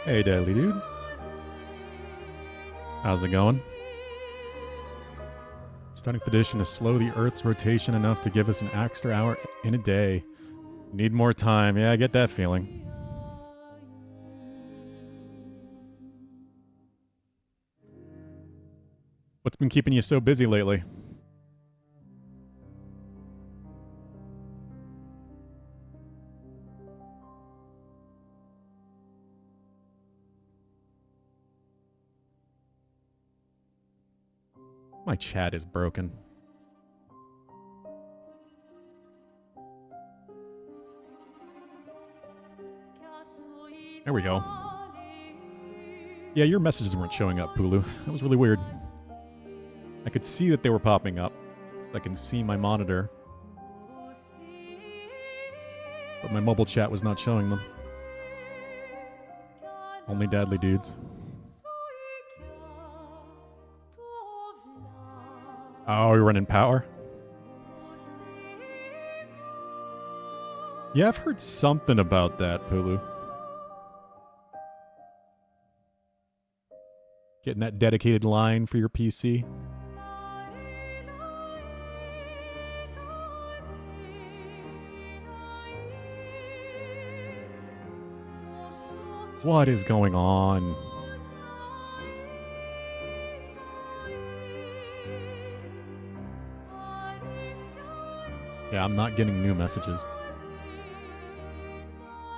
Hey, Deadly Dude. How's it going? Starting petition to slow the Earth's rotation enough to give us an extra hour in a day. Need more time. Yeah, I get that feeling. What's been keeping you so busy lately? My chat is broken. There we go. Yeah, your messages weren't showing up, Pulu. That was really weird. I could see that they were popping up. I can see my monitor. But my mobile chat was not showing them. Only Deadly Dudes. Oh, you're running power? Yeah, I've heard something about that, Pulu. Getting that dedicated line for your PC. What is going on? Yeah, I'm not getting new messages.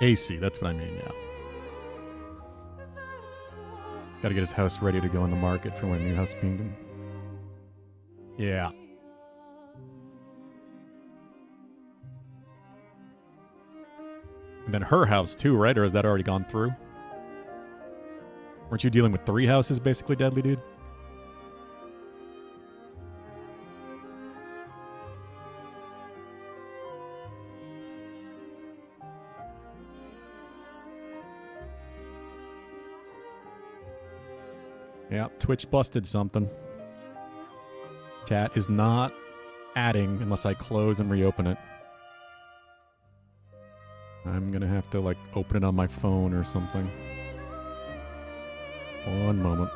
AC, that's what I mean, yeah. Gotta get his house ready to go in the market for when a new house being done. Yeah. And then her house too, right? Or has that already gone through? Weren't you dealing with 3 houses, basically, Deadly Dude? Yeah, Twitch busted something. Chat is not adding unless I close and reopen it. I'm gonna have to, like, open it on my phone or something. One moment.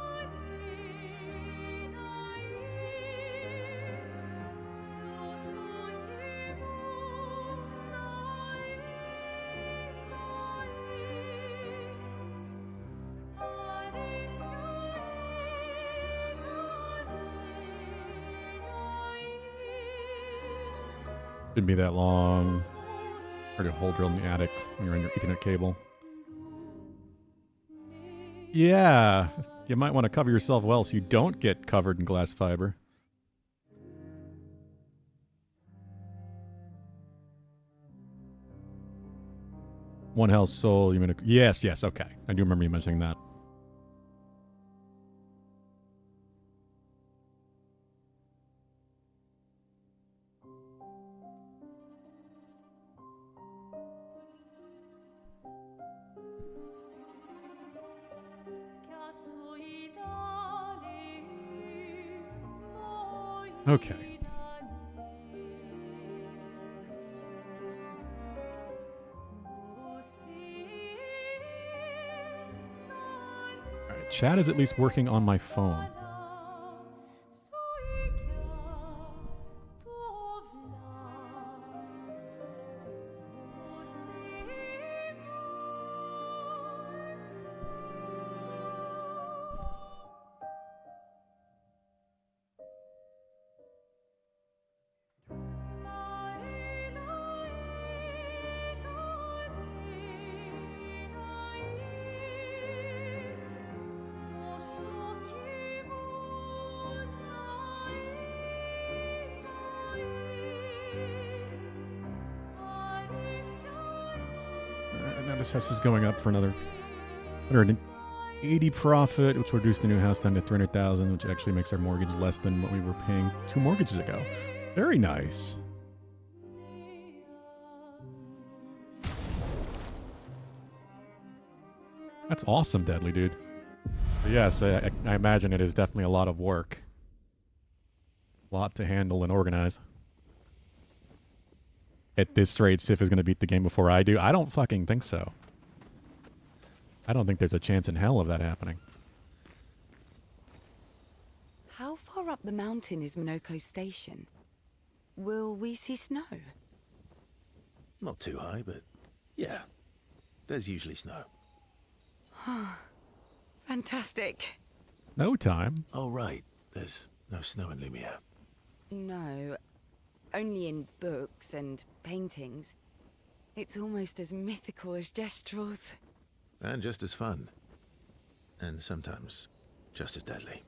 Didn't be that long. Or to hole drill in the attic when you're on your Ethernet cable. Yeah, you might want to cover yourself well so you don't get covered in glass fiber. One health soul. You mean? Yes, yes. Okay, I do remember you mentioning that. Okay. All right, chat is at least working on my phone. Now this house is going up for another 180 profit, which will reduce the new house down to 300,000, which actually makes our mortgage less than what we were paying 2 mortgages ago. Very nice. That's awesome, Deadly Dude. But yes, I imagine it is definitely a lot of work. A lot to handle and organize. At this rate, Sif is going to beat the game before I do. I don't fucking think so. I don't think there's a chance in hell of that happening. How far up the mountain is Minoko Station? Will we see snow? Not too high, but yeah. There's usually snow. Fantastic. No time. Oh, right. There's no snow in Lumiere. No, only in books and paintings. It's almost as mythical as Gestrels. And just as fun. And sometimes just as deadly.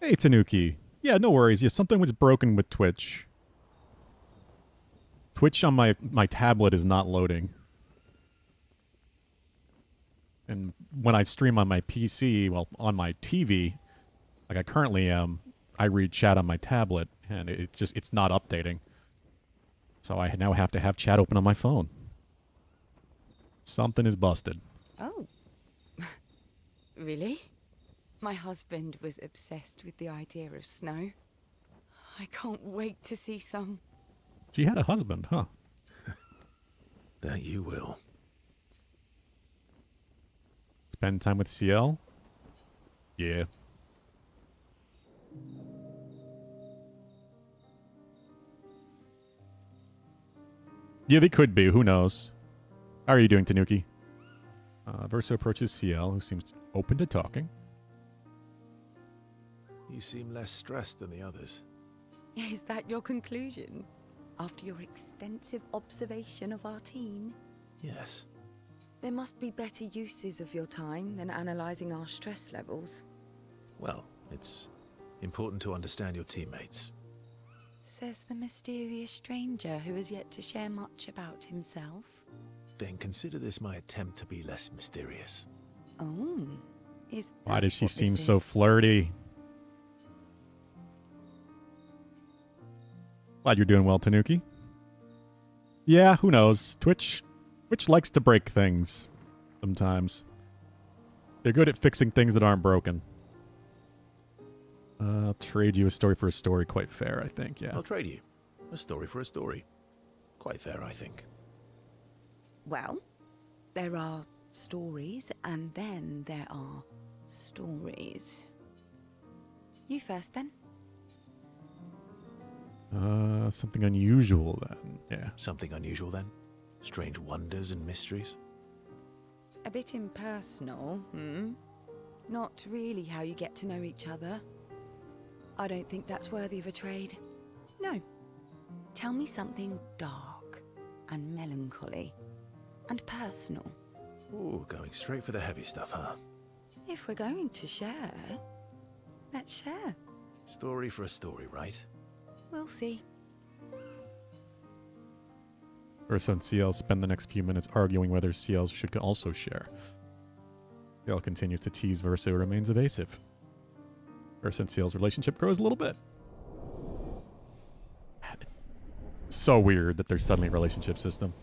Hey, Tanuki. Yeah, no worries. Yeah, something was broken with Twitch. Twitch on my tablet is not loading. And when I stream on my PC, well, on my TV, like I currently am, I read chat on my tablet, and it's not updating. So I now have to have chat open on my phone. Something is busted. Oh. Really? My husband was obsessed with the idea of snow. I can't wait to see some. She had a husband, huh? That you will. Spend time with CL? Yeah. Yeah, they could be. Who knows? How are you doing, Tanuki? Verso approaches CL, who seems open to talking. You seem less stressed than the others. Is that your conclusion? After your extensive observation of our team? Yes. There must be better uses of your time than analysing our stress levels. Well, it's important to understand your teammates. Says the mysterious stranger who has yet to share much about himself. Then consider this my attempt to be less mysterious. Oh, is Why that does she what seem this so is? flirty? Glad you're doing well, Tanuki. Yeah, who knows? Twitch likes to break things sometimes. They're good at fixing things that aren't broken. I'll trade you a story for a story. Quite fair, I think, yeah. I'll trade you. A story for a story. Quite fair, I think. Well, there are stories, and then there are stories. You first, then. Something unusual then, yeah. Something unusual then? Strange wonders and mysteries? A bit impersonal, hmm? Not really how you get to know each other. I don't think that's worthy of a trade. No. Tell me something dark and melancholy and personal. Ooh, going straight for the heavy stuff, huh? If we're going to share, let's share. Story for a story, right? We'll see. Ursa and CL spend the next few minutes arguing whether CL should also share. CL continues to tease Versa, who remains evasive. Ursa and CL's relationship grows a little bit. So weird that there's suddenly a relationship system.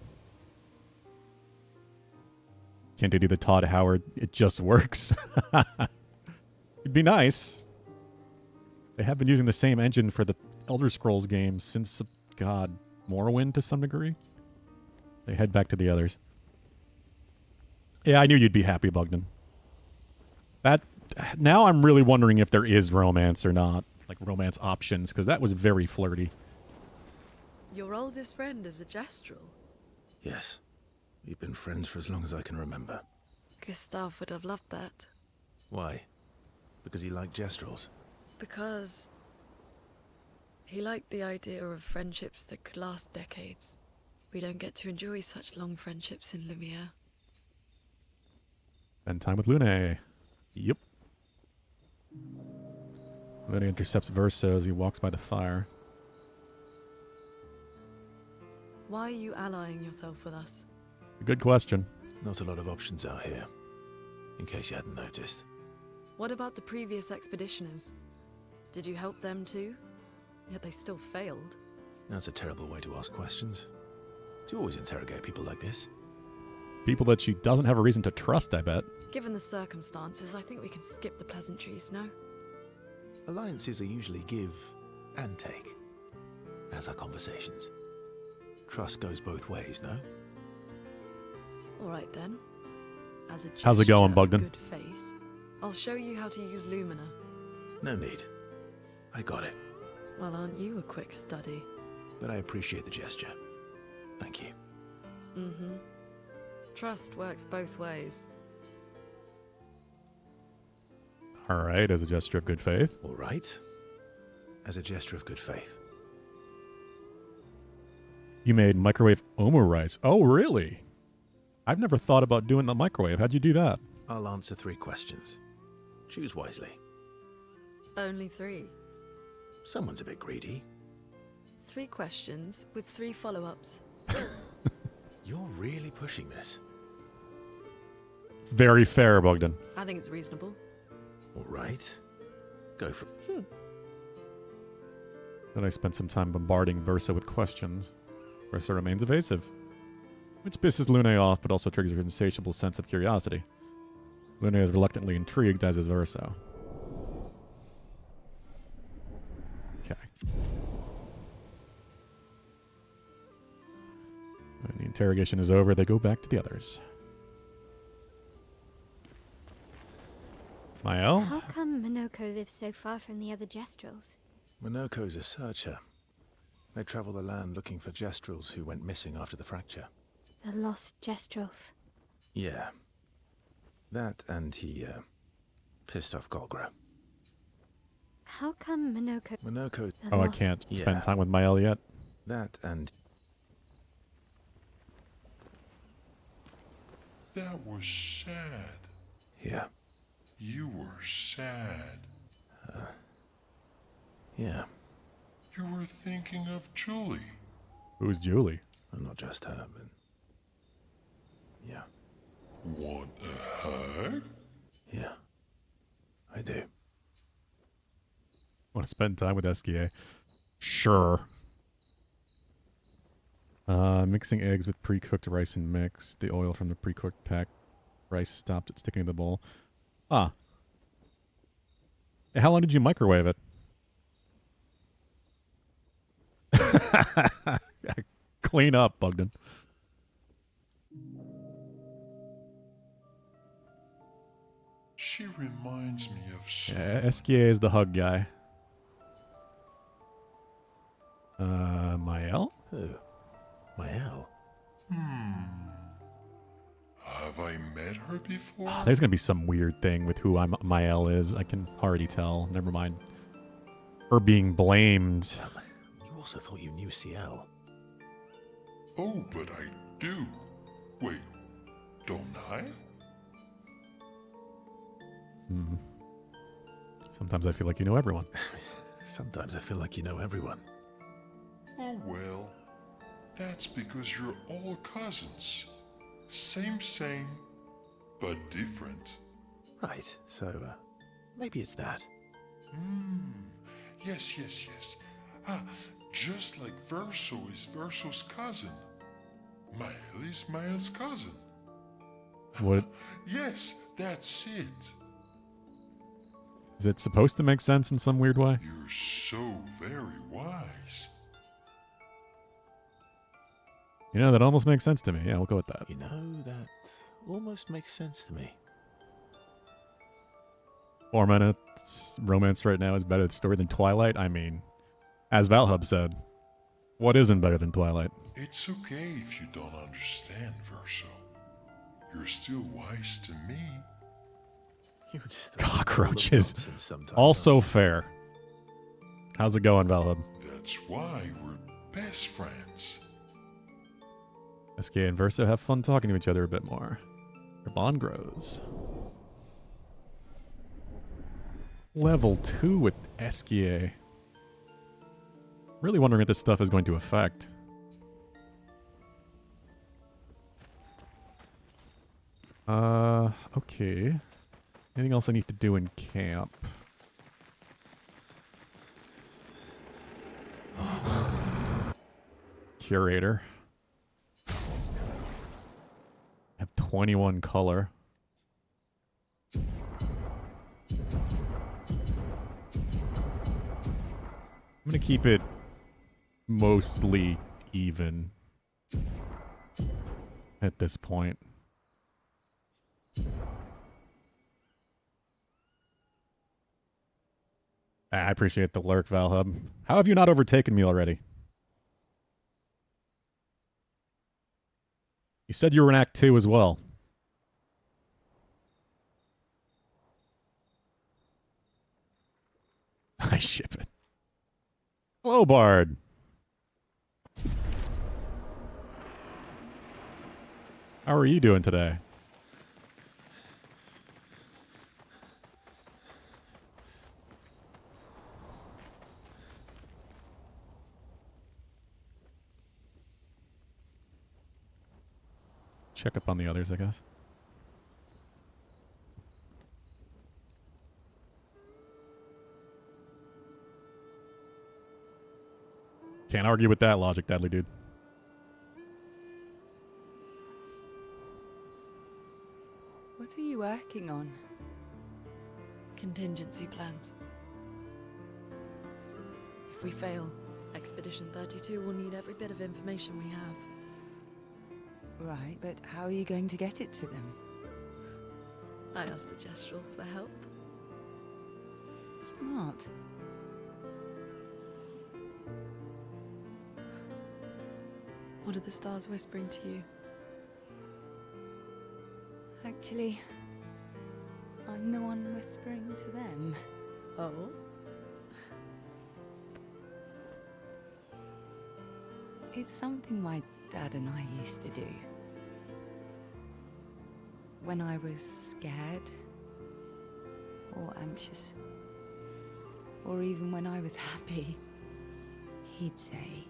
Can't they do the Todd Howard, it just works? It'd be nice. They have been using the same engine for the Elder Scrolls games since, God, Morrowind to some degree. They head back to the others. Yeah, I knew you'd be happy, Bugden. Now I'm really wondering if there is romance or not. Like romance options, because that was very flirty. Your oldest friend is a Gestrel. Yes. We've been friends for as long as I can remember. Gustav would have loved that. Why? Because he liked Gestrels? Because he liked the idea of friendships that could last decades. We don't get to enjoy such long friendships in Lumiere. Spend time with Lune. Yep. Lune intercepts Verso as he walks by the fire. Why are you allying yourself with us? Good question. Not a lot of options out here. In case you hadn't noticed. What about the previous expeditioners? Did you help them too? Yet they still failed. That's a terrible way to ask questions. Do you always interrogate people like this? People that she doesn't have a reason to trust, I bet. Given the circumstances, I think we can skip the pleasantries, no? Alliances are usually give and take. As are conversations. Trust goes both ways, no? Alright then. as a How's it going, gesture of Bogdan? good faith, I'll show you how to use Lumina. No need. I got it. Well, aren't you a quick study? But I appreciate the gesture. Thank you. Mm-hmm. Trust works both ways. All right, as a gesture of good faith. All right. As a gesture of good faith. You made microwave omu rice. Oh, really? I've never thought about doing the microwave. How'd you do that? I'll answer 3 questions. Choose wisely. Only 3. Someone's a bit greedy. 3 questions with 3 follow-ups. You're really pushing this. Very fair, Bogdan. I think it's reasonable. All right. Go for it. Then I spent some time bombarding Versa with questions. Versa remains evasive, which pisses Lune off, but also triggers her insatiable sense of curiosity. Lune is reluctantly intrigued, as is Versa. Okay. When the interrogation is over, they go back to the others. Mael? How come Minoko lives so far from the other Gestrels? Minoko's a searcher. They travel the land looking for Gestrels who went missing after the fracture. The lost Gestrels. Yeah. That and he, pissed off Golgra. How come Minoko... Minoko... the Oh, I lost- can't Yeah. spend time with Mael yet. That and... That was sad. Yeah. You were sad. Yeah. You were thinking of Julie. Who's Julie? And not just her, but... Yeah. Want a hug? Yeah. I do. Want to spend time with SKA? Sure. Mixing eggs with pre-cooked rice and mix. The oil from the pre-cooked pack rice stopped it sticking to the bowl. Ah. Hey, how long did you microwave it? Clean up, Bogdan. She reminds me of Yeah, SKA is the hug guy. Mael? Who? Mael? Have I met her before? Oh, there's gonna be some weird thing with who Mael is. I can already tell. Never mind. Her being blamed. You also thought you knew CL. Oh, but I do. Wait, don't I? Sometimes I feel like you know everyone. Sometimes I feel like you know everyone. Oh well, that's because you're all cousins. Same, but different. Right, so, maybe it's that. Yes. Ah, just like Verso is Verso's cousin. Mael is Mael's cousin. What? Yes, that's it. Is it supposed to make sense in some weird way? You're so very wise. You know, that almost makes sense to me. Yeah, we'll go with that. You know, that almost makes sense to me. 4 minutes romance right now is better story than Twilight. I mean, as Valhub said, what isn't better than Twilight? It's okay if you don't understand, Verso. You're still wise to me. You just Cockroaches. nonsense sometimes, Also fair. How's it going, Valhub? That's why we're best friends. SK and Versa have fun talking to each other a bit more. Their bond grows. Level 2 with SKA. Really wondering what this stuff is going to affect. Okay. Anything else I need to do in camp? Curator. I have 21 color. I'm going to keep it mostly even at this point. I appreciate the lurk, Valhub. How have you not overtaken me already? You said you were in Act 2 as well. I ship it. Hello, Bard. How are you doing today? Check up on the others, I guess. Can't argue with that logic, Deadly Dude. What are you working on? Contingency plans. If we fail, Expedition 32 will need every bit of information we have. Right, but how are you going to get it to them? I asked the Gestrals for help. Smart. What are the stars whispering to you? Actually, I'm the one whispering to them. Oh? It's something my dad and I used to do. When I was scared, or anxious, or even when I was happy, he'd say,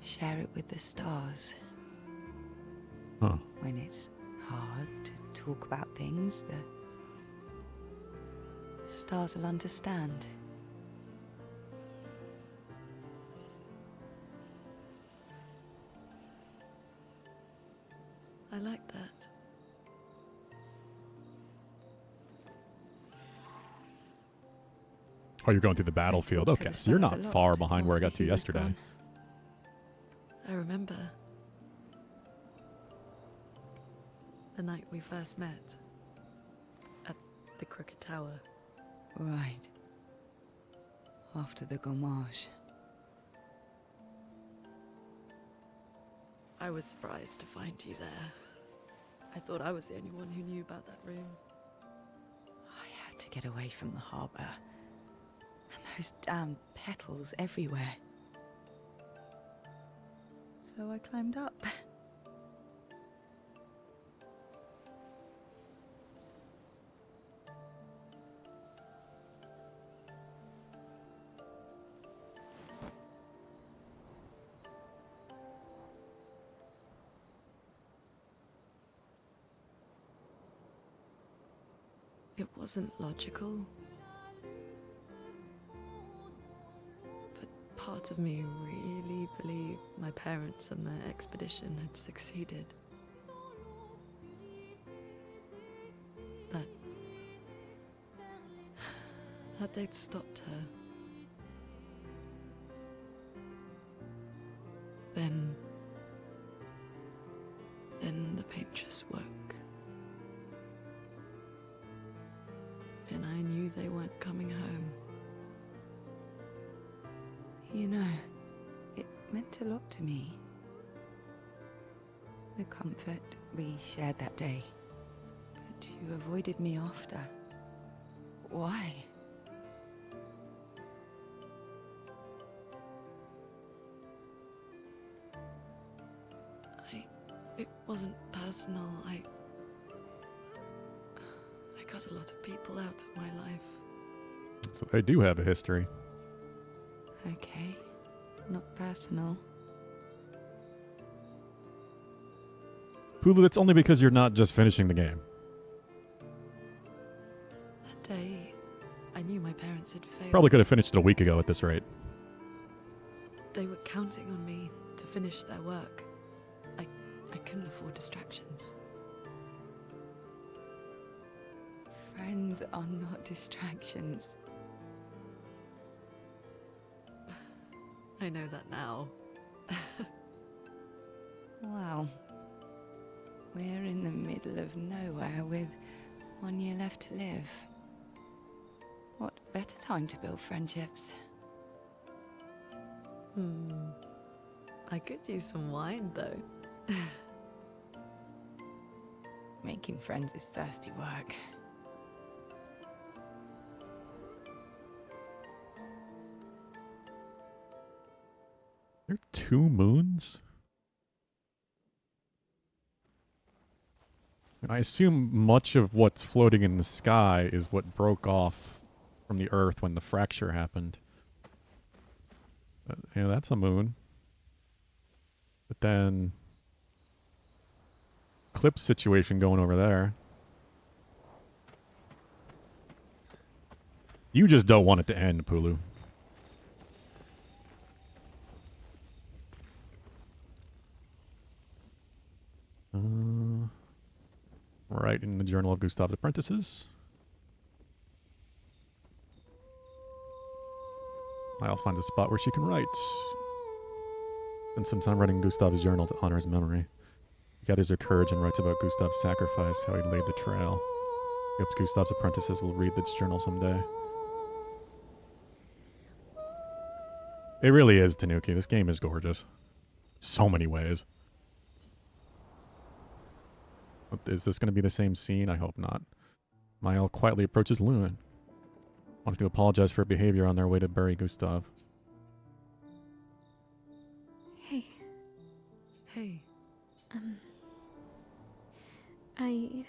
share it with the stars. Huh. When it's hard to talk about things, the stars will understand. I like that. Oh, you're going through the battlefield. talk to Okay, the so you're stars not a lot far behind where I got after to he was yesterday. gone. I remember the night we first met at the Crooked Tower. Right. After the gommage. I was surprised to find you there. I thought I was the only one who knew about that room. I had to get away from the harbour. And those damn petals everywhere. So I climbed up. It wasn't logical. But part of me really believed my parents and their expedition had succeeded. That they'd stopped her. Then the painters woke. And I knew they weren't coming home. You know, it meant a lot to me. The comfort we shared that day. But you avoided me after. Why? It wasn't personal. I cut a lot of people out of my life. So they do have a history. Okay, not personal. Pulu, that's only because you're not just finishing the game. That day, I knew my parents had failed. Probably could have finished it a week ago at this rate. They were counting on me to finish their work. I couldn't afford distractions. Friends are not distractions. I know that now. Wow. We're in the middle of nowhere with 1 year left to live. What better time to build friendships. I could use some wine, though. Making friends is thirsty work. There are 2 moons? And I assume much of what's floating in the sky is what broke off from the Earth when the fracture happened. Yeah, that's a moon. But then... Eclipse situation going over there. You just don't want it to end, Pulu. Right in the Journal of Gustav's Apprentices. I'll find a spot where she can write. Spend some time writing Gustav's journal to honor his memory. He gathers her courage and writes about Gustav's sacrifice, how he laid the trail. He hopes Gustav's apprentices will read this journal someday. It really is, Tanuki. This game is gorgeous. So many ways. Is this going to be the same scene? I hope not. Mael quietly approaches Lewin, wanting to apologize for her behavior on their way to bury Gustav. Hey, Hey,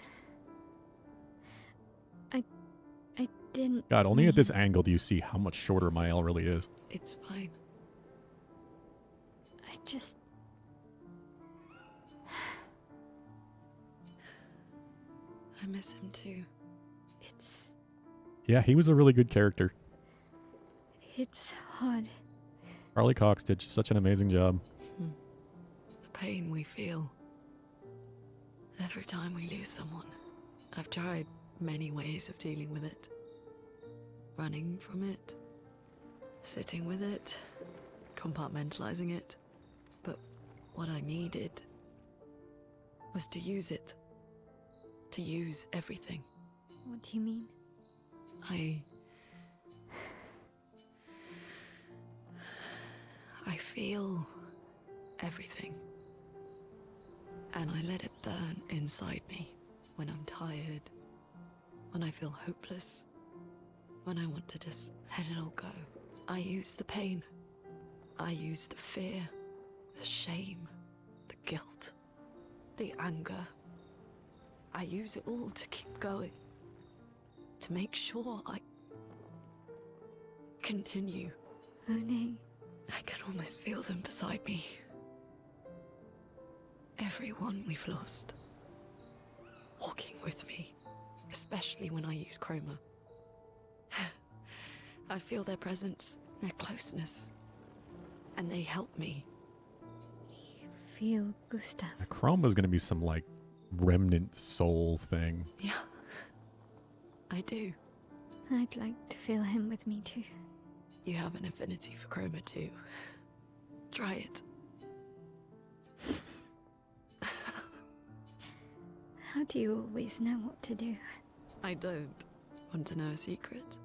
I didn't. God, only at this mean- angle do you see how much shorter Mael really is. it's fine. I just. I miss him too. It's. Yeah, he was a really good character. It's hard. Harley Cox did such an amazing job. The pain we feel every time we lose someone. I've tried many ways of dealing with it. Running from it, sitting with it, compartmentalizing it. But what I needed was to use it. To use everything. What do you mean? I feel everything. And I let it burn inside me when I'm tired, when I feel hopeless, when I want to just let it all go. I use the pain. I use the fear, the shame, the guilt, the anger. I use it all to keep going. To make sure I continue. Monet. I can almost feel them beside me. Everyone we've lost. Walking with me. Especially when I use chroma. I feel their presence, their closeness. And they help me. You feel Gustav. Chroma's going to be some, like, remnant soul thing. Yeah. I do. I'd like to feel him with me too. You have an affinity for chroma too. Try it. How do you always know what to do? I don't. Want to know a secret?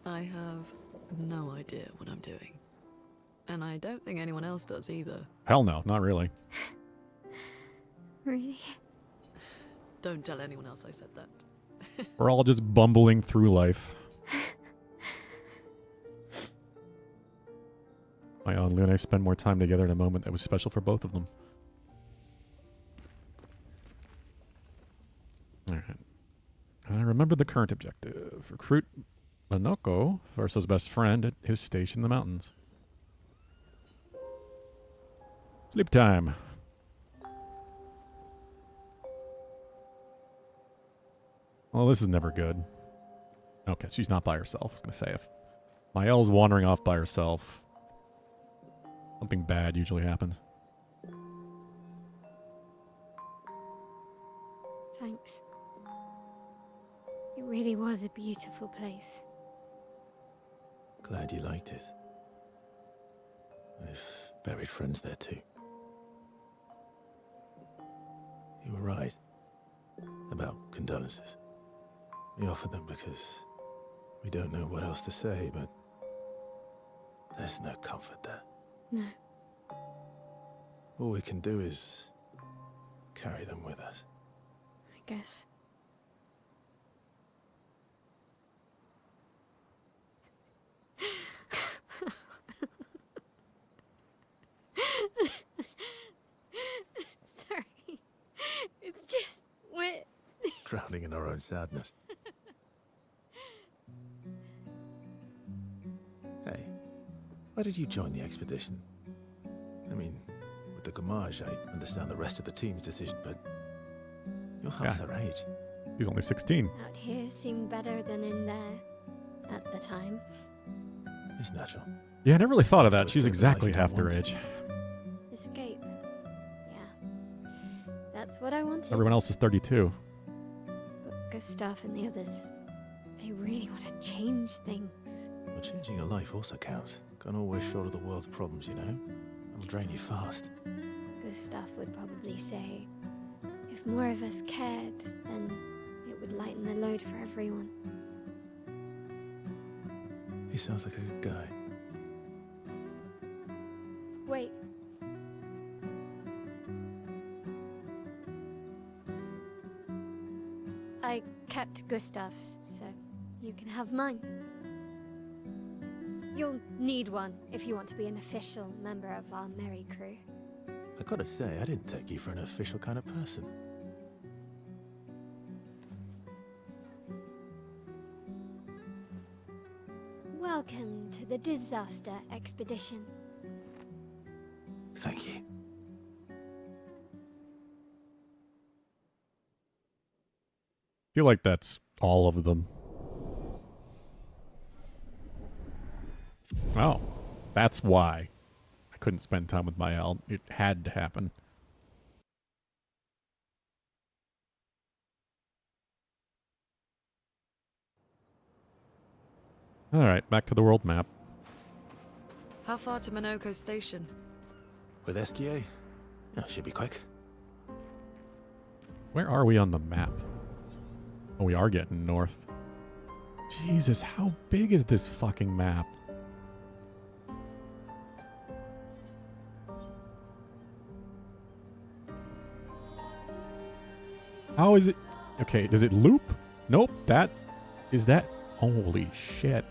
I have no idea what I'm doing. And I don't think anyone else does either. Hell no, not really. Really? Don't tell anyone else I said that. We're all just bumbling through life. Mael and Luna spend more time together in a moment that was special for both of them. Alright. I remember the current objective. Recruit Minoko, Verso's best friend, at his station in the mountains. Sleep time. Well, this is never good. Okay, she's not by herself. I was going to say, if Mael's wandering off by herself, something bad usually happens. Thanks. It really was a beautiful place. Glad you liked it. I've buried friends there too. You were right about condolences. We offered them because We don't know what else to say, but there's no comfort there. No. All we can do is carry them with us. I guess. Sorry. It's just we're Drowning in our own sadness. Hey, why did you join the expedition? I mean, with the Gamage, I understand the rest of the team's decision, but you're half Yeah. their age. He's only 16. out here seemed better than in there at the time. It's natural. Yeah, I never really thought of that. Was She's there a exactly life you half their want? age. Escape. Yeah. That's what I wanted. Everyone else is 32. But Gustav and the others, they really want to change things. Well, changing your life also counts. Can't always shoulder the world's problems, you know? It'll drain you fast. Gustav would probably say, if more of us cared, then it would lighten the load for everyone. He sounds like a good guy. Wait. I kept Gustav's, so you can have mine. You'll need one if you want to be an official member of our merry crew. I gotta say, I didn't take you for an official kind of person. Welcome to the disaster expedition. Thank you. I feel like that's all of them. Oh, that's why I couldn't spend time with Mael. It had to happen. All right, back to the world map. How far to Minoko Station? With SGA? Yeah, should be quick. Where are we on the map? Oh, we are getting north. Jesus, how big is this fucking map? How is it? Okay, does it loop? Nope, that... Is that... Holy shit.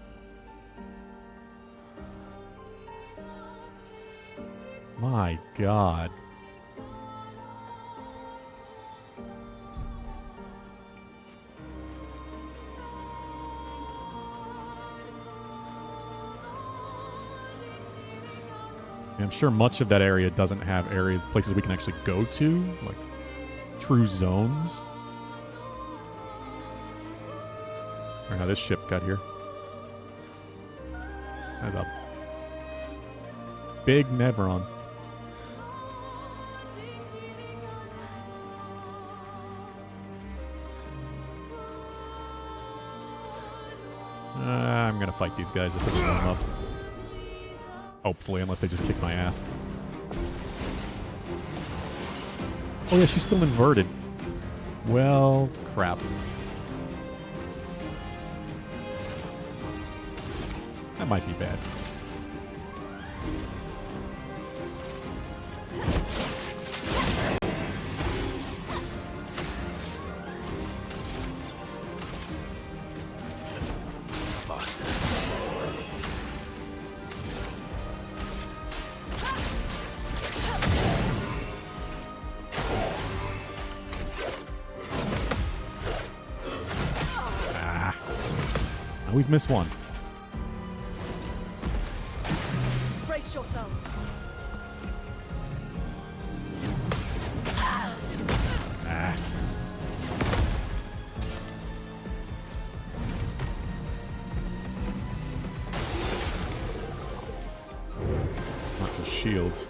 My God. I'm sure much of that area doesn't have areas, places we can actually go to, like true zones. Or how this ship got here. That's a big Nevron. I'm gonna fight these guys just to warm them up. Hopefully, unless they just kick my ass. Oh yeah, she's still inverted. Well, crap. That might be bad. Always miss one. Brace yourselves. Ah. Not the shields.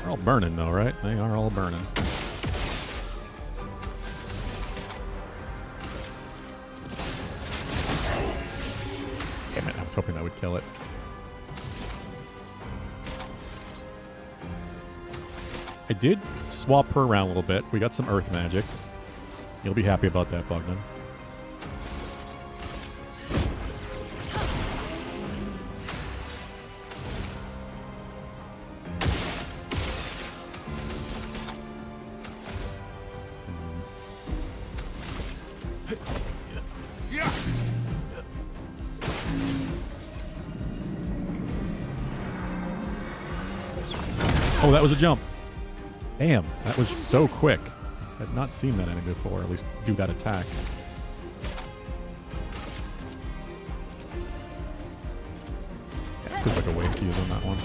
They're all burning though, right? They are all burning. Damn it, I was hoping that would kill it. I did swap her around a little bit. We got some earth magic. You'll be happy about that, Bogdan. Oh, that was a jump. Damn, that was so quick. I've not seen that enemy before, at least do that attack. Yeah, feels like a waste to use on that one.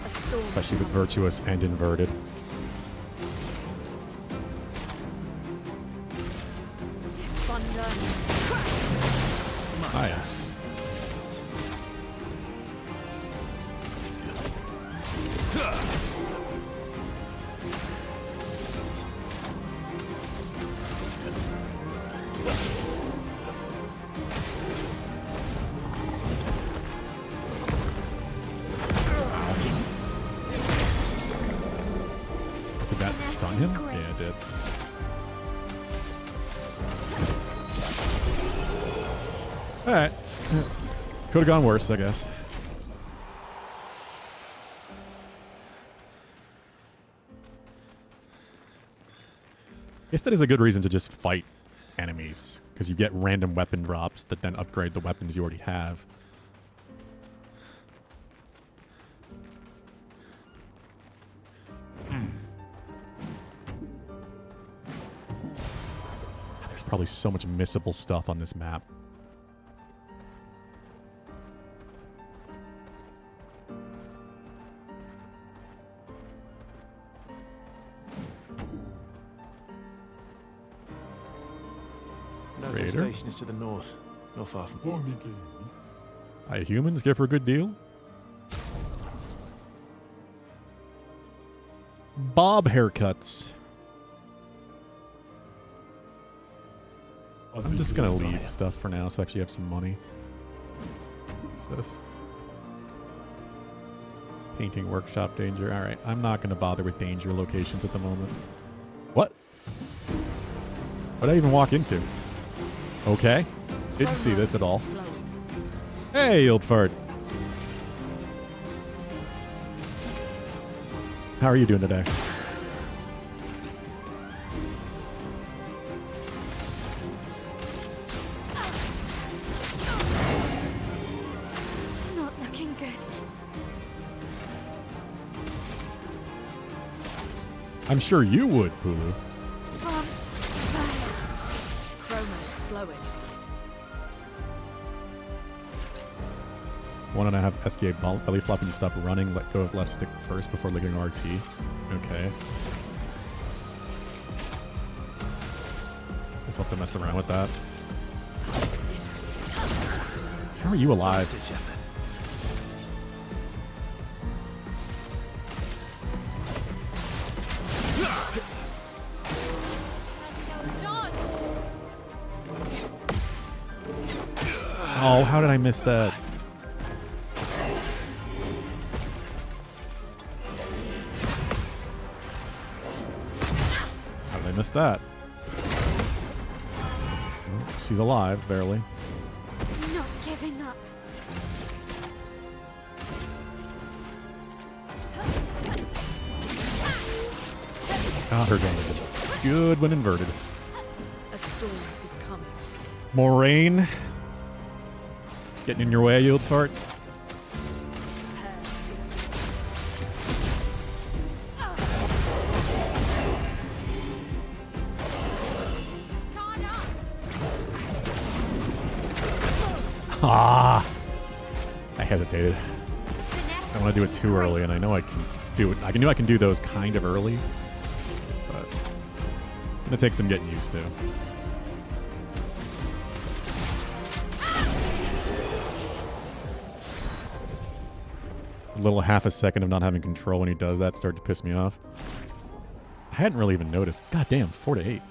Especially with Virtuous and Inverted. Nice. Did that stun him? Yeah, it did. Alright. Could have gone worse, I guess. I guess that is a good reason to just fight enemies, because you get random weapon drops that then upgrade the weapons you already have. There's probably so much missable stuff on this map. No, the Raider? station is to the north. Not far from. Hi, humans, give her a good deal. Bob haircuts. I'm just gonna leave stuff for now so I actually have some money. What's this? Painting workshop danger. Alright, I'm not gonna bother with danger locations at the moment. What? What did I even walk into? Okay. Didn't see this at all. Hey, old fart. How are you doing today? Not looking good. I'm sure you would, Pulu. From fire. Chroma's flowing. Want to have SK belly flop when you stop running, let go of left stick first before licking RT. Okay. Guess I'll have to mess around with that. How are you alive? Last-ditch effort. Oh, how did I miss that? How did I miss that? Well, she's alive, barely. Not giving up. Ah, her damage is good when inverted. A storm is coming. Moraine. Getting in your way, you old fart. Ah! I hesitated. I don't want to do it too early, and I know I can do it. I knew I can do those kind of early, but it's gonna take some getting used to. A little half a second of not having control when he does that started to piss me off. I hadn't really even noticed. God damn, 4 to 8.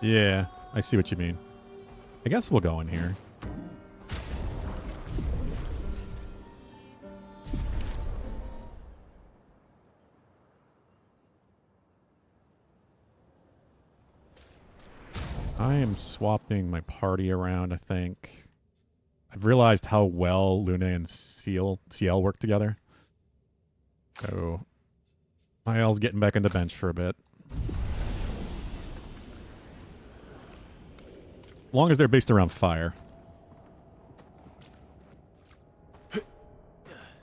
Yeah, I see what you mean. I guess we'll go in here. I am swapping my party around, I think. I've realized how well Luna and CL work together. So, Miles getting back in the bench for a bit. As long as they're based around fire.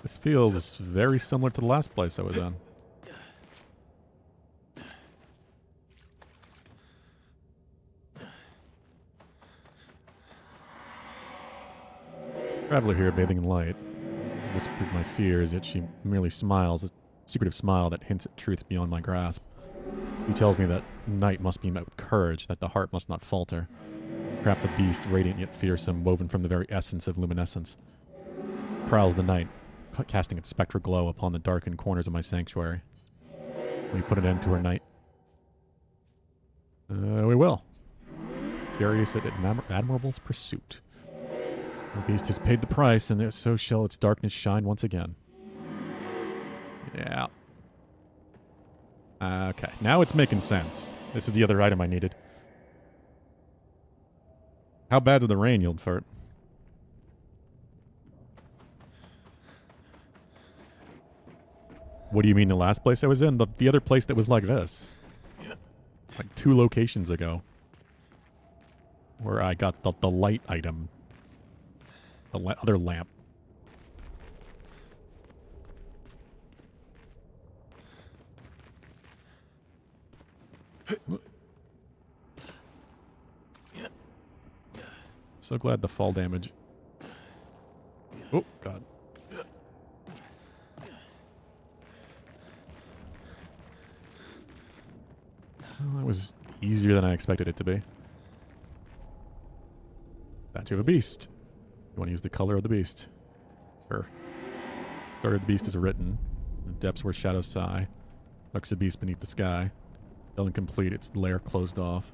This feels very similar to the last place I was in. Traveler here bathing in light. Whispered my fears, yet she merely smiles, a secretive smile that hints at truths beyond my grasp. He tells me that night must be met with courage, that the heart must not falter. Perhaps a beast, radiant yet fearsome, woven from the very essence of luminescence. Prowls the night, casting its spectral glow upon the darkened corners of my sanctuary. We put an end to her night. We will. Curious at admirable's pursuit. The beast has paid the price, and so shall its darkness shine once again. Yeah. Okay, now it's making sense. This is the other item I needed. How bad did the rain yield for it? What do you mean the last place I was in? The other place that was like this. Like 2 locations ago. Where I got the light item. The other lamp. So glad the fall damage. Oh, God. Well, that was easier than I expected it to be. Statue of a beast. You want to use the color of the beast? Sure. Story of the beast is written. The depths where shadows sigh. Lurks a beast beneath the sky. Still incomplete, its lair closed off.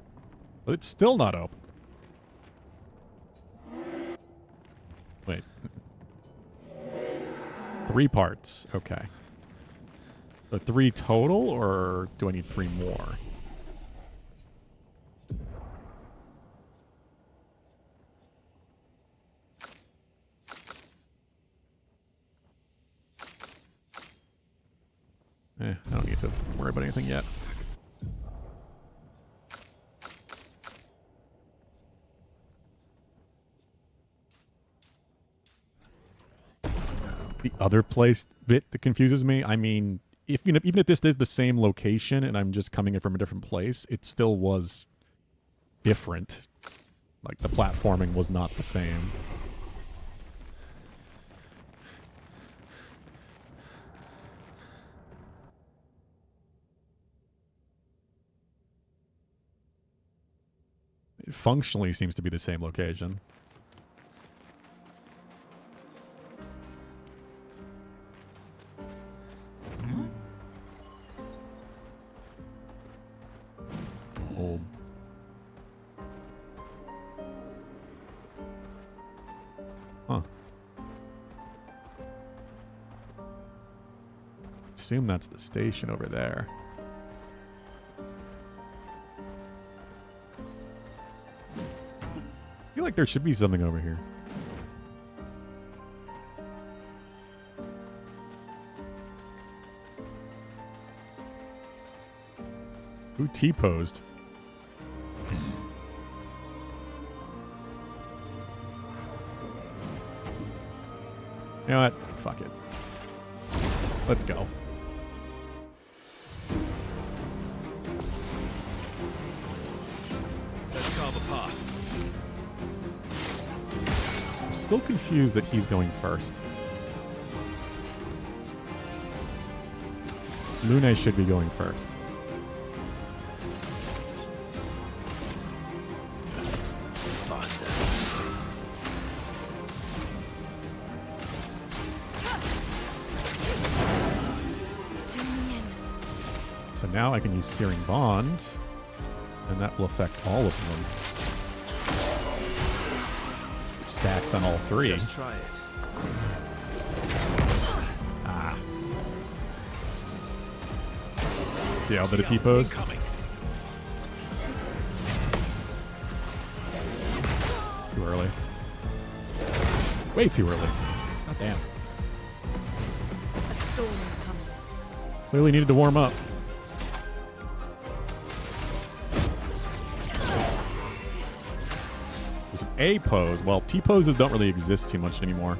But it's still not open. Wait. 3 parts. Okay. So 3 total, or do I need 3 more? I don't need to worry about anything yet. The other place bit that confuses me, I mean, even if this is the same location and I'm just coming in from a different place, it still was different. Like, the platforming was not the same. It functionally seems to be the same location. Old. Huh. Assume that's the station over there. I feel like there should be something over here. Who T-posed? You know what? Fuck it. Let's go. Let's carve a path. I'm still confused that he's going first. Lune should be going first. So now I can use Searing Bond, and that will affect all of them. It stacks on all 3. Let's try it. Ah. See how did a T-pose? Way too early. God damn. A storm is coming. Clearly needed to warm up. It was an A pose. Well, T poses don't really exist too much anymore.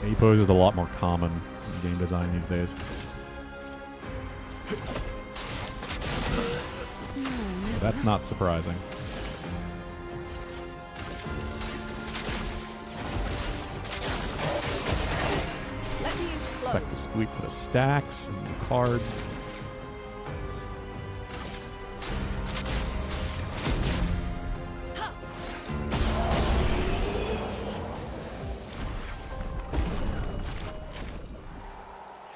A pose is a lot more common in game design these days. That's not surprising. Expect to sweep for the stacks and the card.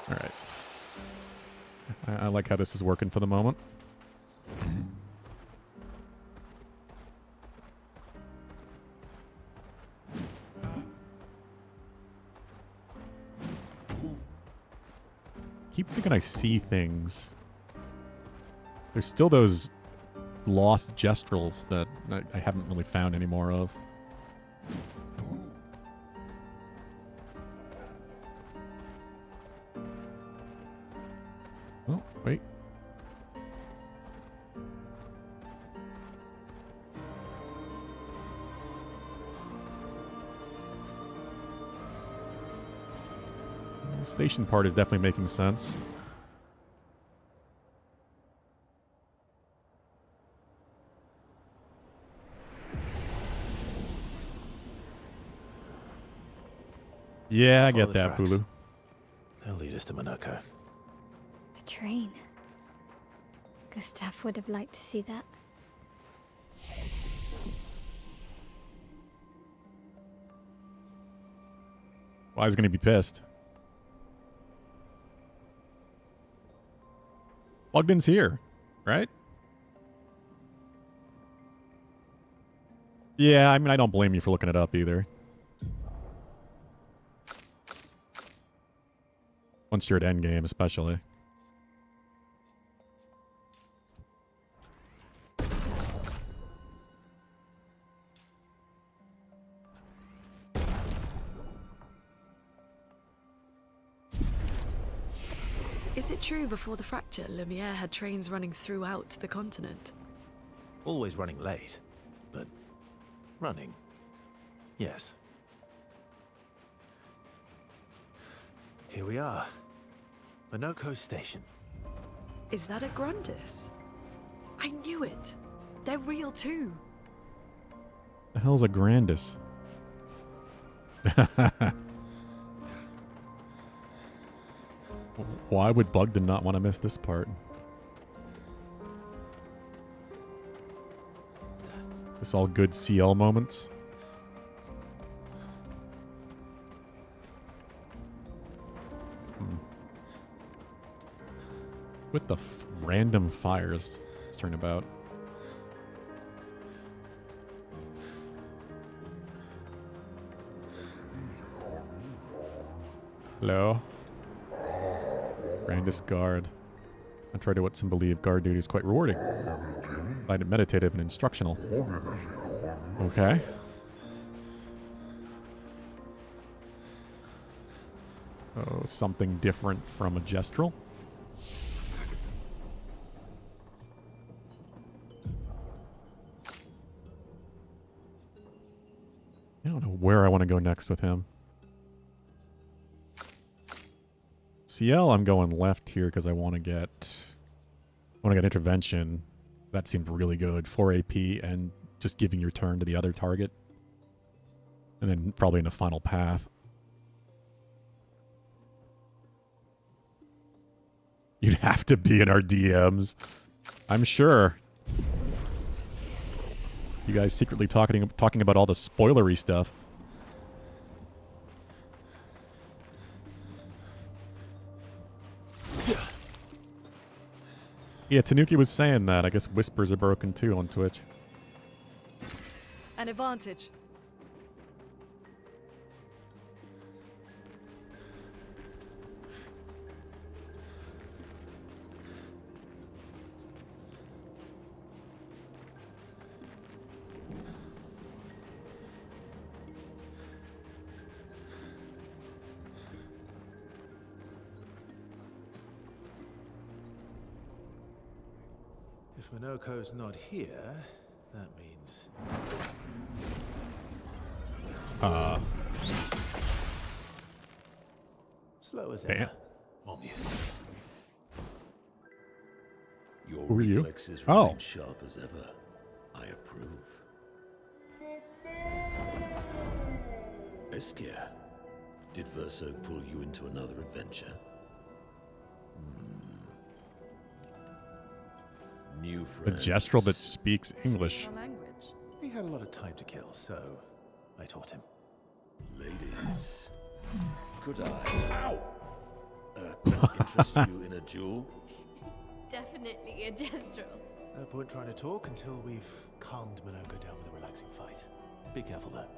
All right. I like how this is working for the moment. Keep thinking I see things. There's still those lost gestrels that I haven't really found any more of. Oh, wait. The station part is definitely making sense. Yeah, I Follow get the that, tracks. Hulu. They'll lead us to Monaco. A train. Gustav would have liked to see that. Why is he going to be pissed? Bogdan's here, right? Yeah, I mean, I don't blame you for looking it up either. Once you're at endgame, especially. Is it true before the fracture, Lumiere had trains running throughout the continent? Always running late, but running. Yes. Here we are. Monaco Station. Is that a Grundis? I knew it. They're real too. The hell's a Grandis? Why would Bogdan not want to miss this part? This all good CL moments? With the random fires turnabout. Hello? Grandest guard. I try to what some believe guard duty is quite rewarding. Find it meditative and instructional. Okay. Oh, something different from a gestural? I don't know where I want to go next with him. CL, I'm going left here because I want to get intervention. That seemed really good. 4 AP and just giving your turn to the other target. And then probably in the final path. You'd have to be in our DMs. I'm sure. You guys secretly talking about all the spoilery stuff. Yeah, Tanuki was saying that. I guess whispers are broken too on Twitch. An advantage. If Minoko's not here, that means... Slow as Damn. ever. Obvious. Your Who are you? reflexes Oh. remain sharp as ever. I approve. Obscur, did Verso pull you into another adventure? New A friends. gestural that speaks English. He had a lot of time to kill, so I taught him. Ladies, could I interest you in a duel? Definitely a gestural. No point trying to talk until we've calmed Minoko down with a relaxing fight. Be careful though.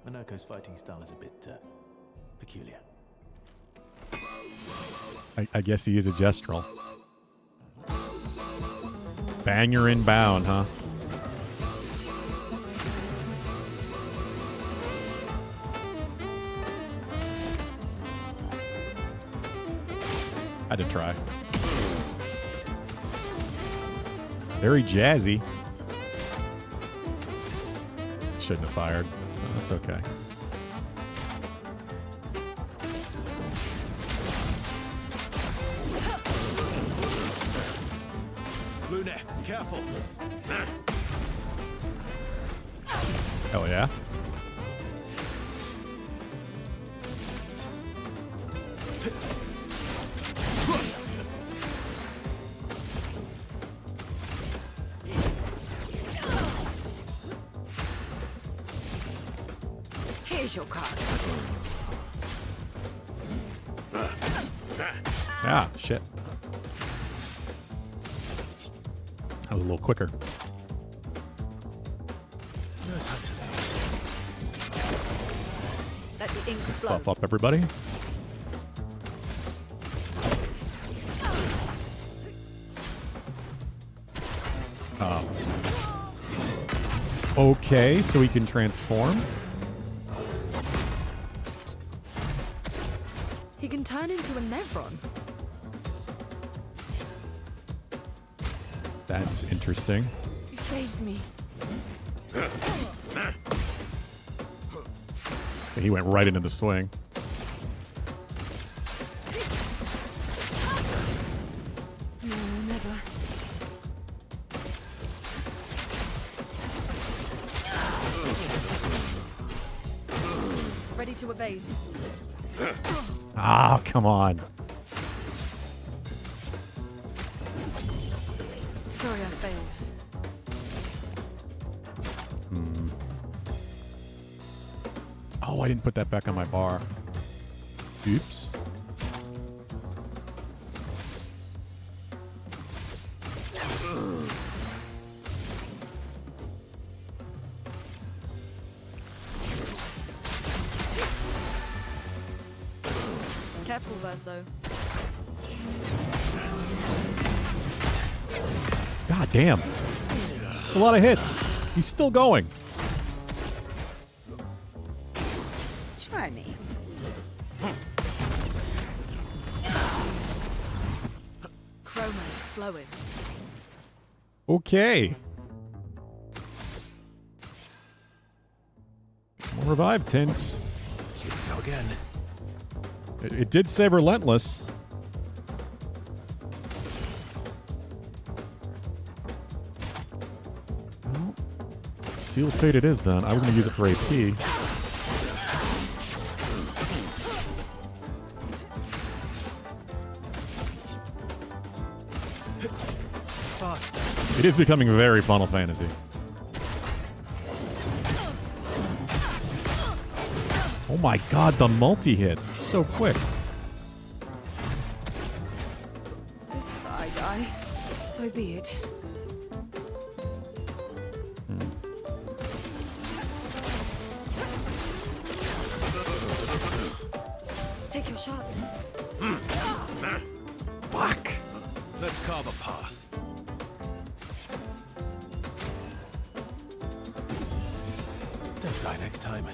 Minoko's fighting style is a bit peculiar. I guess he is a gestural. Banger inbound, huh? Had to try. Very jazzy. Shouldn't have fired. No, that's okay. Lune, careful! Hell yeah. Here's your card. Ah, shit. That was a little quicker. No time to lose. Let the ink Let's flow. buff up everybody. Okay, so he can transform. He can turn into a Nevron. That's interesting. You saved me. He went right into the swing. No, never. Ready to evade. Ah, come on. Sorry, I failed. Oh, I didn't put that back on my bar. Oops. Careful, Verso. God damn. A lot of hits. He's still going. Try me. Chroma's flowing. Okay. More revive tints. Here we go again. It did say relentless. Well, Sealed Fate it is then. I was going to use it for AP. Faster. It is becoming very Final Fantasy. Oh my god, the multi-hits. It's so quick. If I die, so be it. Take your shots. Fuck. Let's carve a path. Don't die next time.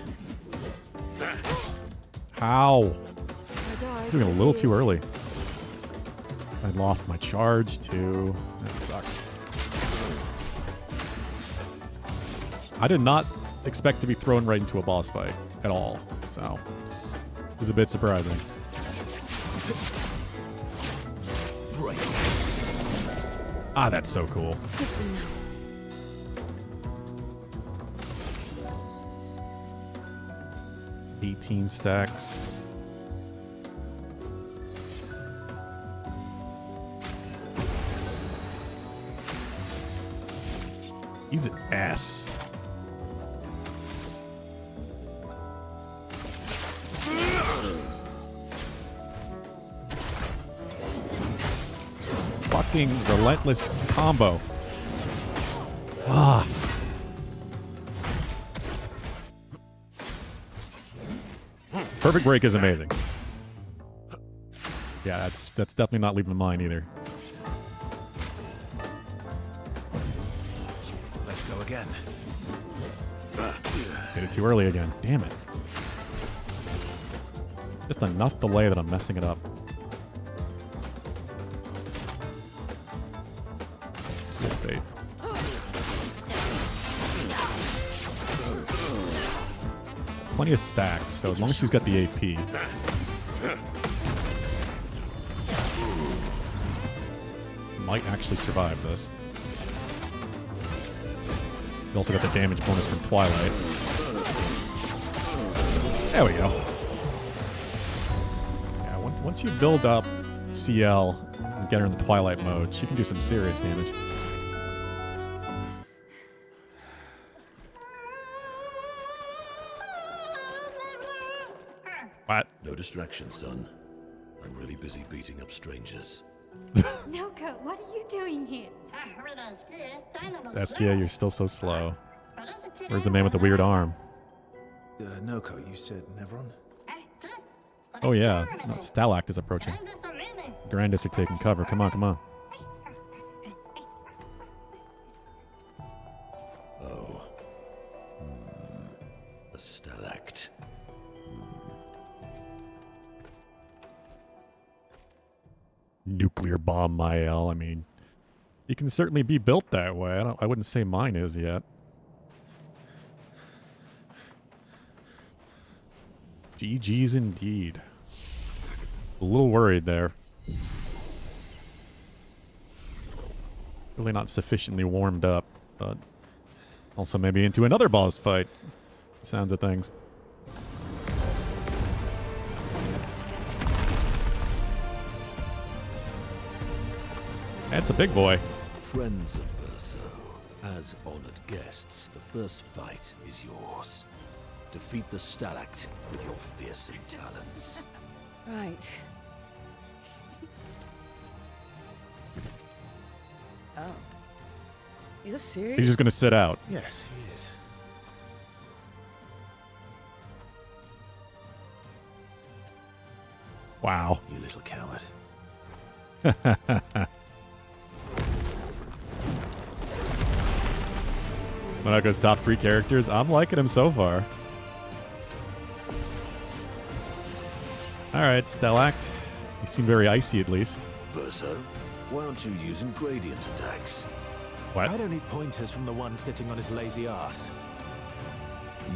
How? I died. Doing a so little be too it. early. I lost my charge too. That sucks. I did not expect to be thrown right into a boss fight at all. So it was a bit surprising. Ah, that's so cool. 18 stacks. He's an ass. Fucking relentless combo. Ah. Perfect break is amazing. Yeah, that's definitely not leaving mine either. Let's go again. Hit it too early again. Damn it. Just enough delay that I'm messing it up. See the fate. Plenty of stacks, so as long as she's got the AP. Might actually survive this. He's also got the damage bonus from Twilight. There we go. Yeah, once you build up CL and get her in the Twilight mode, she can do some serious damage. What? No distraction, son. I'm really busy beating up strangers. Noko, what are you doing here? Saskia, you're still so slow. Where's the man with the weird arm? Noko, you said Nevron? Oh yeah, no, Stalact is approaching. Grandis are taking cover. Come on, come on. Oh. A Stalact. Nuclear bomb Mael. I mean, you can certainly be built that way. I wouldn't say mine is yet. GG's indeed. A little worried there. Really not sufficiently warmed up, but also maybe into another boss fight. Sounds of things. That's a big boy. Friends of Verso, as honored guests, the first fight is yours. Defeat the Stalact with your fearsome talents. Right. Oh. You're serious? He's just gonna sit out. Yes, he is. Wow. You little coward. Monaco's top 3 characters. I'm liking him so far. Alright, Stalact. You seem very icy at least. Verso, why aren't you using gradient attacks? What? I don't need pointers from the one sitting on his lazy ass.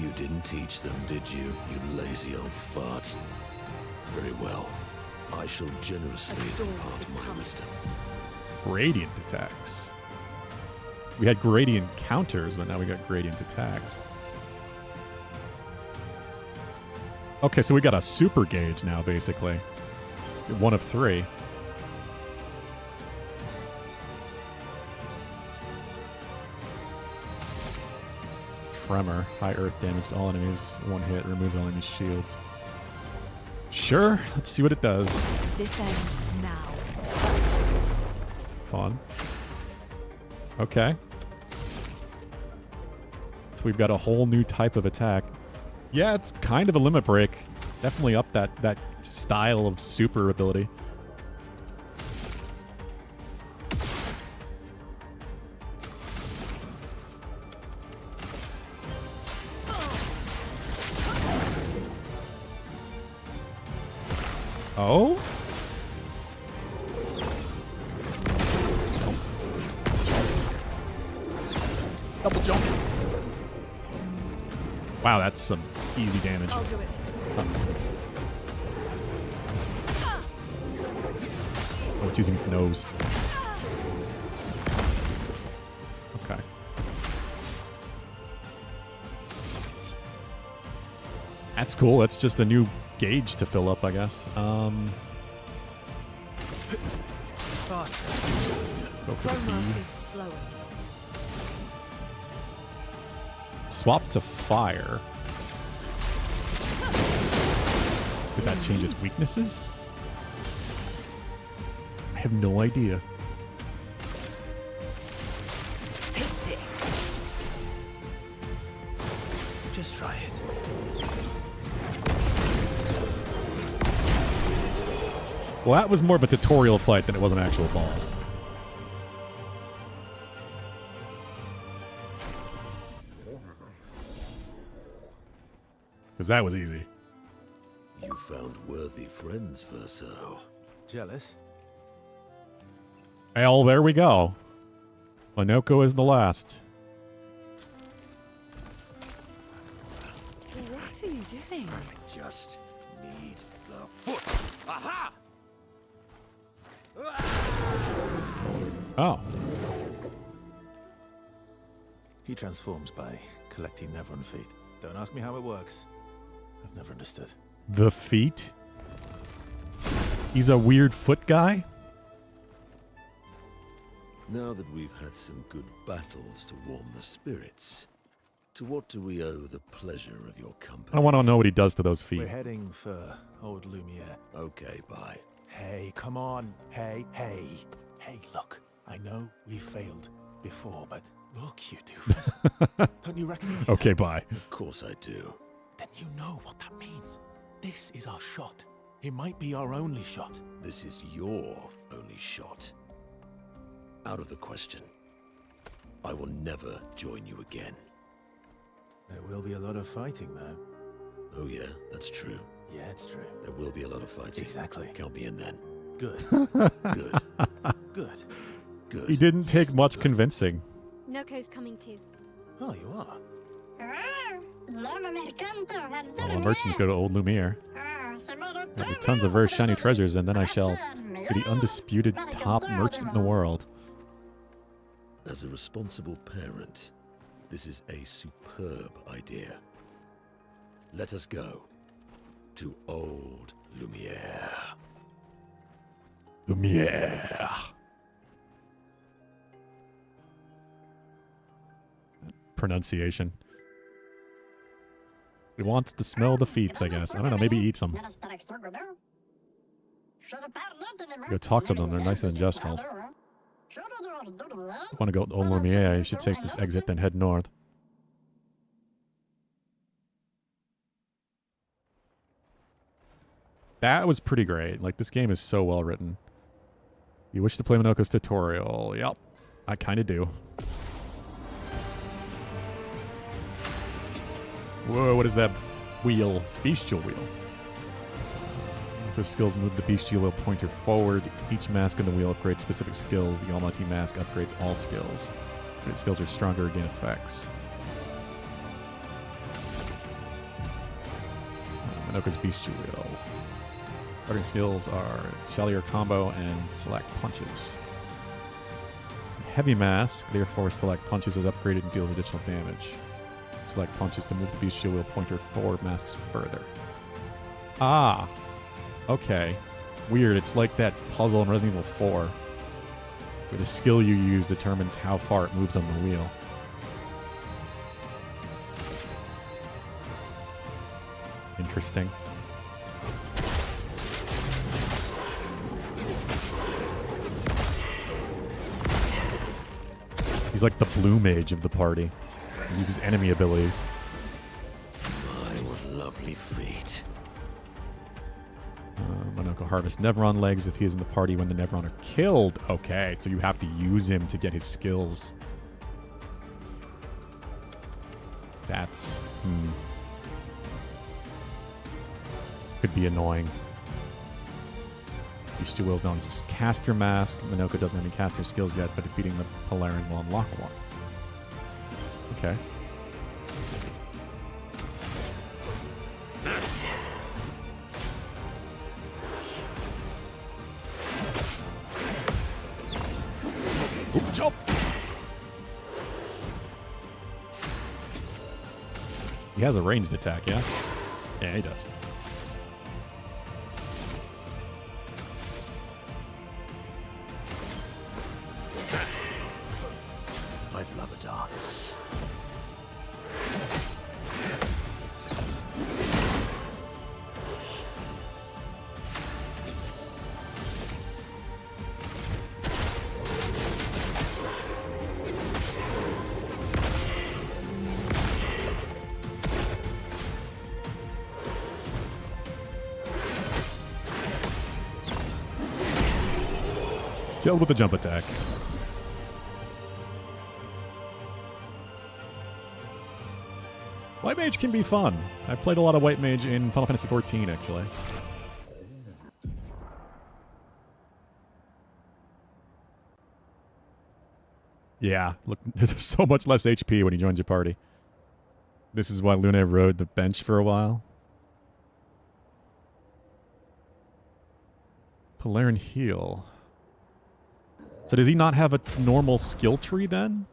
You didn't teach them, did you, you lazy old fart? Very well. I shall generously impart my wisdom. Gradient attacks. We had gradient counters, but now we got gradient attacks. Okay, so we got a super gauge now, basically. 1 of 3. Tremor. High earth damage to all enemies. 1 hit. Removes all enemies' shields. Sure. Let's see what it does. This ends now. Fun. Okay. So we've got a whole new type of attack. Yeah, it's kind of a limit break. Definitely up that style of super ability. Oh? Double jump. Wow, that's some easy damage. I'll do it. Oh, it's using its nose. Okay. That's cool. That's just a new gauge to fill up, I guess. Faster. Go for the Chroma B. is flowing. Swap to fire. Did that change its weaknesses? I have no idea. Take this. Just try it. Well, that was more of a tutorial fight than it was an actual boss. Because that was easy. You found worthy friends, Verso. Jealous? Well, there we go. Onoko is the last. What are you doing? I just need the foot. Aha! Oh. He transforms by collecting Nevron feet. Don't ask me how it works. I've never understood. The feet? He's a weird foot guy? Now that we've had some good battles to warm the spirits, to what do we owe the pleasure of your company? I want to know what he does to those feet. We're heading for Old Lumiere. Okay, bye. Hey, come on. Hey. Hey, look. I know we failed before, but look, you doofus. Don't you recognize Okay, that? bye. Of course I do. Then you know what that means. This is our shot. It might be our only shot. This is your only shot. Out of the question. I will never join you again. There will be a lot of fighting, though. Oh yeah, that's true. Yeah, it's true. There will be a lot of fighting. Exactly. Count me in then. Good. Good. Good. Good. He didn't take much convincing. Noko's coming too. Oh, you are? All the merchants go to Old Lumiere. There'll be tons of very shiny treasures, and then I shall be the undisputed top merchant in the world. As a responsible parent, this is a superb idea. Let us go to Old Lumiere. Lumiere. Pronunciation. He wants to smell the feet, I guess. I don't know, maybe eat some. Go talk to them, they're nicer than Jestrals. Want to go to Old Lumiere, you should take this exit, then head north. That was pretty great. Like, this game is so well written. You wish to play Minoko's tutorial. Yep, I kind of do. Whoa, what is that wheel? Bestial wheel. Minoko's skills move the bestial wheel pointer forward. Each mask in the wheel upgrades specific skills. The Almighty mask upgrades all skills. Its skills are stronger or gain effects. Minoko's bestial wheel. Starting skills are Chalier combo and select punches. Heavy mask, therefore select punches is upgraded and deals additional damage. Select punches to move the bestial wheel pointer forward masks further. Ah, okay. Weird, it's like that puzzle in Resident Evil 4, where the skill you use determines how far it moves on the wheel. Interesting. He's like the blue mage of the party. He uses enemy abilities. My, what lovely feet. Monoko harvests Nevron legs if he is in the party when the Nevron are killed. Okay, so you have to use him to get his skills. That's... could be annoying. Bestial Will's known as Caster Mask. Monoko doesn't have any caster skills yet, but defeating the Polaran will unlock one. Okay. Oop, jump! He has a ranged attack, yeah? Yeah, he does. I'd love a dance. Killed with a jump attack. White Mage can be fun. I played a lot of White Mage in Final Fantasy XIV, actually. Yeah, look, there's so much less HP when he joins your party. This is why Luna rode the bench for a while. Polaran heal. So does he not have a normal skill tree then?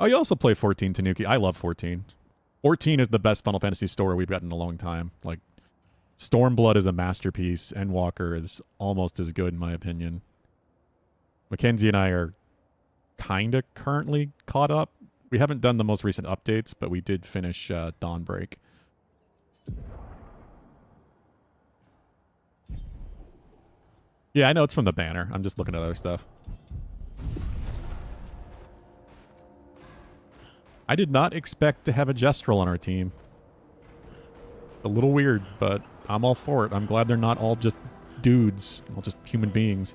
Oh, you also play 14, Tanuki. I love 14. 14 is the best Final Fantasy story we've gotten in a long time. Like, Stormblood is a masterpiece, and Walker is almost as good in my opinion. Mackenzie and I are kind of currently caught up. We haven't done the most recent updates, but we did finish Dawnbreak. Yeah, I know it's from the banner. I'm just looking at other stuff. I did not expect to have a Jestrel on our team. A little weird, but I'm all for it. I'm glad they're not all just dudes, all just human beings.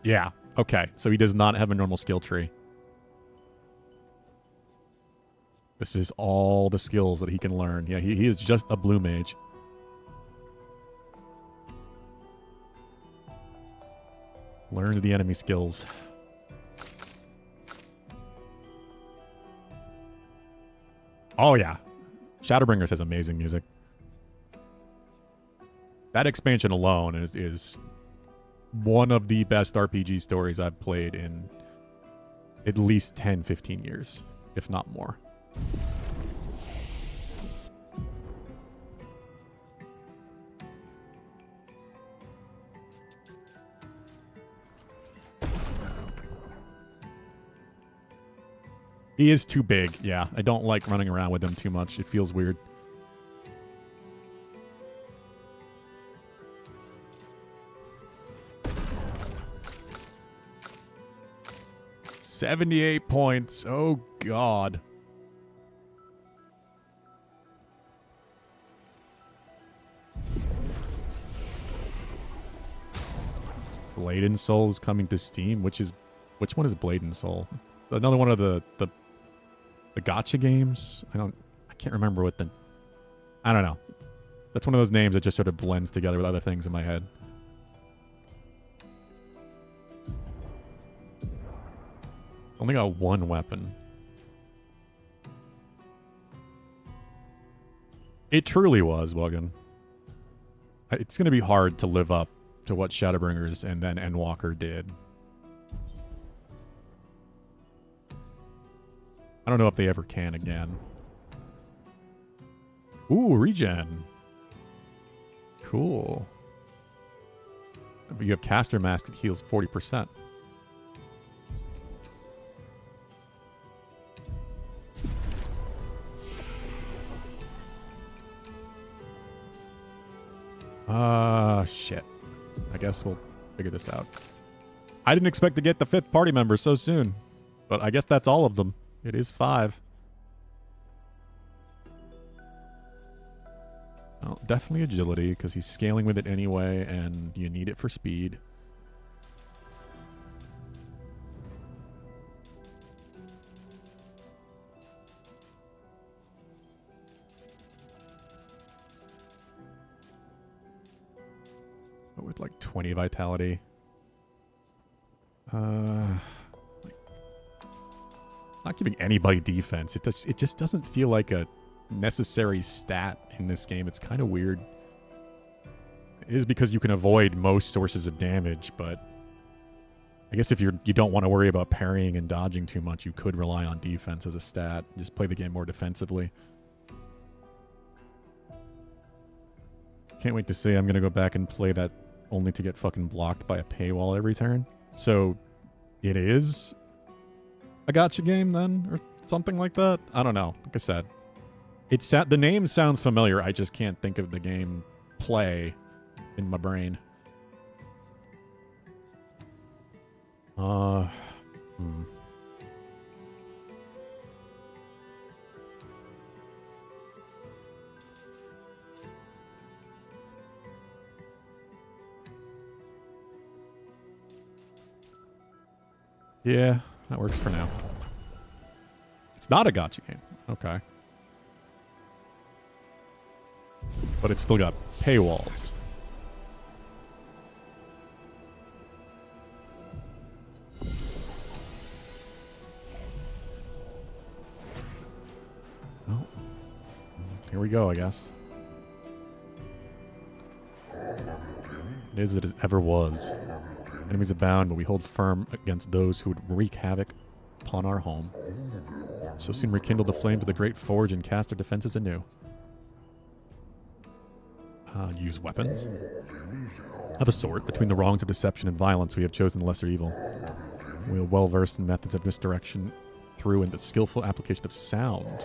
Yeah, okay. So he does not have a normal skill tree. This is all the skills that he can learn. Yeah, he is just a blue mage. Learns the enemy skills. Oh, yeah. Shadowbringers has amazing music. That expansion alone is one of the best RPG stories I've played in at least 10, 15 years, if not more. He is too big, yeah. I don't like running around with him too much. It feels weird. $78 points. Oh, God. Blade and Soul is coming to Steam. Which one is Blade and Soul? Another one of the gacha games. I can't remember what I don't know. That's one of those names that just sort of blends together with other things in my head. Only got one weapon. It truly was, Wuggan. It's going to be hard to live up to what Shadowbringers and then Endwalker did. I don't know if they ever can again. Ooh, regen. Cool. You have Caster Mask that heals 40%. Shit. I guess we'll figure this out. I didn't expect to get the 5th party member so soon, but I guess that's all of them. It is 5. Well, definitely agility, because he's scaling with it anyway, and you need it for speed. but with like 20 vitality. Not giving anybody defense. It just doesn't feel like a necessary stat in this game. It's kind of weird. It is because you can avoid most sources of damage, but I guess if you don't want to worry about parrying and dodging too much, you could rely on defense as a stat. Just play the game more defensively. Can't wait to see. I'm going to go back and play that only to get fucking blocked by a paywall every turn. So it is a gacha game then, or something like that? I don't know. Like I said, the name sounds familiar. I just can't think of the game play in my brain. Yeah, that works for now. It's not a gacha game. Okay. But it's still got paywalls. Well, here we go, I guess. It is as it ever was. Enemies abound, but we hold firm against those who would wreak havoc upon our home. So soon rekindle the flames of the great forge and cast our defenses anew. Use weapons. Of a sort, between the wrongs of deception and violence, we have chosen the lesser evil. We are well versed in methods of misdirection through and the skillful application of sound.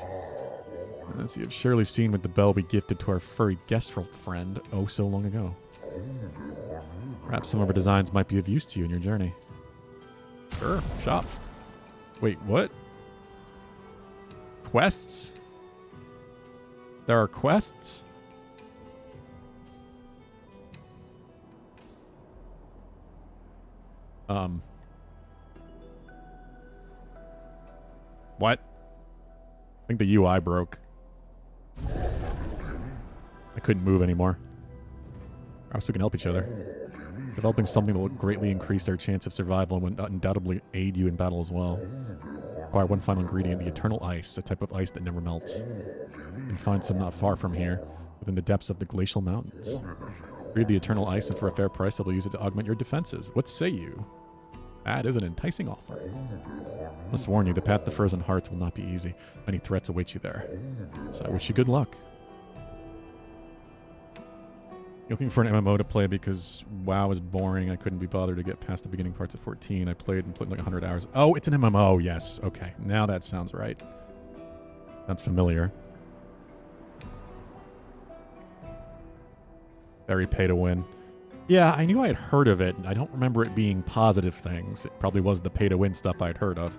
As you have surely seen with the bell we gifted to our furry guest friend oh so long ago. Perhaps some of our designs might be of use to you in your journey. Sure, shop. Wait, what? Quests? There are quests? What? I think the UI broke. I couldn't move anymore. Perhaps we can help each other. Developing something that will greatly increase our chance of survival and will undoubtedly aid you in battle as well. Acquire one final ingredient, the eternal ice, a type of ice that never melts. You can find some not far from here, within the depths of the glacial mountains. Breed the eternal ice, and for a fair price, I will use it to augment your defenses. What say you? That is an enticing offer. I must warn you, the path to frozen hearts will not be easy. Many threats await you there. So I wish you good luck. Looking for an MMO to play because WoW is boring. I couldn't be bothered to get past the beginning parts of 14. I played like 100 hours. Oh, it's an MMO. Yes. Okay. Now that sounds right. Sounds familiar. Very pay to win. Yeah, I knew I had heard of it. I don't remember it being positive things. It probably was the pay to win stuff I'd heard of.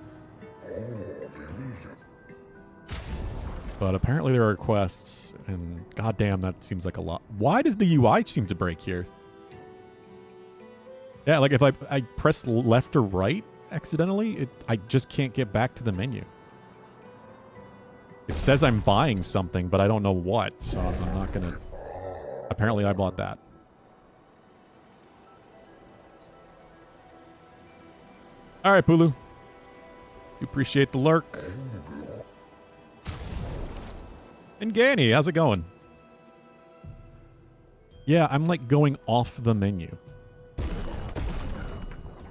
But apparently there are quests, and goddamn, that seems like a lot. Why does the UI seem to break here? Yeah, like if I press left or right accidentally, I just can't get back to the menu. It says I'm buying something, but I don't know what, so I'm not gonna... Apparently I bought that. Alright, Pulu. You appreciate the lurk. And Ganny, how's it going? Yeah, I'm like going off the menu.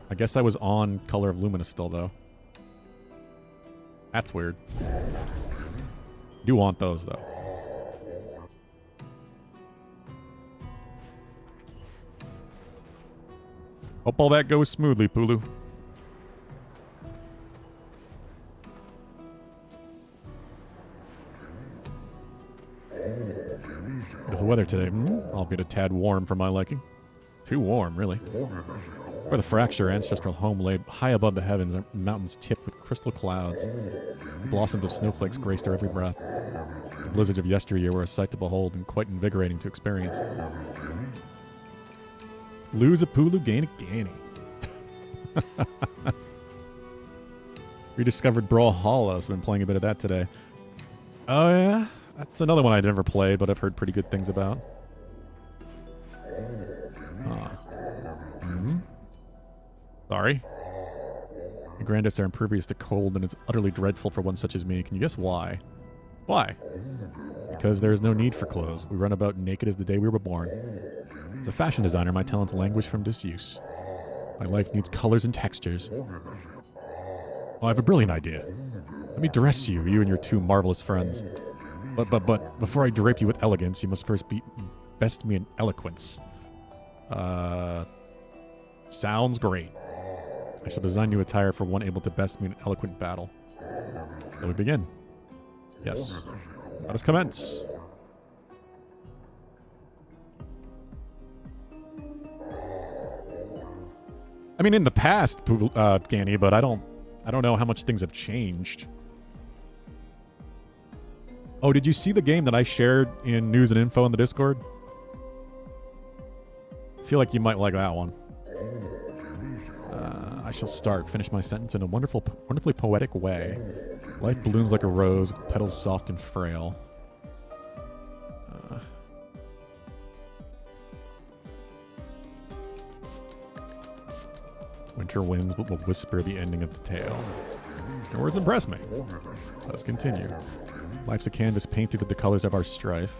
I guess I was on Color of Lumina still, though. That's weird. Do want those, though. Hope all that goes smoothly, Pulu. The weather today, albeit a tad warm for my liking. Too warm, really. Where the fracture ancestral home lay high above the heavens, mountains tipped with crystal clouds. Blossoms of snowflakes graced our every breath. The blizzards of yesteryear were a sight to behold and quite invigorating to experience. Lose a Pulu, gain a Ganny. Rediscovered Brawlhalla. I've been playing a bit of that today. Oh, yeah? That's another one I never played, but I've heard pretty good things about. Sorry. The Grandis are impervious to cold, and it's utterly dreadful for one such as me. Can you guess why? Why? Because there is no need for clothes. We run about naked as the day we were born. As a fashion designer, my talents languish from disuse. My life needs colors and textures. Oh, I have a brilliant idea. Let me dress you, you and your two marvelous friends. But before I drape you with elegance, you must first best me in eloquence. Sounds great. I shall design you attire for one able to best me in eloquent battle. Shall we begin? Yes. Let us commence. I mean, in the past, Ganny, but I don't know how much things have changed. Oh, did you see the game that I shared in news and info in the Discord? I feel like you might like that one. I shall start. Finish my sentence in a wonderfully poetic way. Life blooms like a rose, petals soft and frail. Winter winds will whisper the ending of the tale. Your words impress me. Let's continue. Life's a canvas painted with the colors of our strife.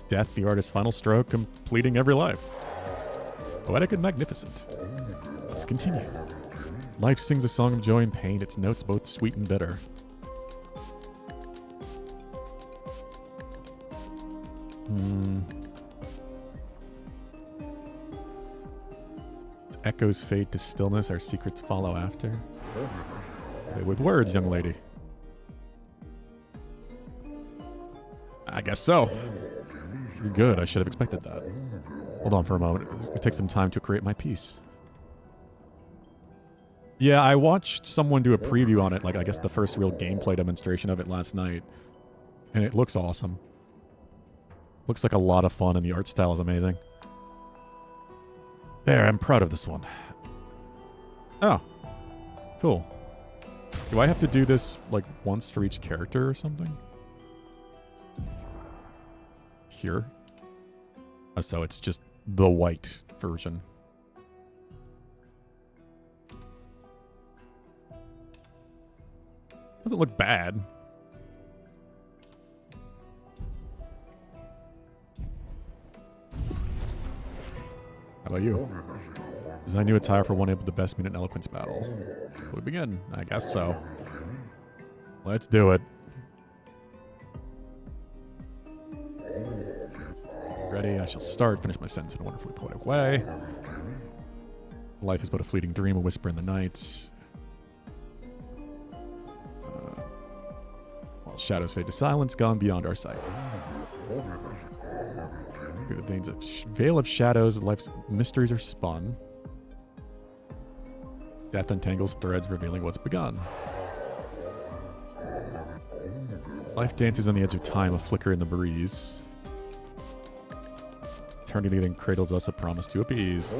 Death, the artist's final stroke, completing every life. Poetic and magnificent. Let's continue. Life sings a song of joy and pain, its notes both sweet and bitter. Its echoes fade to stillness, our secrets follow after. Play with words, young lady. I guess so. You're good. I should have expected that. Hold on for a moment. It takes some time to create my piece. Yeah, I watched someone do a preview on it, like I guess the first real gameplay demonstration of it last night. And it looks awesome. Looks like a lot of fun and the art style is amazing. There, I'm proud of this one. Oh. Cool. Do I have to do this like once for each character or something? Here. Oh, so it's just the white version. Doesn't look bad. How about you? Design new attire for one able to best me in an eloquence battle. Shall we begin? I guess so. Let's do it. Ready, I shall start. Finish my sentence in a wonderfully poetic way. Life is but a fleeting dream, a whisper in the night. While shadows fade to silence, gone beyond our sight. Through the veins of veil of shadows, life's mysteries are spun. Death untangles threads, revealing what's begun. Life dances on the edge of time, a flicker in the breeze. Eternity then cradles us, a promise to appease.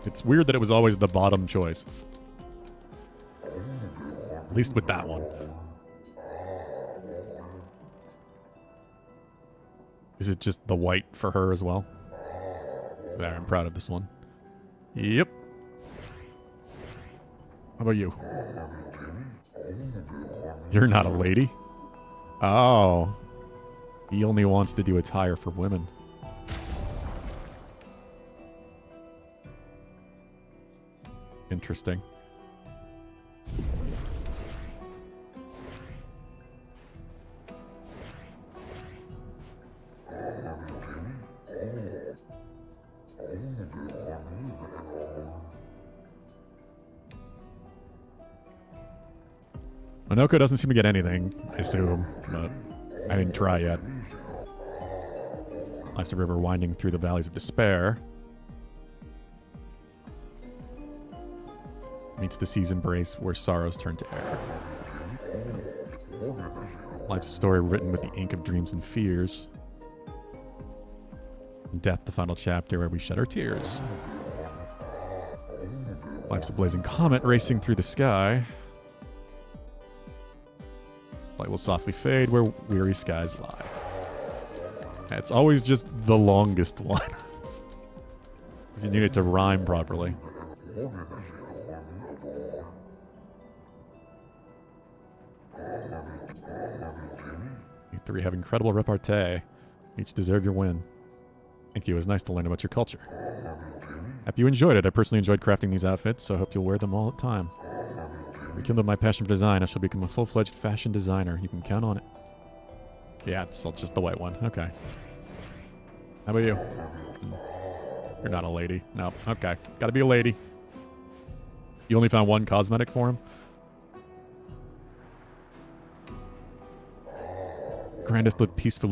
It's weird that it was always the bottom choice. At least with that one. Is it just the white for her as well? There, I'm proud of this one. Yep. How about you? You're not a lady? Oh. He only wants to do attire for women. Interesting. Monoko doesn't seem to get anything, I assume, but I didn't try yet. Life's a river winding through the valleys of despair. Meets the sea's embrace where sorrows turn to air. Life's a story written with the ink of dreams and fears. And death, the final chapter where we shed our tears. Life's a blazing comet racing through the sky. Light will softly fade where weary skies lie. It's always just the longest one. 'Cause you need it to rhyme properly. You three have incredible repartee. Each deserve your win. Thank you. It was nice to learn about your culture. Happy you enjoyed it. I personally enjoyed crafting these outfits, so I hope you'll wear them all the time. Rekindled my passion for design. I shall become a full-fledged fashion designer. You can count on it. Yeah, it's all just the white one. Okay. How about you? You're not a lady. No. Okay. Gotta be a lady. You only found one cosmetic for him? Grandest lived peaceful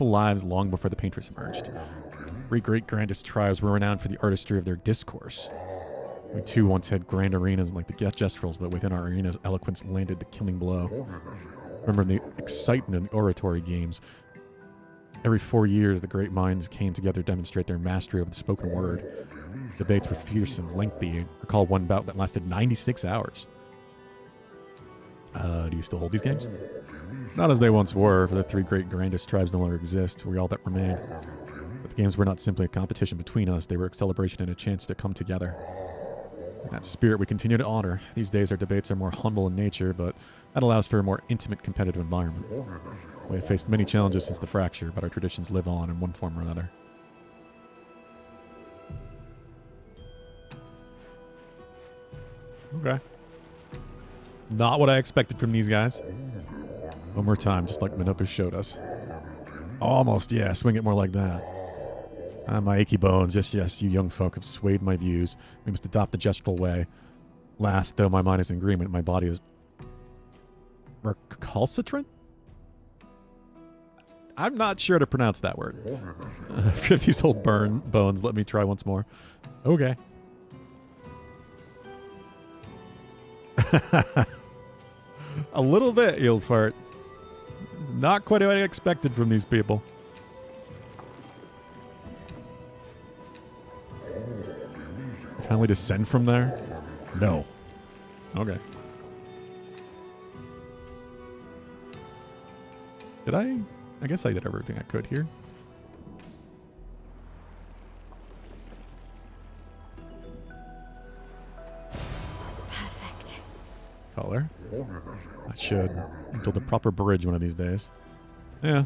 lives long before the painters emerged. Great-great-grandest tribes were renowned for the artistry of their discourse. We too once had grand arenas like the Gestrels, but within our arenas, eloquence landed the killing blow. Remember the excitement of the oratory games. Every 4 years, the great minds came together to demonstrate their mastery of the spoken word. Debates were fierce and lengthy. I recall one bout that lasted 96 hours. Do you still hold these games? Not as they once were, for the three great grandest tribes no longer exist. We're all that remain. But the games were not simply a competition between us. They were a celebration and a chance to come together. In that spirit we continue to honor. These days our debates are more humble in nature, but that allows for a more intimate competitive environment. We have faced many challenges since the fracture, but our traditions live on in one form or another. Okay. Not what I expected from these guys. One more time, just like Minoka showed us. Almost, yeah. Swing it more like that. My achy bones. Yes, you young folk have swayed my views. We must adopt the gestural way. Last, though my mind is in agreement, my body is recalcitrant? I'm not sure to pronounce that word. Forget these old bones. Let me try once more. Okay. A little bit, you'll fart. It's not quite what I expected from these people. Kindly descend from there? No. Okay. Did I? I guess I did everything I could here. Perfect. Color. I should build a proper bridge one of these days. Yeah.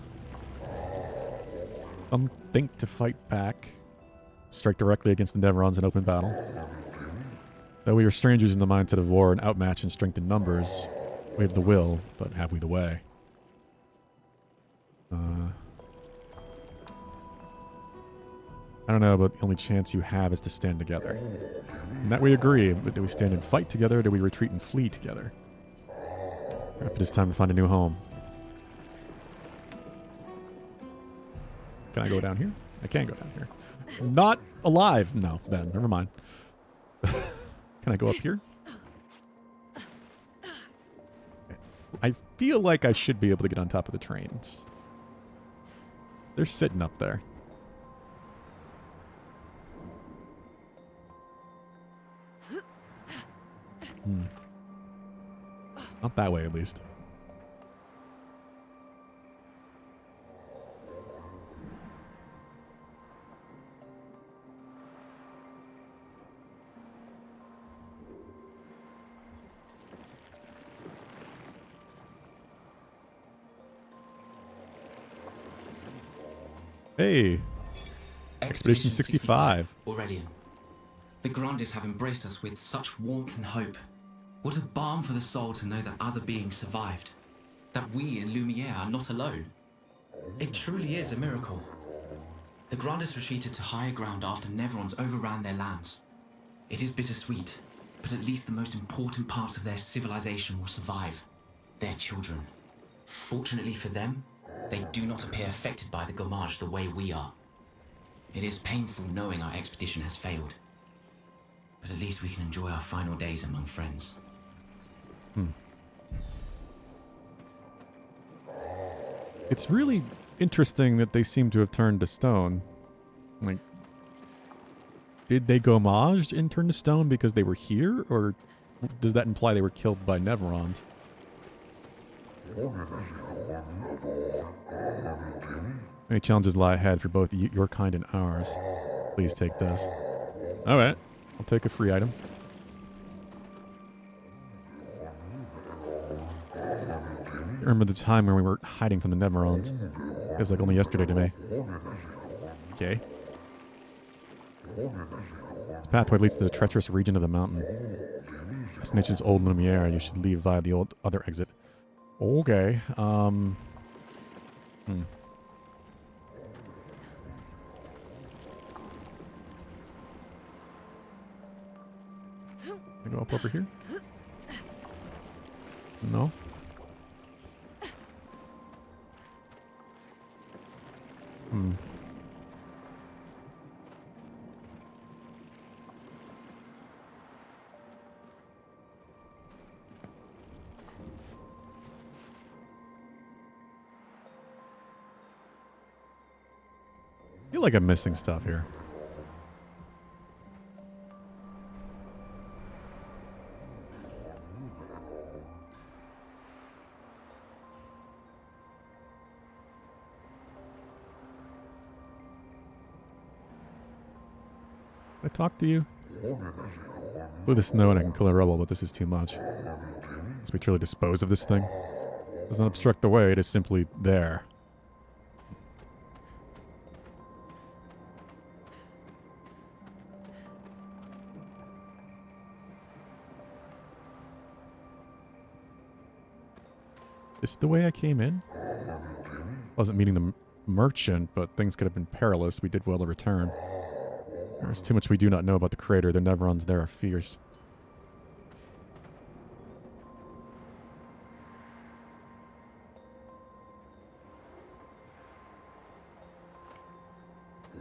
Some think to fight back. Strike directly against the Neverons in open battle. Though we are strangers in the mindset of war and outmatched in strength and numbers, we have the will, but have we the way? I don't know, but the only chance you have is to stand together. And that we agree, but do we stand and fight together, or do we retreat and flee together? Perhaps it is time to find a new home. Can I go down here? I can go down here. Not alive. No, then. Never mind. Can I go up here? I feel like I should be able to get on top of the trains. They're sitting up there. Not that way, at least. Hey, Expedition 65. Aurelian. The Grandes have embraced us with such warmth and hope. What a balm for the soul to know that other beings survived. That we in Lumiere are not alone. It truly is a miracle. The Grandes retreated to higher ground after Neverons overran their lands. It is bittersweet, but at least the most important parts of their civilization will survive. Their children. Fortunately for them, they do not appear affected by the Gommage the way we are. It is painful knowing our expedition has failed. But at least we can enjoy our final days among friends. It's really interesting that they seem to have turned to stone. Like, did they Gommage and turn to stone because they were here? Or does that imply they were killed by Neverons? Many challenges lie ahead for both your kind and ours. Please take this. Alright. I'll take a free item. I remember the time when we were hiding from the Neverons. Feels like only yesterday to me. Okay. This pathway leads to the treacherous region of the mountain. Destination's Old Lumiere. You should leave via the other exit. Okay. I go up over here? No. I feel like I'm missing stuff here. I talk to you? With the snow and I can kill a rebel, but this is too much. Must we truly dispose of this thing? It doesn't obstruct the way, it is simply there. Is this the way I came in? Wasn't meeting the merchant, but things could have been perilous. We did well to return. There's too much we do not know about the crater. The Neverons there are fierce.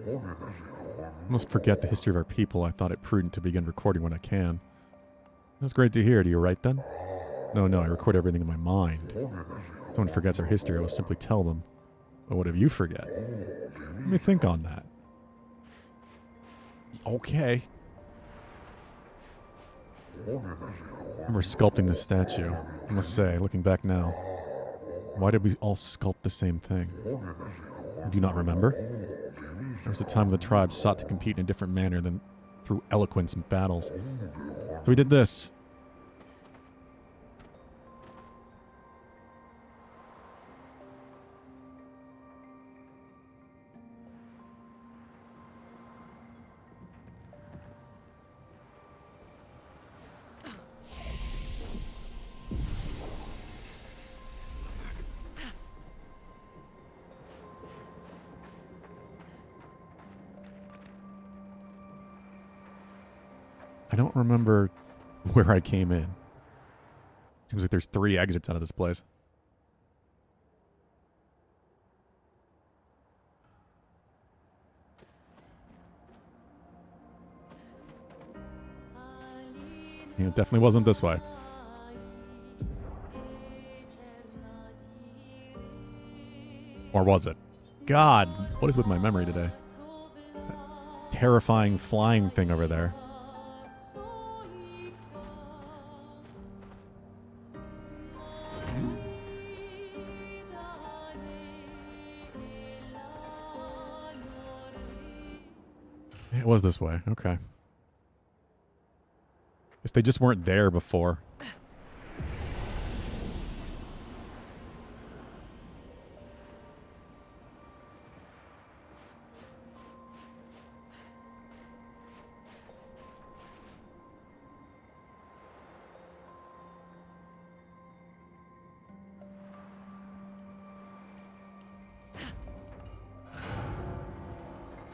I must forget the history of our people. I thought it prudent to begin recording when I can. That's great to hear. Do you write then? No, I record everything in my mind. If someone forgets our history, I will simply tell them. But what if you forget? Let me think on that. Okay. I remember sculpting this statue. I must say, looking back now, why did we all sculpt the same thing? I do not remember. There was a time when the tribes sought to compete in a different manner than through eloquence and battles. So we did this. I don't remember where I came in. Seems like there's 3 exits out of this place. Yeah, it definitely wasn't this way. Or was it? God, what is with my memory today? That terrifying flying thing over there. It was this way. Okay. Guess they just weren't there before.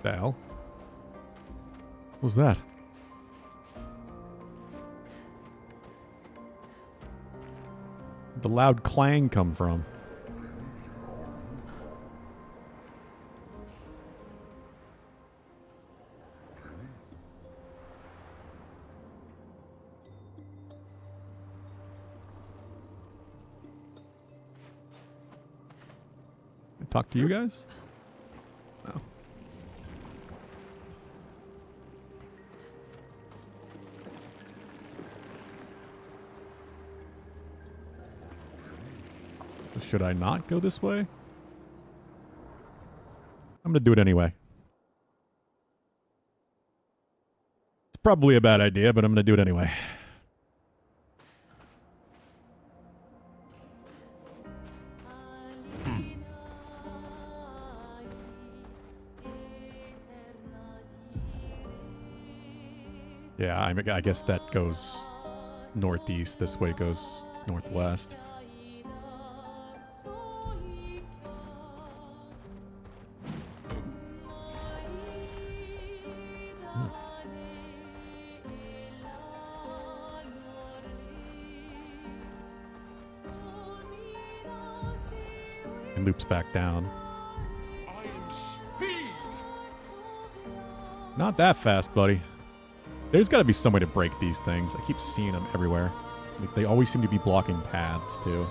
The hell? What was that? Where'd the loud clang come from? I talk to you guys? No. Should I not go this way? I'm gonna do it anyway. It's probably a bad idea, but I'm gonna do it anyway. Yeah, I guess that goes northeast. This way goes northwest. And loops back down. I am speed. Not that fast, buddy. There's got to be some way to break these things. I keep seeing them everywhere. Like, they always seem to be blocking paths, too.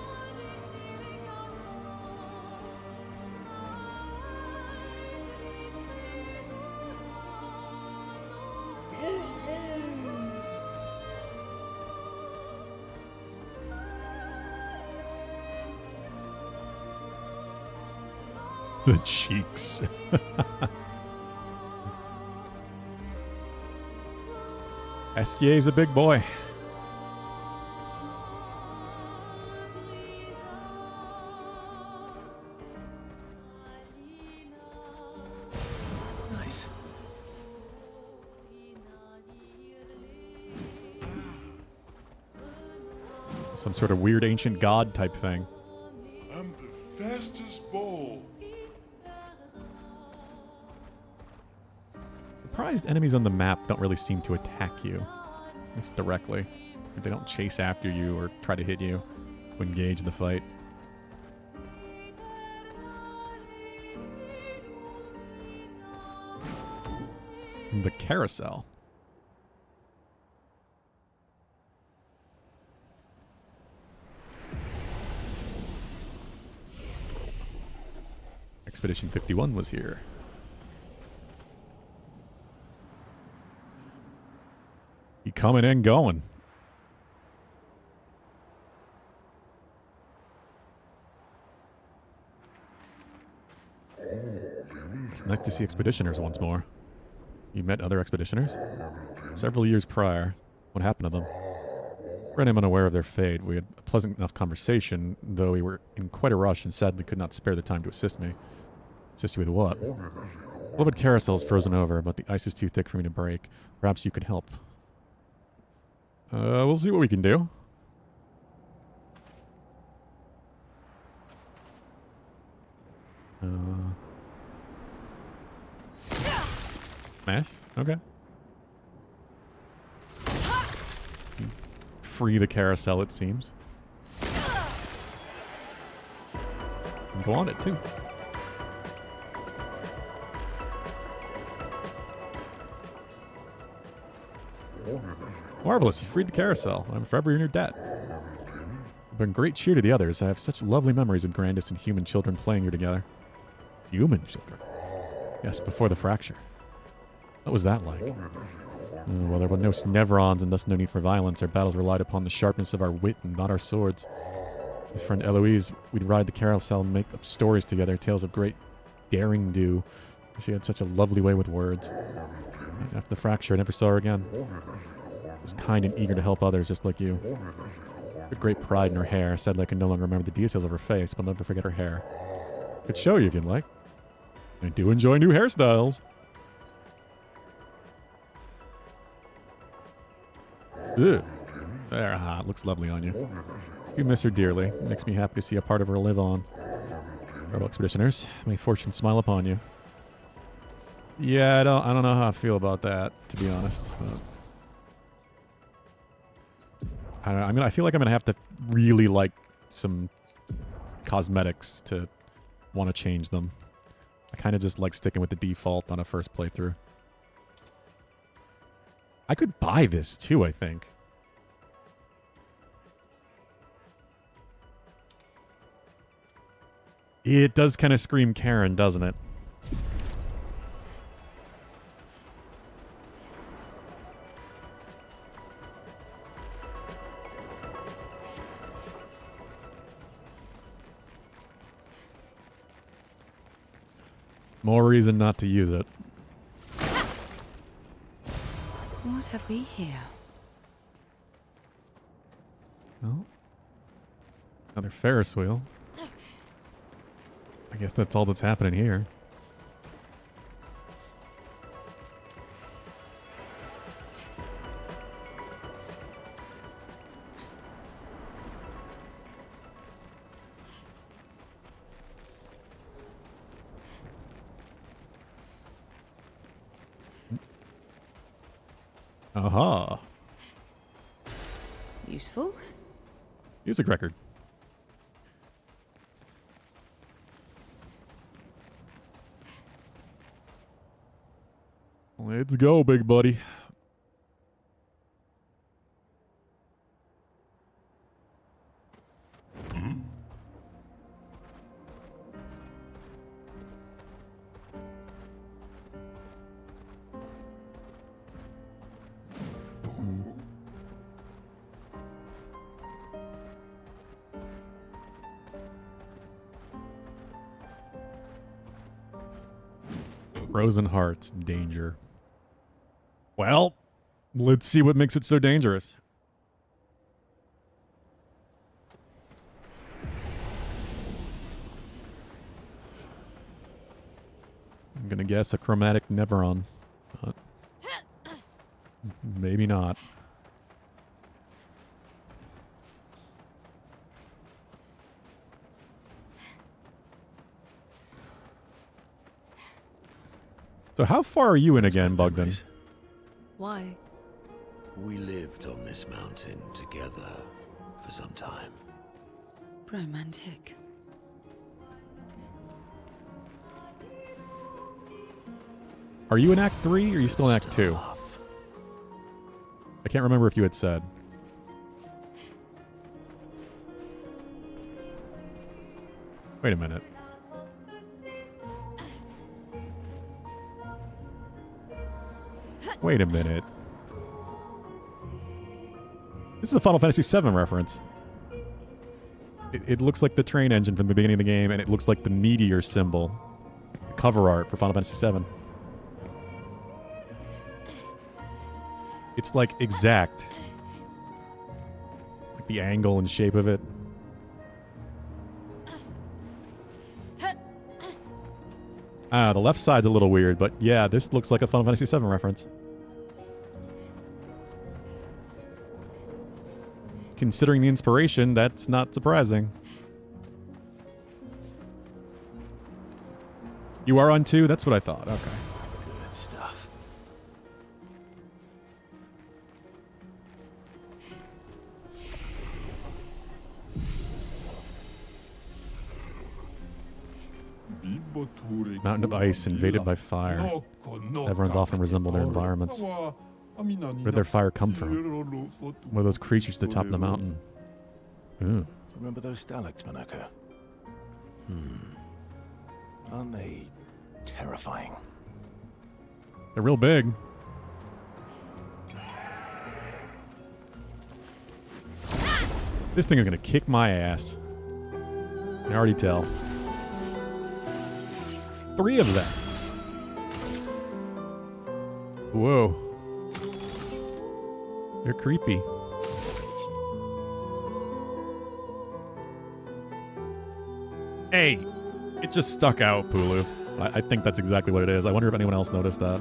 The cheeks. Esquier's a big boy. Nice. Some sort of weird ancient god type thing. I'm the fastest ball. Surprised enemies on the map don't really seem to attack you. At least directly. They don't chase after you or try to hit you to engage the fight. The carousel. Expedition 51 was here. You coming and going. It's nice to see expeditioners once more. You met other expeditioners? Several years prior. What happened to them? Ren, I'm unaware of their fate. We had a pleasant enough conversation, though we were in quite a rush and sadly could not spare the time to assist me. Assist you with what? Beloved carousel is frozen over, but the ice is too thick for me to break. Perhaps you could help. We'll see what we can do. Smash? Okay. Free the carousel, it seems. And go on it, too. Marvelous, you freed the carousel. I'm forever in your debt. You've been great cheer to the others. I have such lovely memories of Grandis and human children playing here together. Human children? Yes, before the fracture. What was that like? Well, there were no Nevrons and thus no need for violence. Our battles relied upon the sharpness of our wit and not our swords. With friend Eloise, we'd ride the carousel and make up stories together, tales of great daring do. She had such a lovely way with words. And after the fracture, I never saw her again. She was kind and eager to help others, just like you. With great pride in her hair. Sadly, I can no longer remember the details of her face, but I'll never forget her hair. Could show you if you'd like. I do enjoy new hairstyles. Ugh. There, looks lovely on you. You miss her dearly. It makes me happy to see a part of her live on. Farewell, expeditioners. May fortune smile upon you. Yeah, I don't know how I feel about that, to be honest. But I feel like I'm gonna have to really like some cosmetics to want to change them. I kind of just like sticking with the default on a first playthrough. I could buy this too, I think. It does kind of scream Karen, doesn't it? More reason not to use it. What have we here? Well, another Ferris wheel. I guess that's all that's happening here. Aha. Useful. Music record. Let's go, big buddy. Frozen hearts, danger. Well, let's see what makes it so dangerous. I'm gonna guess a chromatic Neveron, but maybe not. So how far are you in again, Bogdan? Why? We lived on this mountain together for some time. Romantic. Are you in Act 3 or are you still in Act 2? I can't remember if you had said. Wait a minute. Wait a minute. This is a Final Fantasy VII reference. It looks like the train engine from the beginning of the game, and it looks like the meteor symbol. The cover art for Final Fantasy VII. It's like exact. Like the angle and shape of it. The left side's a little weird, but yeah, this looks like a Final Fantasy VII reference. Considering the inspiration, that's not surprising. You are on 2? That's what I thought. Okay. Good stuff. Mountain of ice invaded by fire. Everyone's often resemble their environments. Where did their fire come from? What are those creatures at the top of the mountain? Ooh. Remember those stalactites, Monaco? Aren't they terrifying? They're real big. This thing is going to kick my ass. I can already tell. 3 of them. Whoa. They're creepy. Hey, it just stuck out, Pulu. I think that's exactly what it is. I wonder if anyone else noticed that.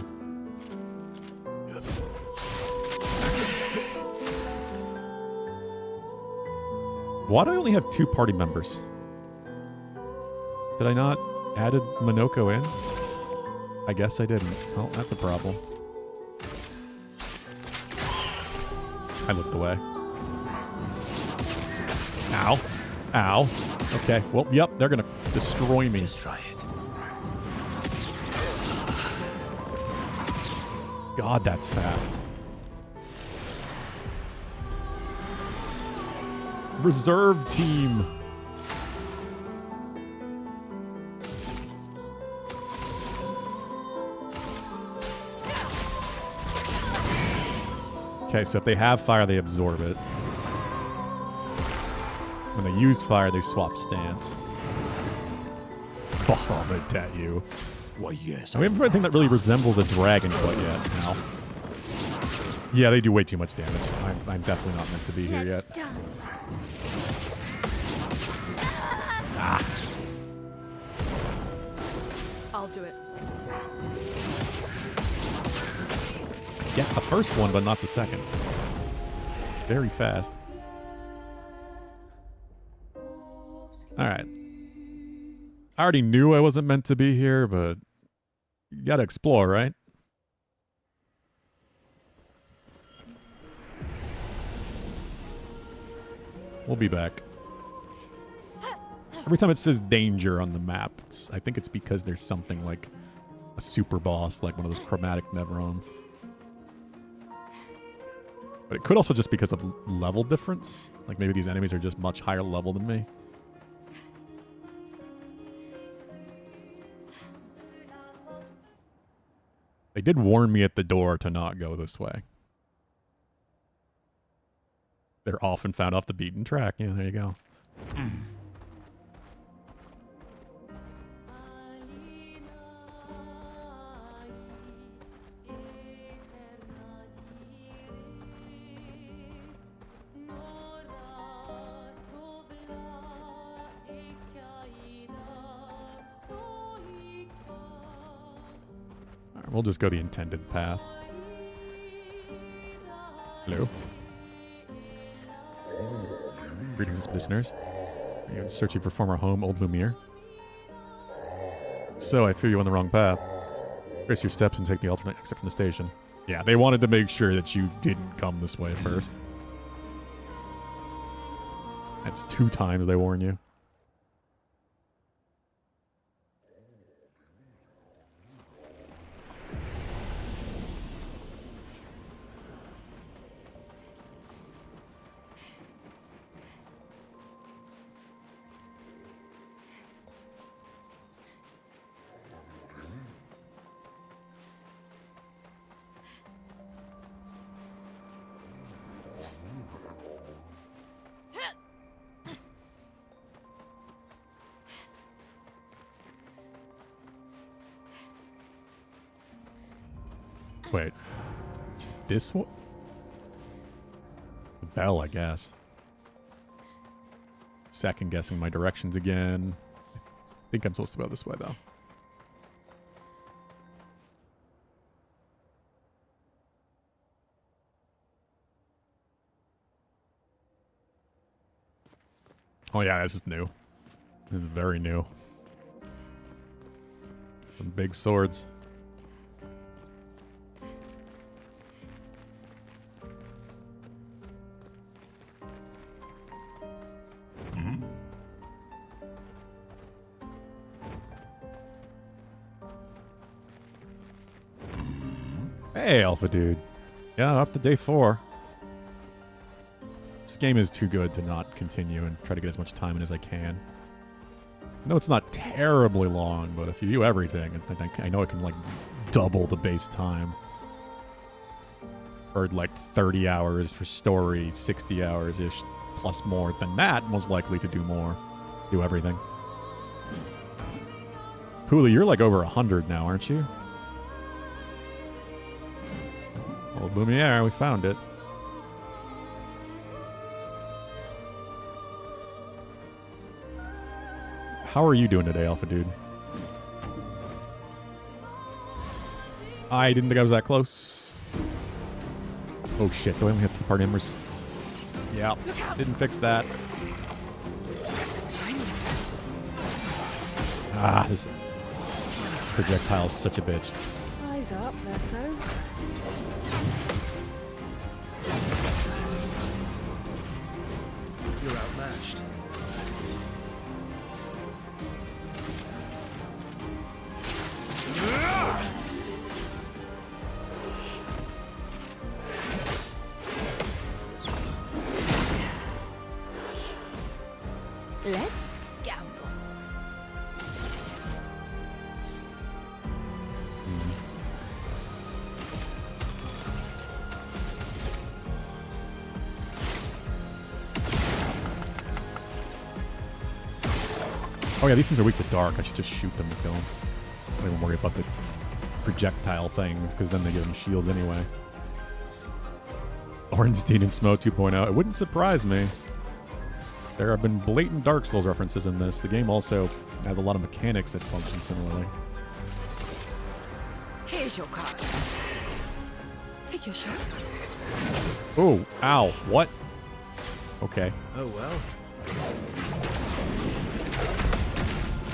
Why do I only have 2 party members? Did I not added Monoko in? I guess I didn't. Well, that's a problem. I looked away. Ow. Ow. Okay. Well, yep, they're gonna destroy me. Just try it. God, that's fast. Reserve team. Okay, so if they have fire, they absorb it. When they use fire, they swap stance. Vomit at you. Why, yes. We haven't found anything that really resembles a dragon quite yet now. Yeah, they do way too much damage. I'm definitely not meant to be here Let's yet. dance. Ah. I'll do it. Get the first one, but not the second. Very fast. Alright. I already knew I wasn't meant to be here, but you gotta explore, right? We'll be back. Every time it says danger on the map, I think it's because there's something like a super boss, like one of those chromatic Neverons. But it could also just because of level difference. Like maybe these enemies are just much higher level than me. They did warn me at the door to not go this way. They're often found off the beaten track. Yeah, there you go. Alright, we'll just go the intended path. Hello? Greetings, listeners. Are you searching for former home, Old Lumiere? So, I fear you on the wrong path. Trace your steps and take the alternate exit from the station. Yeah, they wanted to make sure that you didn't come this way first. That's 2 times they warn you. Wait. It's this one? The bell, I guess. Second guessing my directions again. I think I'm supposed to go this way, though. Oh yeah, this is new. This is very new. Some big swords. Hey, Alpha Dude. Yeah, up to day 4. This game is too good to not continue and try to get as much time in as I can. I know it's not terribly long, but if you do everything, I know it can, like, double the base time. Or, like, 30 hours for story, 60 hours-ish, plus more than that, most likely to do more. Do everything. Pula, you're, like, over 100 now, aren't you? Old Lumiere, we found it. How are you doing today, Alpha Dude? I didn't think I was that close. Oh shit, do I only have 2 part embers? Yeah, didn't fix that. Ah, this projectile is such a bitch. Eyes up, Verso. You're outmatched. Let's gamble. Oh yeah, these things are weak to dark. I should just shoot them and kill them. I don't even worry about the projectile things, because then they give them shields anyway. Ornstein and Smo 2.0. It wouldn't surprise me. There have been blatant Dark Souls references in this. The game also has a lot of mechanics that function similarly. Here's your card. Take your shot. Oh, ow, what? Okay. Oh well.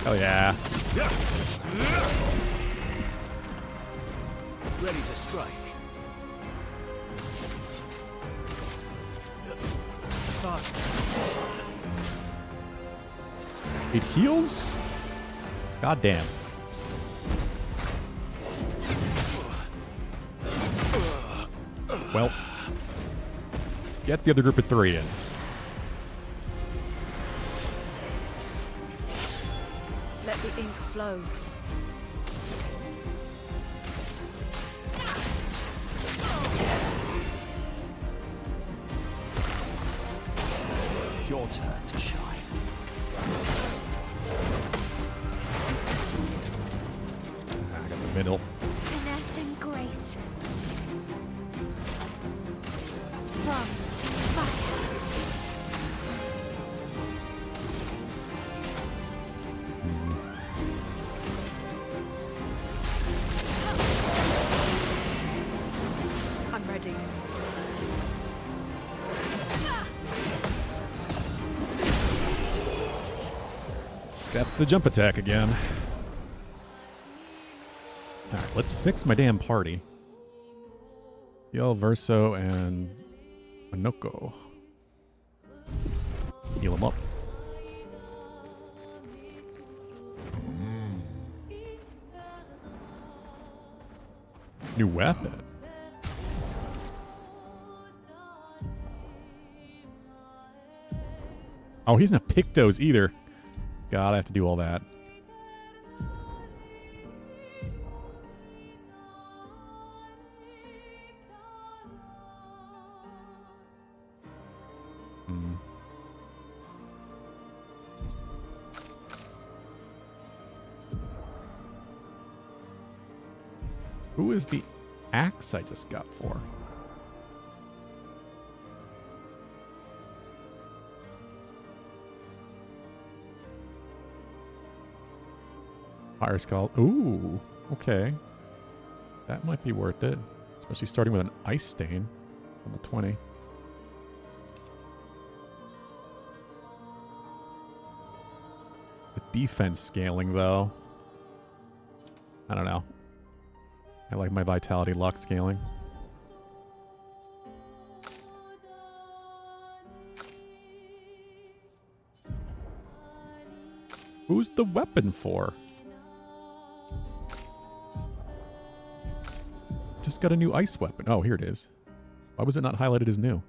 Hell yeah. Ready to strike. Fast. It heals? God damn. Well, get the other group of 3 in. Let the ink flow. Your turn to shine. I got the middle. Finesse and grace. From fire. I'm ready. Got the jump attack again. Alright, let's fix my damn party. Heal Verso and Minoko. Heal him up. New weapon. Oh, he's not Pictos either. God, I have to do all that. Who is the axe I just got for? Fire Skull. Ooh, okay. That might be worth it. Especially starting with an ice stain. Level 20. The defense scaling, though. I don't know. I like my vitality lock scaling. Who's the weapon for? Just got a new ice weapon. Oh, here it is. Why was it not highlighted as new?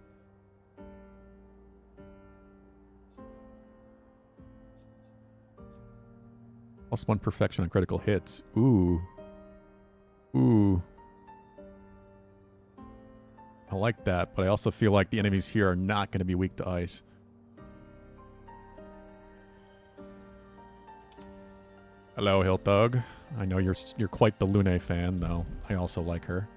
+1 perfection on critical hits. Ooh. Ooh. I like that, but I also feel like the enemies here are not going to be weak to ice. Hello, Hiltug. I know you're quite the Lune fan, though. I also like her.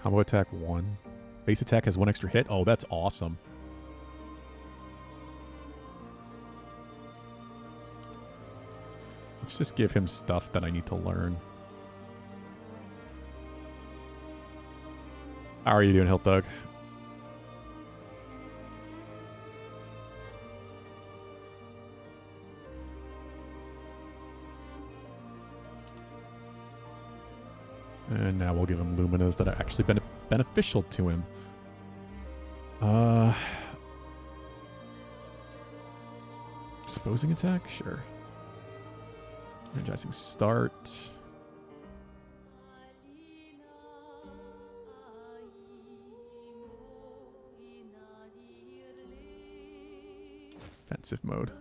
Combo attack 1. Base attack has 1 extra hit. Oh, that's awesome. Let's just give him stuff that I need to learn. How are you doing, Hiltug? And now we'll give him Luminas that are actually beneficial to him. Exposing attack? Sure. Energizing start. Offensive mode.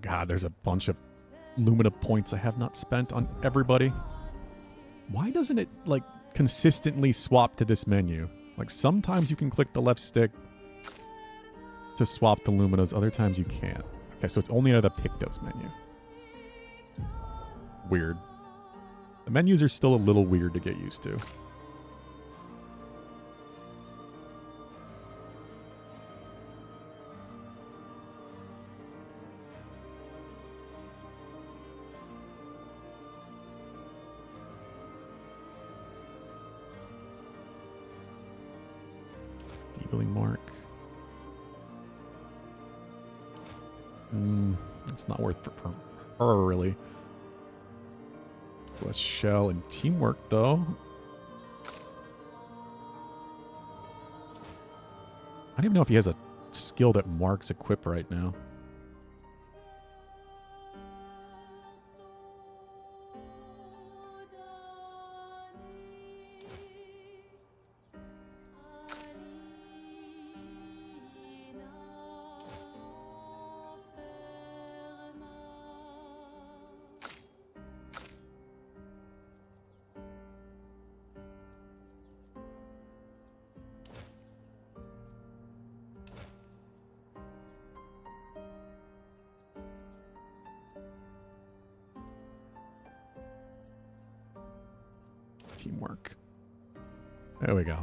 God, there's a bunch of Lumina points I have not spent on everybody. Why doesn't it, like, consistently swap to this menu? Like, sometimes you can click the left stick to swap to Lumina's, other times you can't. Okay, so it's only out of the Pictos menu. Weird. The menus are still a little weird to get used to. Debugging mark. It's not worth for her, really. Plus shell and teamwork, though. I don't even know if he has a skill that marks equip right now. Teamwork. There we go.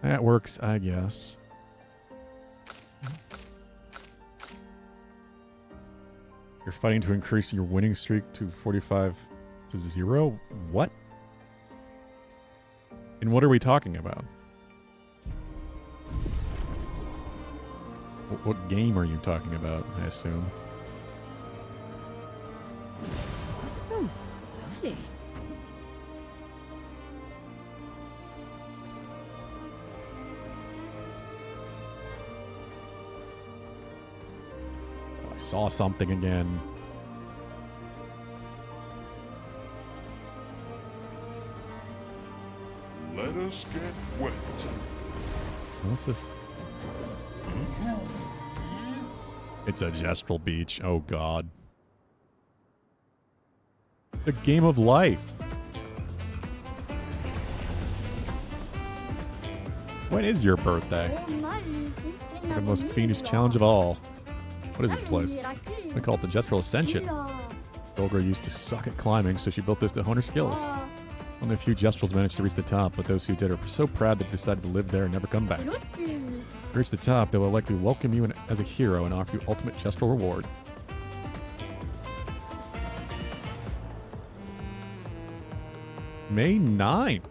That works, I guess. You're fighting to increase your winning streak to 45 to 0? What? And what are we talking about? What game are you talking about, I assume? Oh, lovely. Oh, I saw something again. Let us get wet. What's this? It's a gestural beach. Oh, God. The game of life. When is your birthday? The most fiendish challenge of all. What is this place? They call it the Gestural Ascension. Olga used to suck at climbing, so she built this to hone her skills. Only a few Gestrals managed to reach the top, but those who did are so proud they decided to live there and never come back. Reach the top, they will likely welcome you as a hero and offer you ultimate Gestral reward. May 9th.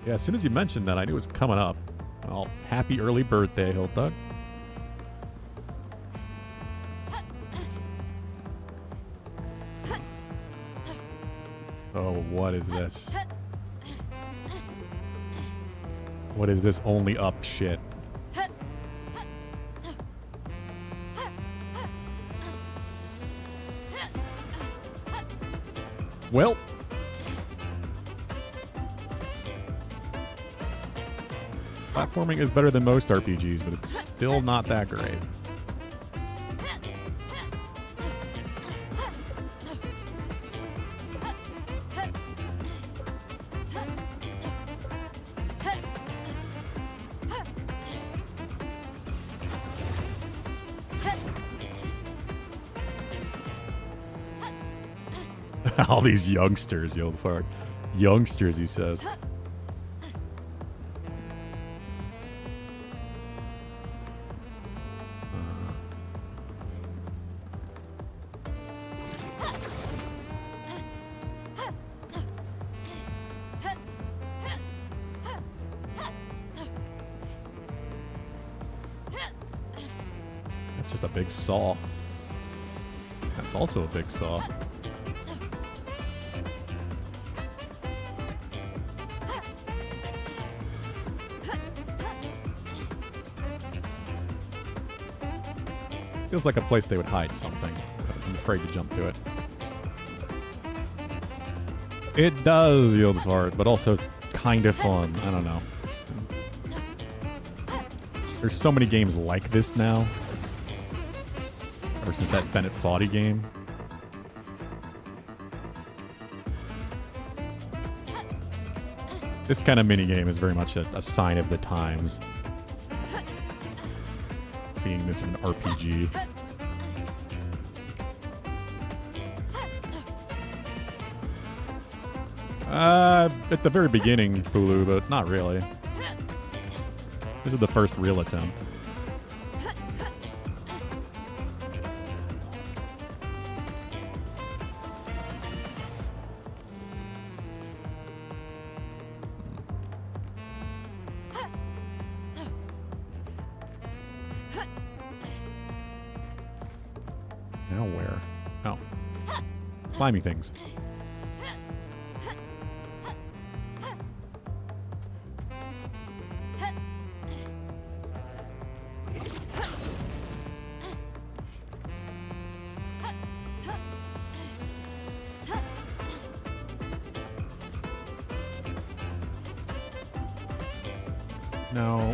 Yeah, as soon as you mentioned that, I knew it was coming up. Well, happy early birthday, Hildug. Oh, what is this? What is this only up shit? Well. Platforming is better than most RPGs, but it's still not that great. All these youngsters, you old fart. Youngsters, he says. That's just a big saw. That's also a big saw. Feels like a place they would hide something, but I'm afraid to jump to it. It does yield fart, but also it's kind of fun. I don't know. There's so many games like this now. Ever since that Bennett Foddy game. This kind of minigame is very much a sign of the times. Seeing this in an RPG. At the very beginning, Pulu, but not really. This is the first real attempt. Now where? Oh. Climbing things. No.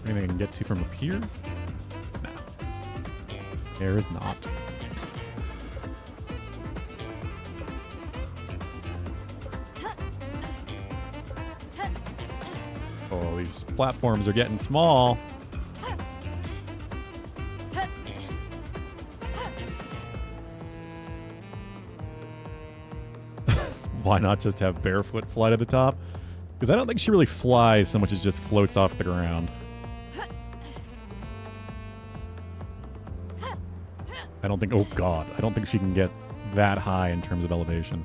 Anything I can get to from up here? No. There is not. Oh, these platforms are getting small. Why not just have Barefoot fly to the top? Because I don't think she really flies so much as just floats off the ground. I don't think... Oh, God. I don't think she can get that high in terms of elevation.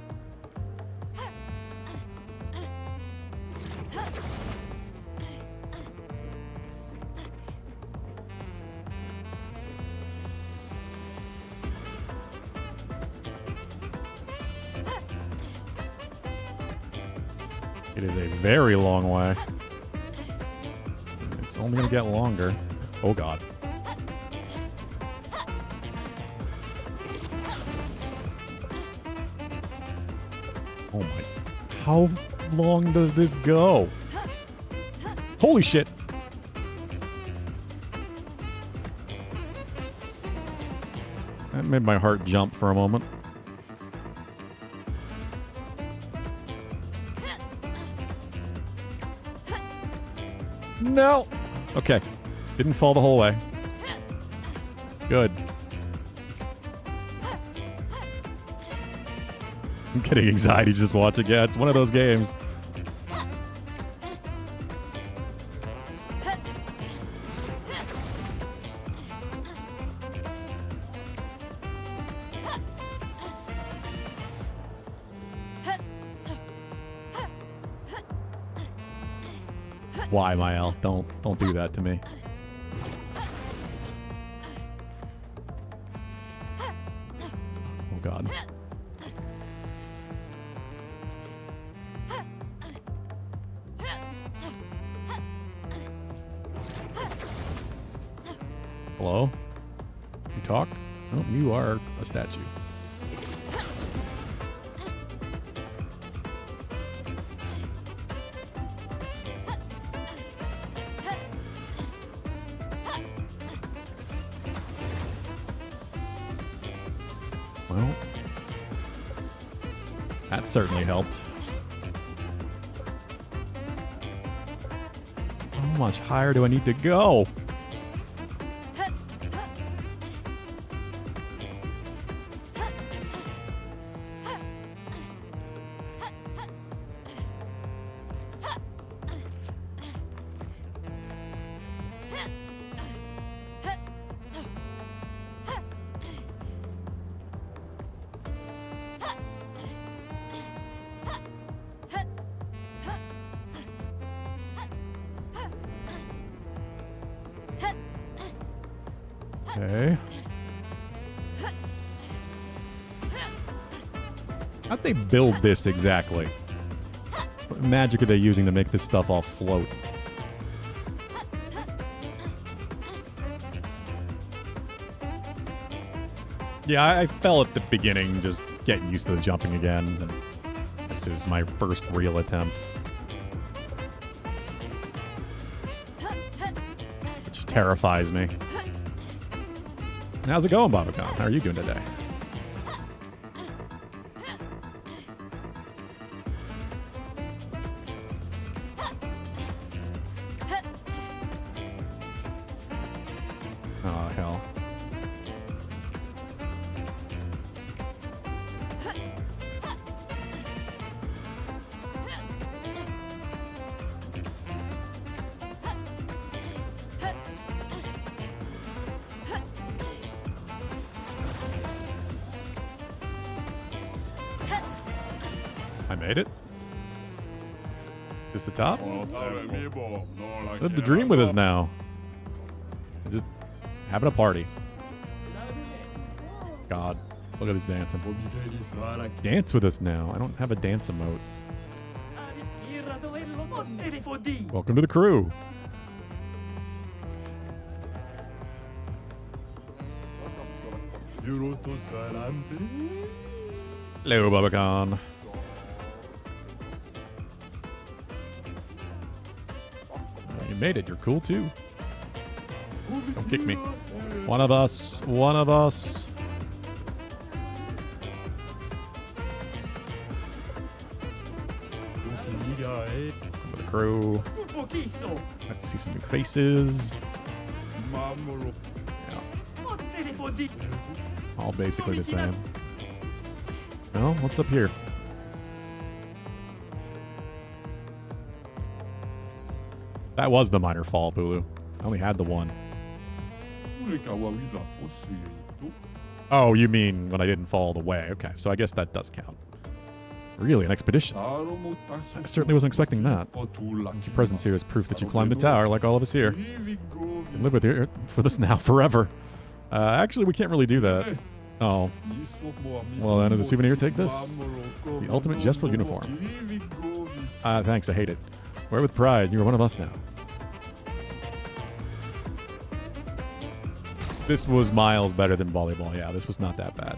It is a very long way. It's only going to get longer. Oh, God. Oh, my. How long does this go? Holy shit. That made my heart jump for a moment. No. Okay. Didn't fall the whole way. Good. I'm getting anxiety just watching. Yeah, it's one of those games. Why, Mael? Don't do that to me. Oh, God. Hello? You talk? Oh, you are a statue. Well, that certainly helped. How much higher do I need to go? Okay. How'd they build this exactly? What magic are they using to make this stuff all float? Yeah, I fell at the beginning, just getting used to the jumping again. And this is my first real attempt. Which terrifies me. How's it going, Babacon? How are you doing today? I made it. Is this the top? Live the dream with us now. Just having a party. God, look at this dancing. Dance with us now. I don't have a dance emote. Welcome to the crew. Hello, Babacan. You made it. You're cool too. Don't kick me. One of us. One of us. Welcome to the crew. Nice to see some new faces. Yeah. All basically the same. No? What's up here? That was the minor fall, Bulu. I only had the one. Oh, you mean when I didn't fall all the way. Okay, so I guess that does count. Really, an expedition? I certainly wasn't expecting that. Your presence here is proof that you climbed the tower like all of us here. And live with you for this now forever. Actually, we can't really do that. Oh. Well, then as a souvenir, take this. It's the ultimate gestural uniform. Thanks, I hate it. Wear with pride, you're one of us now. This was miles better than volleyball. Yeah, this was not that bad.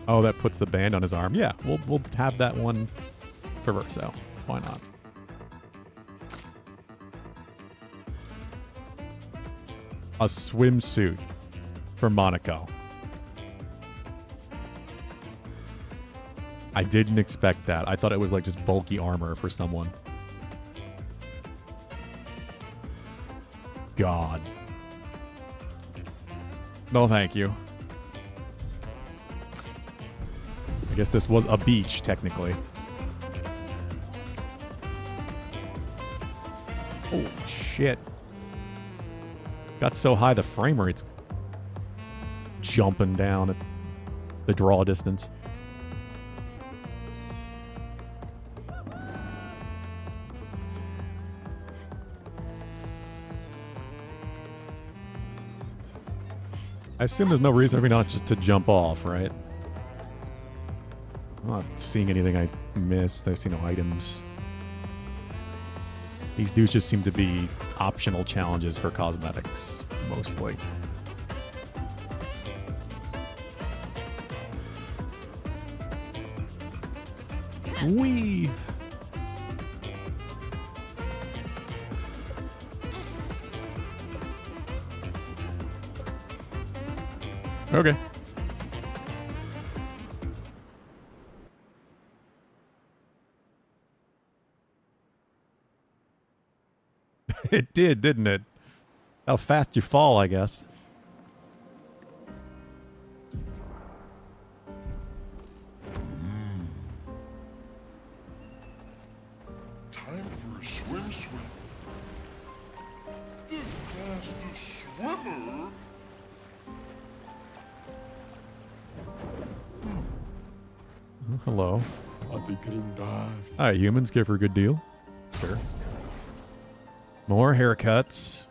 Oh, that puts the band on his arm. Yeah, we'll have that one for Verso. Why not? A swimsuit for Monaco. I didn't expect that. I thought it was like just bulky armor for someone. God. No, thank you. I guess this was a beach, technically. Oh, shit. Got so high the frame rate's jumping down at the draw distance. I assume there's no reason for me not just to jump off, right? I'm not seeing anything I missed. I see no items. These dudes just seem to be optional challenges for cosmetics, mostly. Whee! Okay. It did, didn't it? How fast you fall, I guess. Time for a swim. The fastest swimmer. Oh, hello. Hi, humans. Care for a good deal? Sure. More haircuts.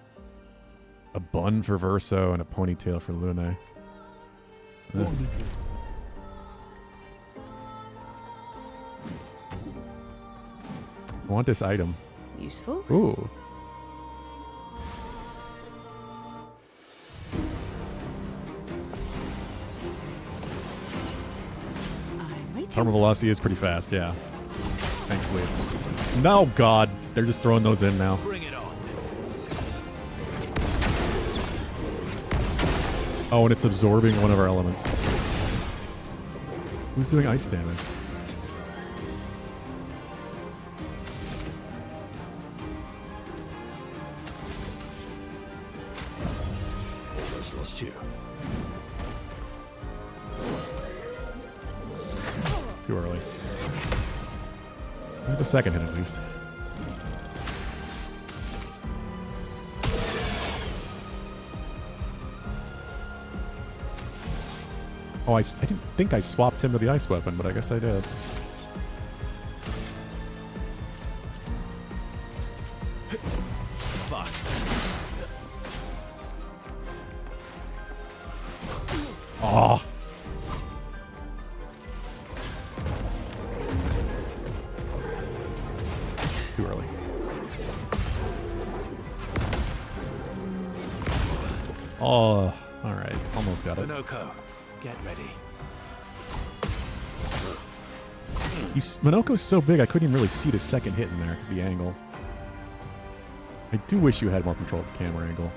A bun for Verso and a ponytail for Lune. I want this item. Useful? Ooh. Armor velocity is pretty fast, yeah. Thankfully it's... No, God. They're just throwing those in now. Bring it on. Oh, and it's absorbing one of our elements. Who's doing ice damage? Almost lost you. Too early. The second hit, at least. Oh, I didn't think I swapped him to the ice weapon, but I guess I did. Fast. Oh. Too early. Oh, all right. Almost got it. Minoko, get ready. Minoko's so big, I couldn't even really see the second hit in there because of the angle. I do wish you had more control of the camera angle.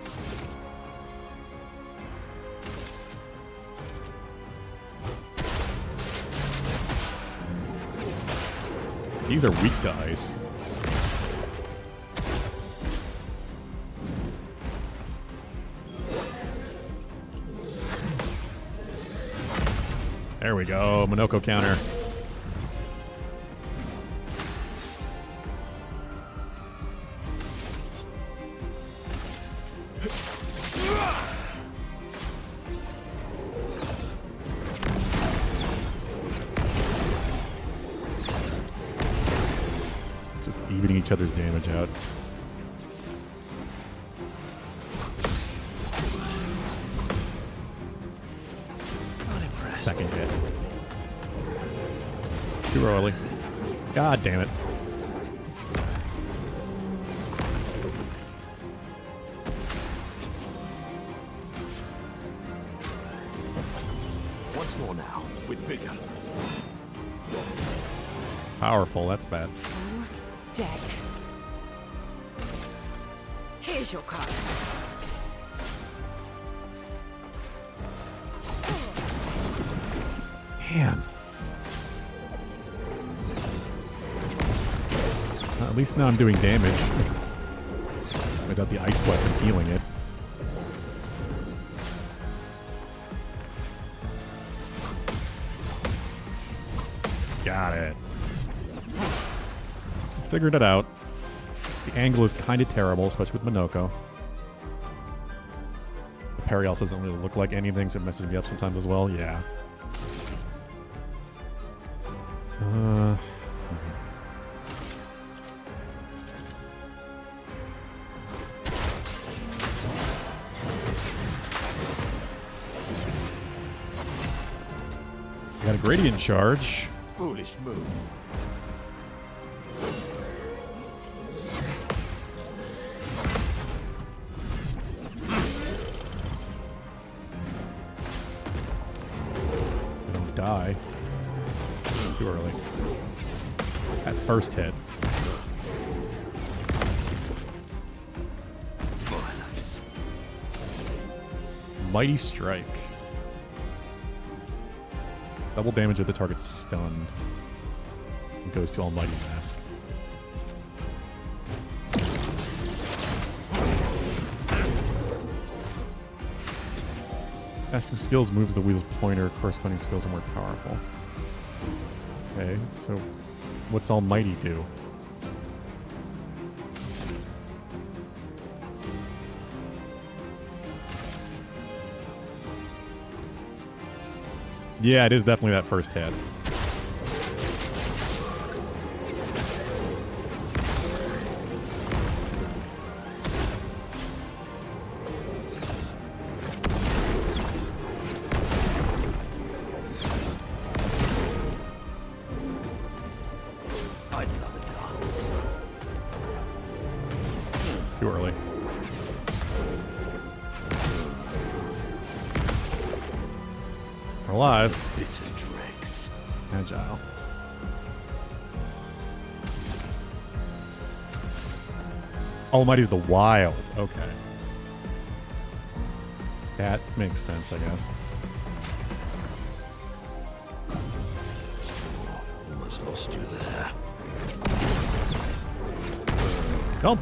These are weak to ice. There we go. Minoko counter. Just evening each other's damage out. Second hit. Too early. God damn it. Once more now, with vigor. Powerful, that's bad. Deck. Here's your card. Damn. At least now I'm doing damage. Without the ice weapon healing it. Got it. Figured it out. The angle is kind of terrible, especially with Minoko. The parry also doesn't really look like anything, so it messes me up sometimes as well. Yeah. Got a gradient charge. Foolish move. I don't die. Too early. That first hit. Violence. Mighty Strike. Double damage if the target's stunned. It goes to Almighty Mask. Casting skills moves the wheel's pointer. Corresponding skills are more powerful. Okay, so what's Almighty do? Yeah, it is definitely that first hit. I'd love a dance. Too early. We're alive. Bitter dregs. Agile. Almighty's the wild. Okay. That makes sense, I guess. Almost lost you there. Jump!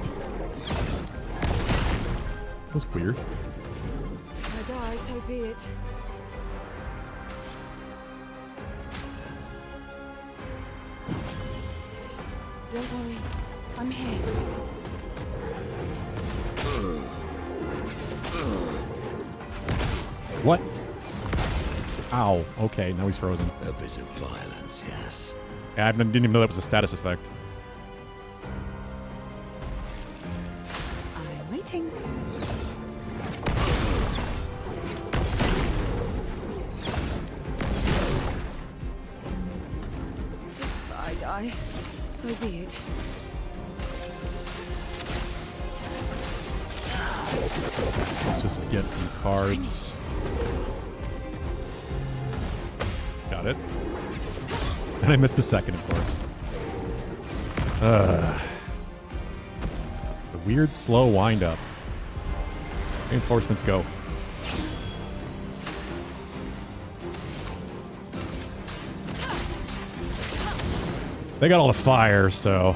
That was weird. I die, so be it. Don't worry, I'm here. What? Ow. Okay, now he's frozen. A bit of violence, yes. Yeah, I didn't even know that was a status effect. I'm waiting. If I die, so be it. Just get some cards. Got it. And I missed the second, of course. The weird slow wind-up. Reinforcements go. They got all the fire, so...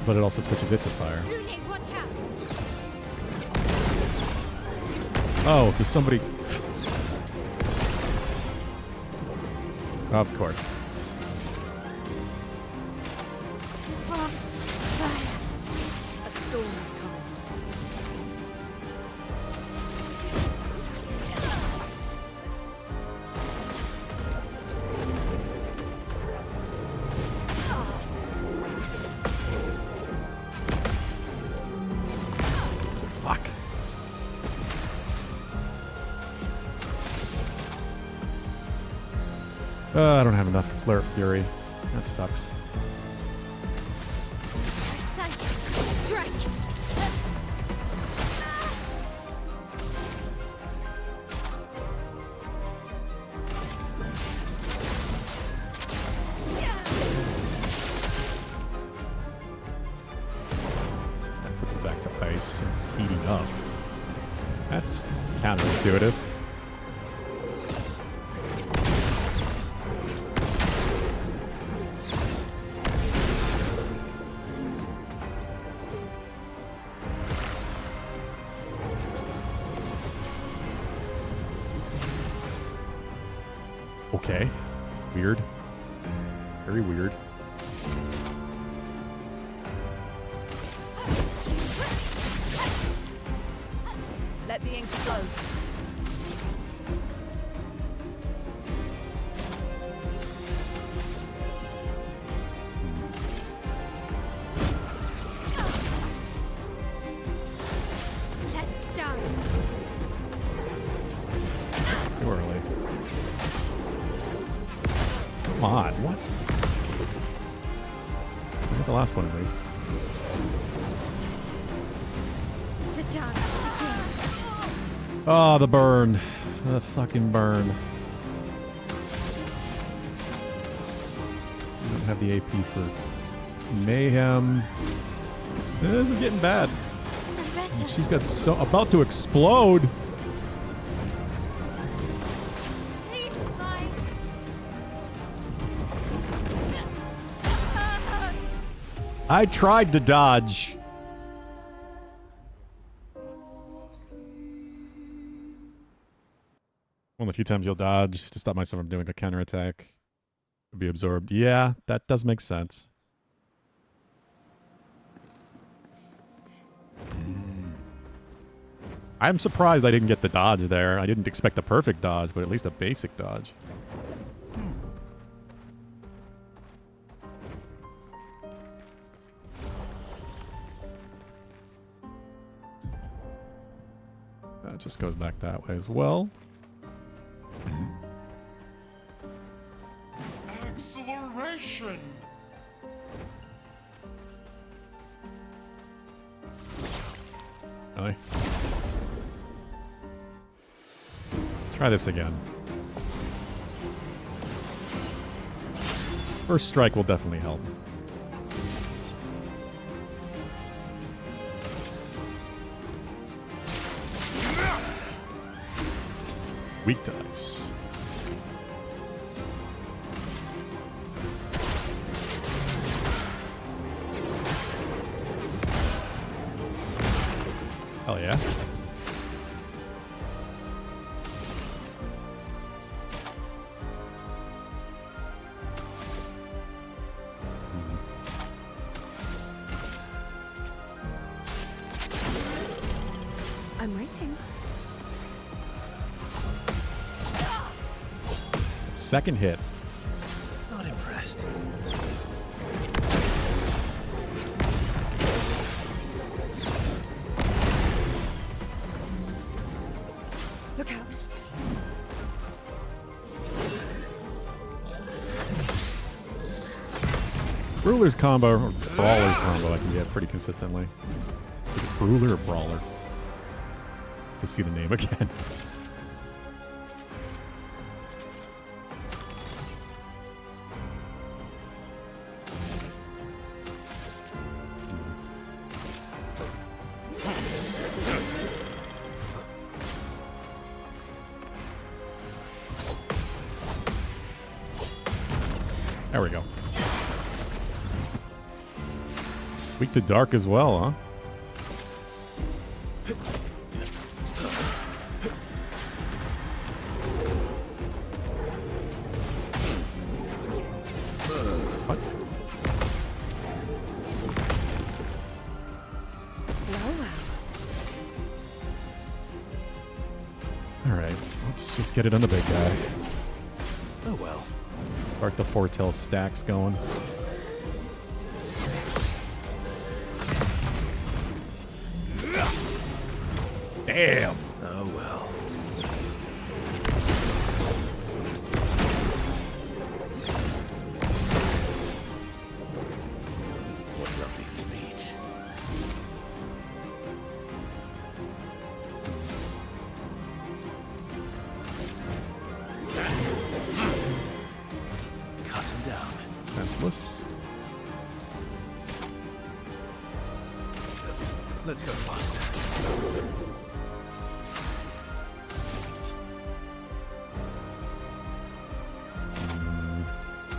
But it also switches it to fire. Lune, watch out! Oh, there's somebody... Of course. From fire. A storm is coming. Fuck. I don't have enough Flare Fury. That sucks. Precise strike. That puts it back to ice. It's heating up. That's counterintuitive. Okay. Weird. Very weird. Let the ink flow. Let's dance. Too early. Come on, what? I got the last one at least. The dance begins. Oh, the burn. The fucking burn. I don't have the AP for mayhem. This is getting bad. The better. She's got so about to explode. Please, fly. I tried to dodge. One of the few times you'll dodge to stop myself from doing a counterattack. Be absorbed. Yeah, that does make sense. I'm surprised I didn't get the dodge there. I didn't expect a perfect dodge, but at least a basic dodge. That just goes back that way as well. Acceleration! Really? Try this again. First strike will definitely help. Weak to ice. Hell yeah. I'm waiting. second hit. Not impressed. Look out. Brawler's combo, or Brawler's combo, I can get pretty consistently. Is it Brawler or Brawler? To see the name again. There we go. Weak to dark as well, huh? What? All right, let's just get it on the big guy. Oh well. Start the foretell stacks going. Damn. Oh well. What lovely feet. Cut him down. Defenseless. Let's go faster.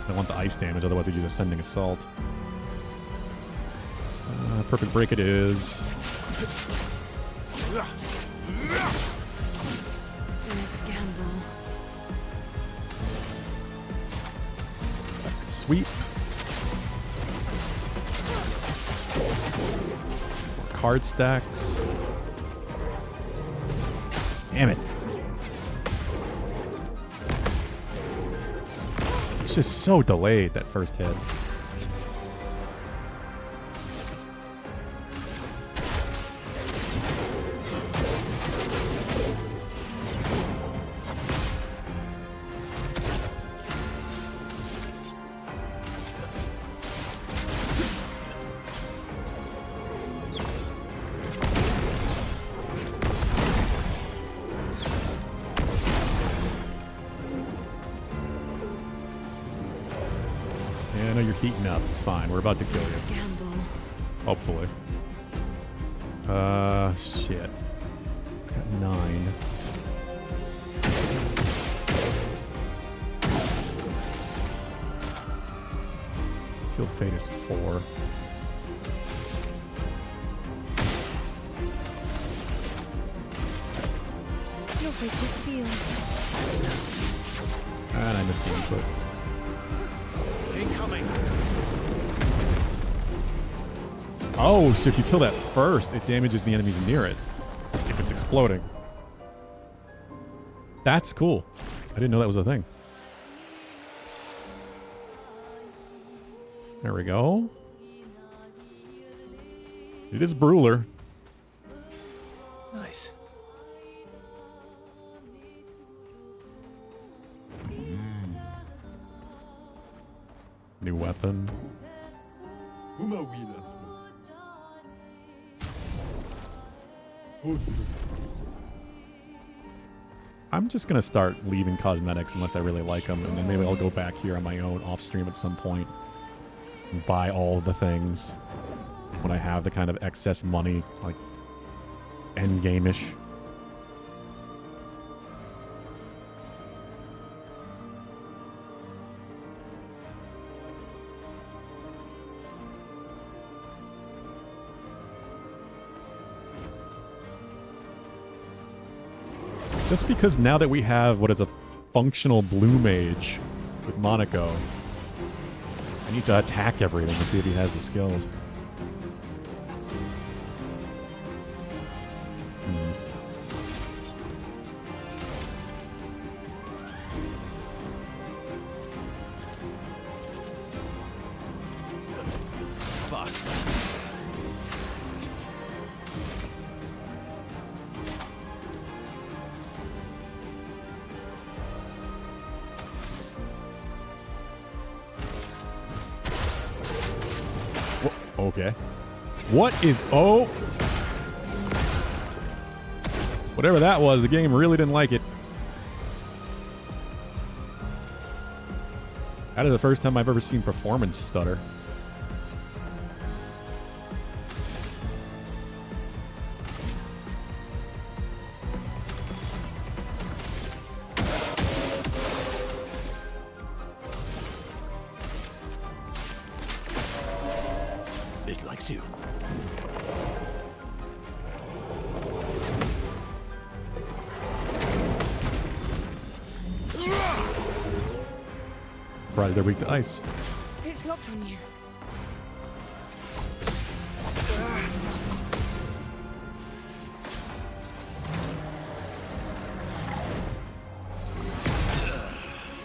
I want the ice damage, otherwise I'd use Ascending Assault. Perfect break it is. Let's gamble. Sweep. Card stacks. Damn it. It's just so delayed, that first hit. Yeah, I know you're heating up. It's fine. We're about to kill you. Let's gamble. Hopefully. Shit. Got 9. Sealed Fate is 4. Your fate is sealed. And I missed the input. Incoming. Oh, so if you kill that first, it damages the enemies near it. If it's exploding. That's cool. I didn't know that was a thing. There we go. It is Brawler. Nice. New weapon. I'm just going to start leaving cosmetics unless I really like them, and then maybe I'll go back here on my own off stream at some point and buy all the things when I have the kind of excess money, like end game-ish. Just because now that we have what is a functional blue mage with Monaco, I need to attack everything to see if he has the skills. faster. Okay. What is... Oh! Whatever that was, the game really didn't like it. That is the first time I've ever seen performance stutter. It likes you. Surprised they're weak to ice. It's locked on you.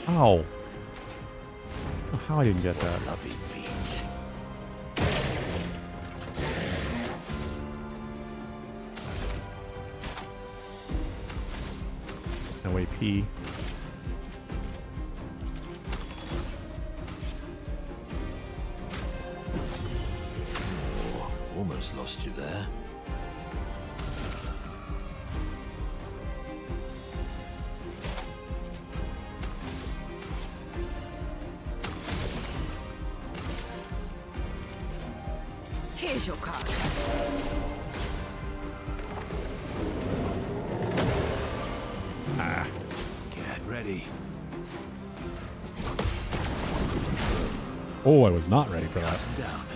Ow. Oh, how I didn't get that. Lovely feet. No AP. Oh, almost lost you there. Here's your card. Ah. Get ready. Oh, I was not ready for that. Cut him down.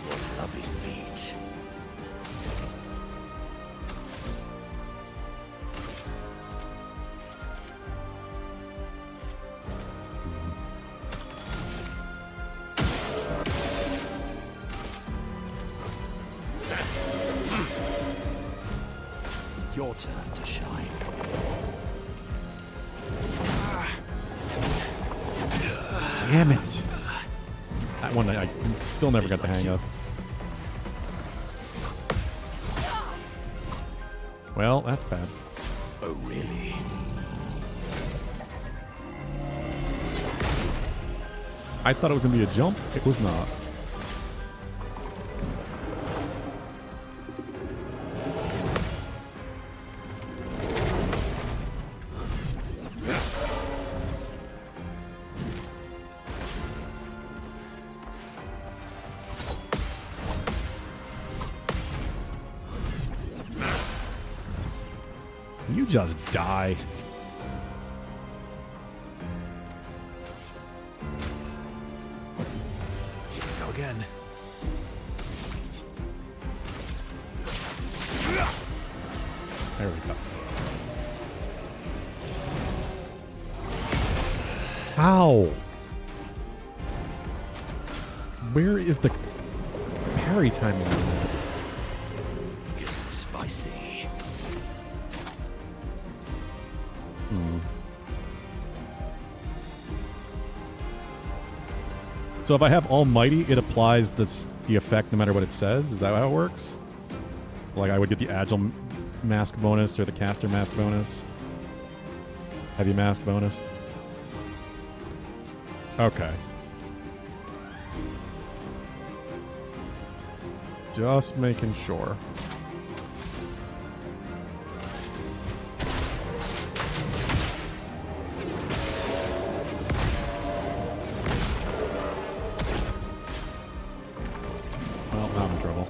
What lovely feet. Your turn to shine. Damn it. That one I still never got the hang of. Well, that's bad. Oh, really? I thought it was going to be a jump. It was not. You just die. Go again. There we go. Ow! Where is the parry timing on that? Getting spicy. So if I have Almighty, it applies the effect no matter what it says? Is that how it works? Like I would get the Agile mask bonus or the Caster mask bonus? Heavy mask bonus? Okay. Just making sure. Well, now I'm in trouble.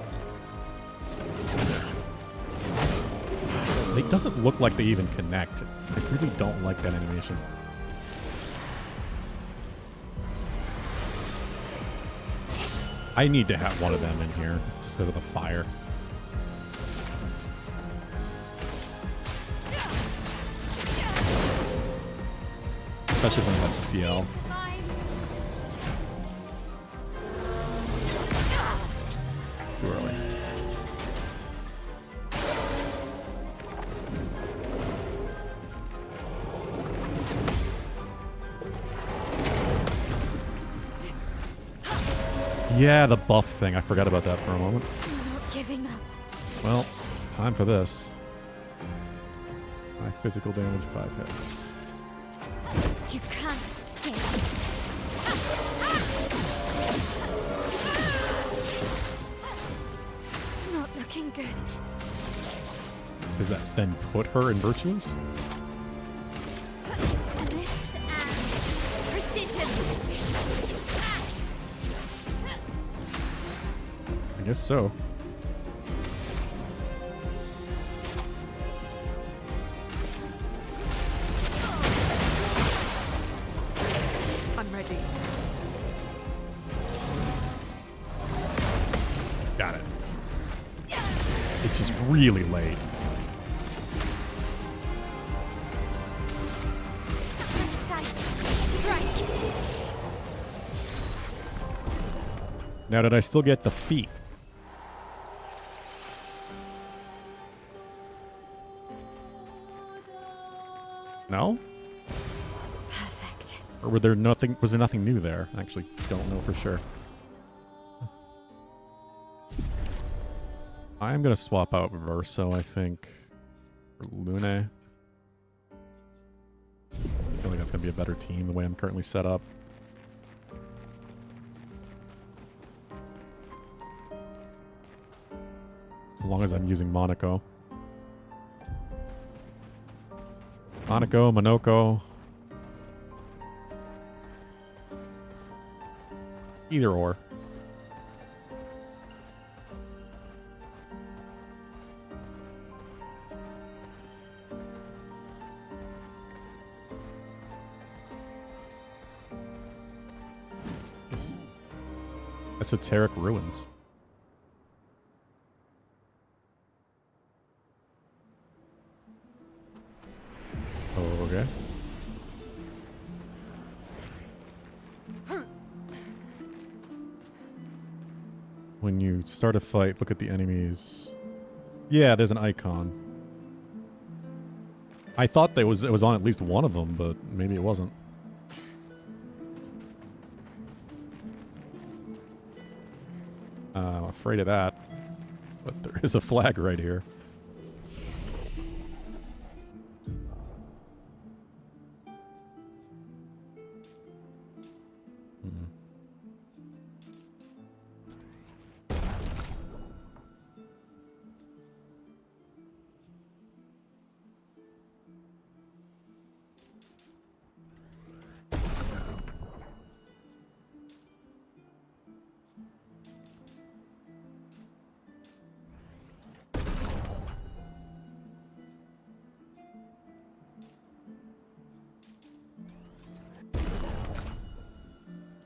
It doesn't look like they even connect. I really don't like that animation. I need to have one of them in here just because of the fire. Especially when I have CL. Mine. Yeah, the buff thing. I forgot about that for a moment. I'm not giving up. Well, time for this. 5 physical damage, 5 hits. You can't escape. Not looking good. Does that then put her in virtuous? Finesse and precision. I guess so. I'm ready. Got it. It's just really late. Precise strike. Now, did I still get the feat? No? Perfect. Or were there nothing? Was there nothing new there? I actually don't know for sure. I'm gonna swap out Verso, I think, for Lune. I feel like that's gonna be a better team the way I'm currently set up. As long as I'm using Monaco. Monaco, Monoko. Either or. Esoteric ruins. Okay. When you start a fight, look at the enemies. Yeah, there's an icon. I thought it was on at least one of them, but maybe it wasn't. I'm afraid of that. But there is a flag right here.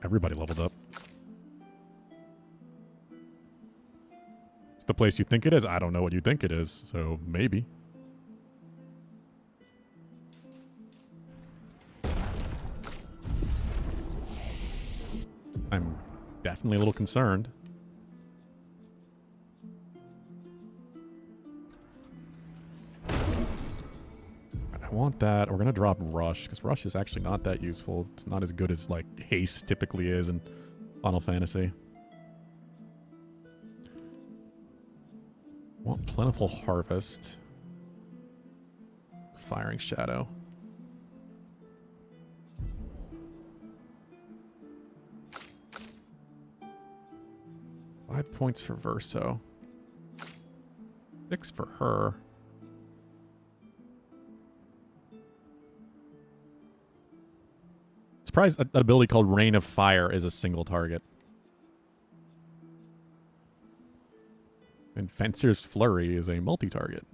Everybody leveled up. It's the place you think it is. I don't know what you think it is, so maybe. I'm definitely a little concerned. I want that. We're going to drop Rush, because Rush is actually not that useful. It's not as good as, like, Haste typically is in Final Fantasy. Want Plentiful Harvest. Firing Shadow. Five points for Verso. 6 for her. Surprised an ability called Rain of Fire is a single target. And Fencer's Flurry is a multi-target.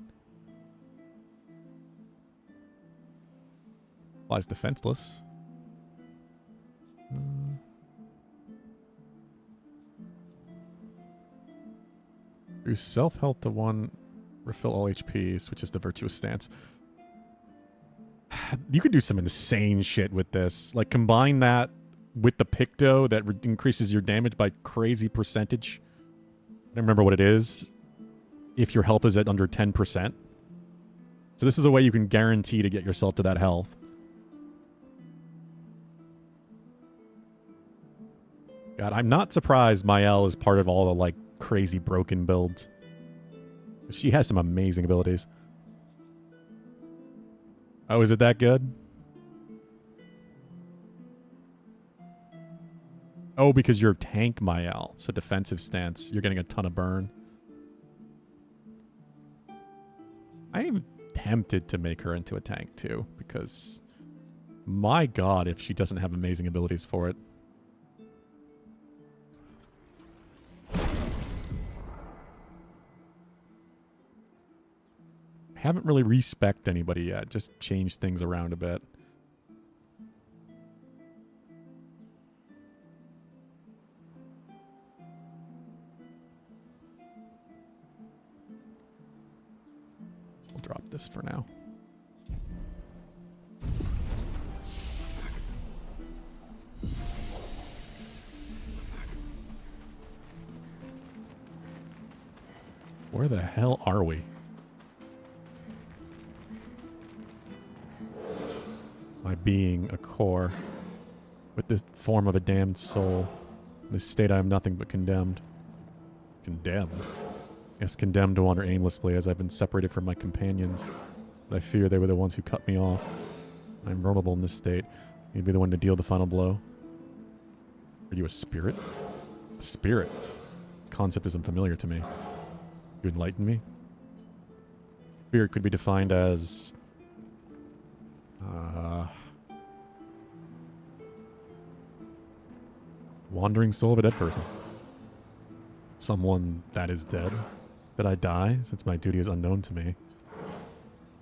Applies defenseless. Do self-health to 1, refill all HP, switches to Virtuous Stance. You could do some insane shit with this. Like, combine that with the Picto that increases your damage by crazy percentage. I don't remember what it is. If your health is at under 10%. So this is a way you can guarantee to get yourself to that health. God, I'm not surprised Mael is part of all the, like, crazy broken builds. She has some amazing abilities. Oh, is it that good? Oh, because you're tank Mael. So defensive stance. You're getting a ton of burn. I am tempted to make her into a tank, too. Because, my god, if she doesn't have amazing abilities for it. Haven't really respect anybody yet. Just change things around a bit. We'll drop this for now. Where the hell are we? My being a core, with this form of a damned soul, in this state I am nothing but condemned. Condemned? Yes, condemned to wander aimlessly as I've been separated from my companions. But I fear they were the ones who cut me off. I'm vulnerable in this state. You'd be the one to deal the final blow. Are you a spirit? A spirit? This concept isn't familiar to me. You enlighten me? Spirit could be defined as... wandering soul of a dead person. Someone that is dead. Did I die, since my duty is unknown to me?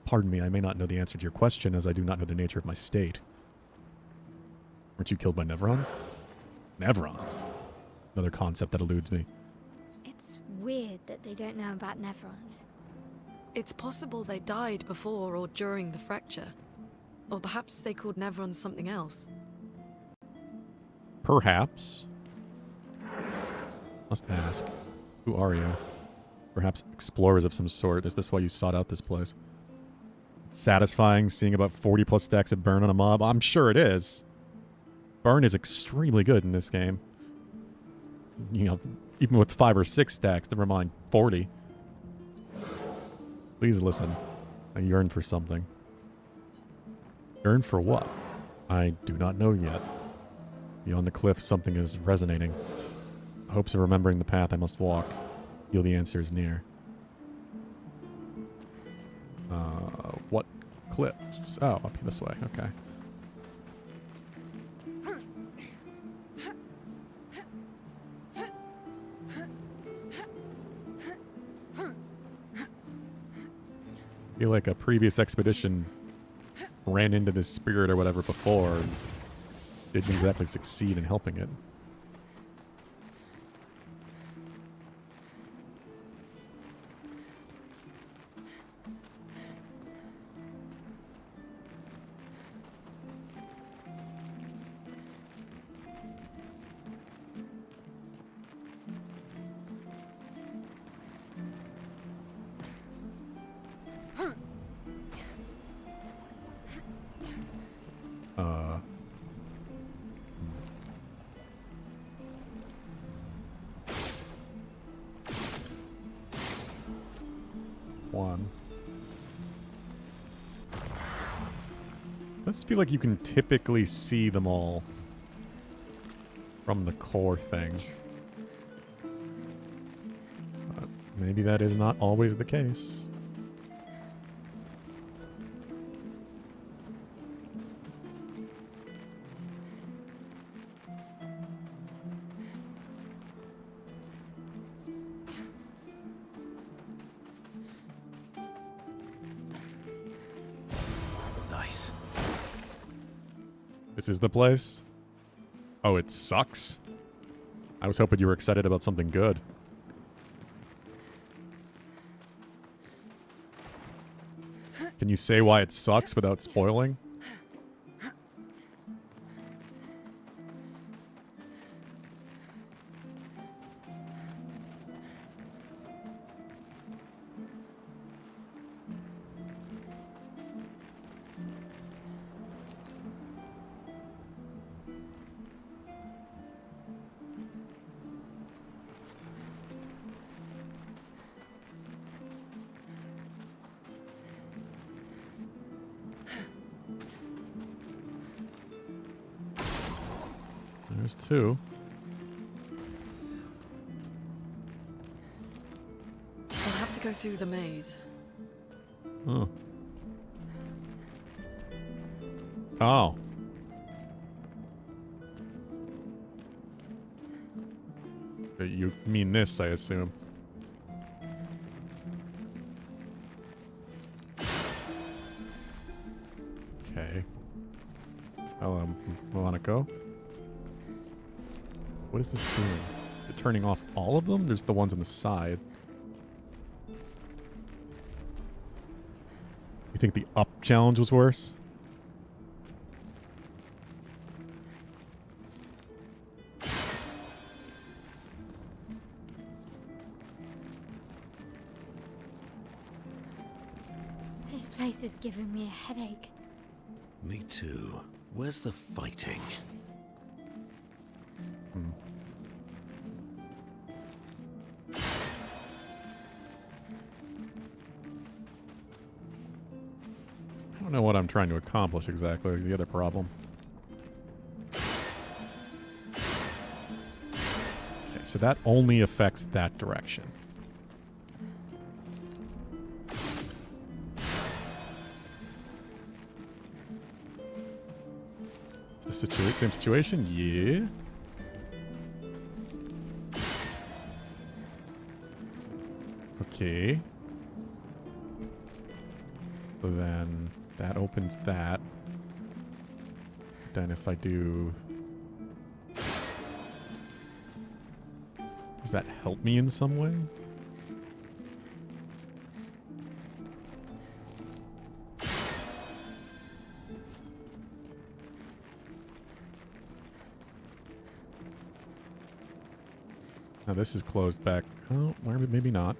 Pardon me, I may not know the answer to your question, as I do not know the nature of my state. Weren't you killed by Nevrons? Nevrons? Another concept that eludes me. It's weird that they don't know about Nevrons. It's possible they died before or during the fracture. Or perhaps they called Nevrons something else. Perhaps. Must ask. Who are you? Perhaps explorers of some sort. Is this why you sought out this place? It's satisfying seeing about 40 plus stacks of burn on a mob? I'm sure it is. Burn is extremely good in this game. You know, even with 5 or 6 stacks, never mind 40. Please listen. I yearn for something. Yearn for what? I do not know yet. Beyond the cliff, something is resonating. Hopes of remembering the path I must walk. Feel the answer is near. What cliff? Oh, up this way. Okay. Feel like a previous expedition ran into this spirit or whatever before and didn't exactly succeed in helping it. I feel like you can typically see them all from the core thing. But maybe that is not always the case. Nice. This is the place? Oh, it sucks? I was hoping you were excited about something good. Can you say why it sucks without spoiling? There's two. I'll have to go through the maze. Oh. Oh. You mean this, I assume. Okay. Hello, Monaco. What is this doing? Is it turning off all of them? There's the ones on the side. You think the up challenge was worse? This place is giving me a headache. Me too. Where's the fighting? I don't know what I'm trying to accomplish exactly. The other problem. Okay, so that only affects that direction. It's the same situation? Yeah. Okay. So then that opens that. Then if I do... Does that help me in some way? Now this is closed back. Oh, maybe not.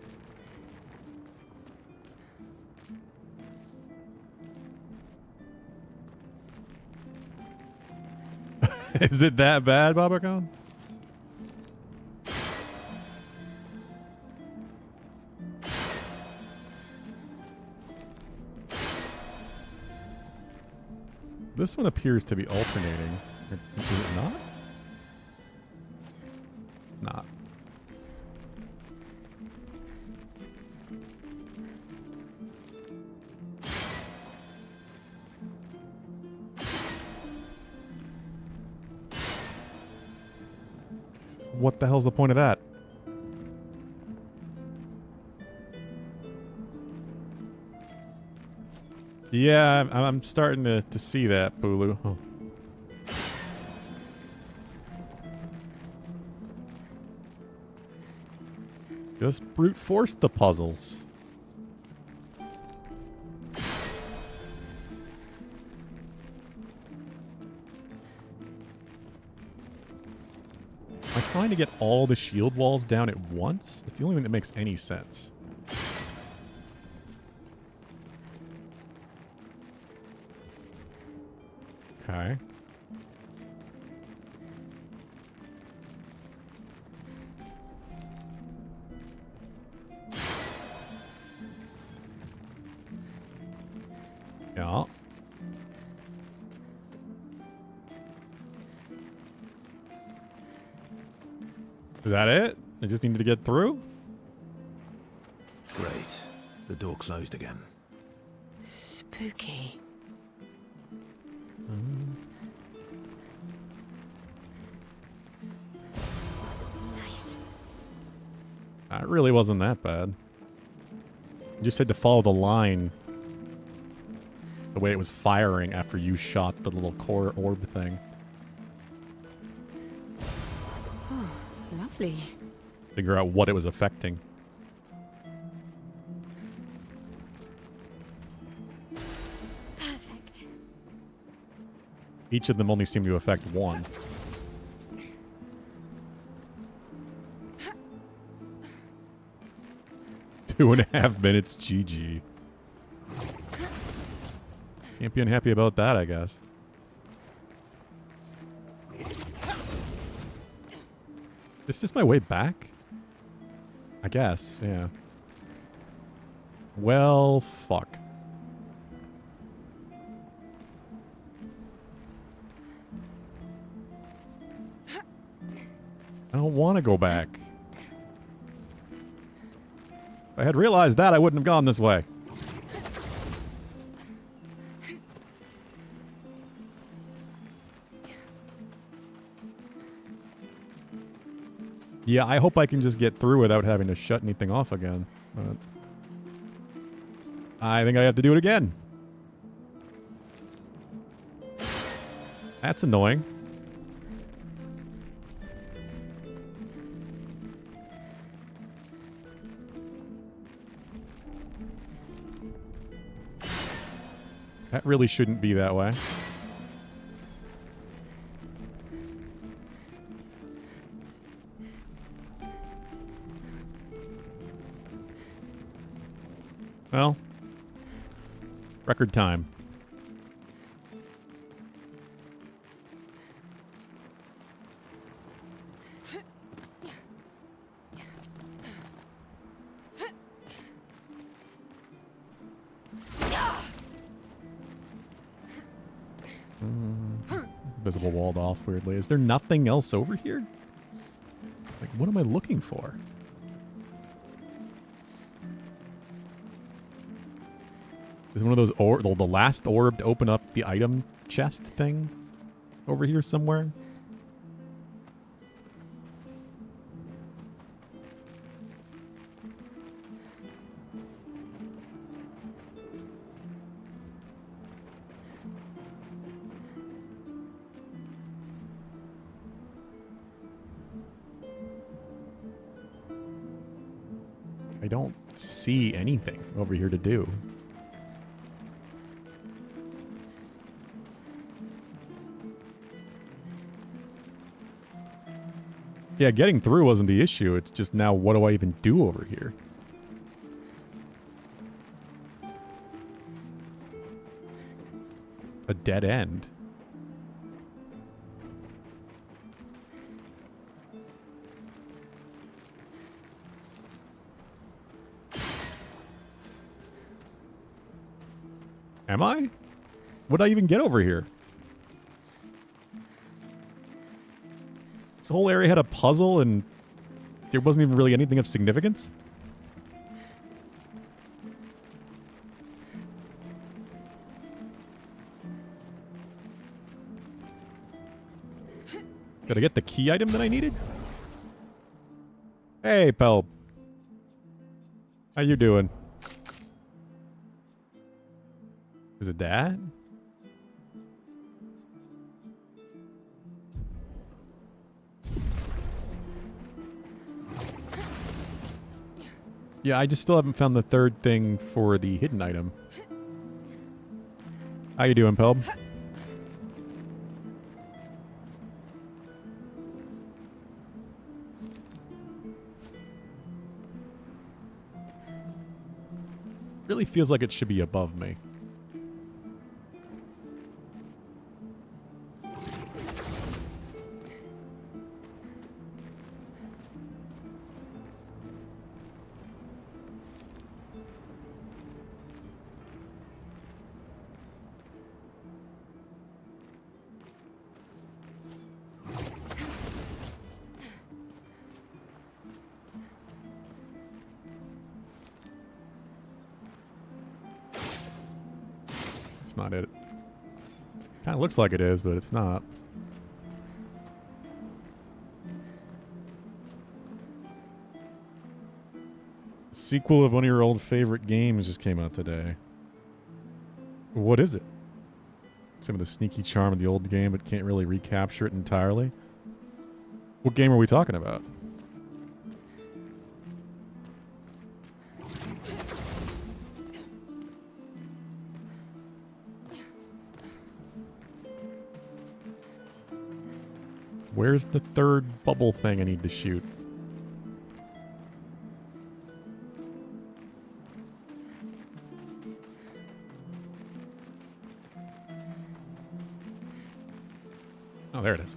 Is it that bad, Babacon? This one appears to be alternating. Is it not? Not. What the hell's the point of that? Yeah, I'm starting to see that, Pulu. Oh. Just brute force the puzzles. Am I trying to get all the shield walls down at once? That's the only thing that makes any sense. Okay. Yeah. Is that it? I just needed to get through? Great. The door closed again. Spooky. Nice. That really wasn't that bad. You just had to follow the line the way it was firing after you shot the little core orb thing. Oh, lovely. Figure out what it was affecting. Perfect. Each of them only seemed to affect one. Two and a half minutes, GG. Can't be unhappy about that, I guess. Is this my way back? I guess, yeah. Well, fuck. don't want to go back. If I had realized that, I wouldn't have gone this way. Yeah, I hope I can just get through without having to shut anything off again. But I think I have to do it again. That's annoying. That really shouldn't be that way. Well, record time. Visible walled off weirdly. Is there nothing else over here? Like, what am I looking for? Is one of those the last orb to open up the item chest thing over here somewhere? I don't see anything over here to do. Yeah, getting through wasn't the issue. It's just now, what do I even do over here? A dead end. Am I? What'd I even get over here? This whole area had a puzzle and there wasn't even really anything of significance? Did I get the key item that I needed? Hey, Pelb. How you doing? Is it that? Yeah, I just still haven't found the third thing for the hidden item. How you doing, Pelb? Really feels like it should be above me. Not it. Kind of looks like it is, but it's not. Sequel of one of your old favorite games just came out today. What is it? Some of the sneaky charm of the old game, but can't really recapture it entirely. What game are we talking about? Where's the third bubble thing I need to shoot? Oh, there it is.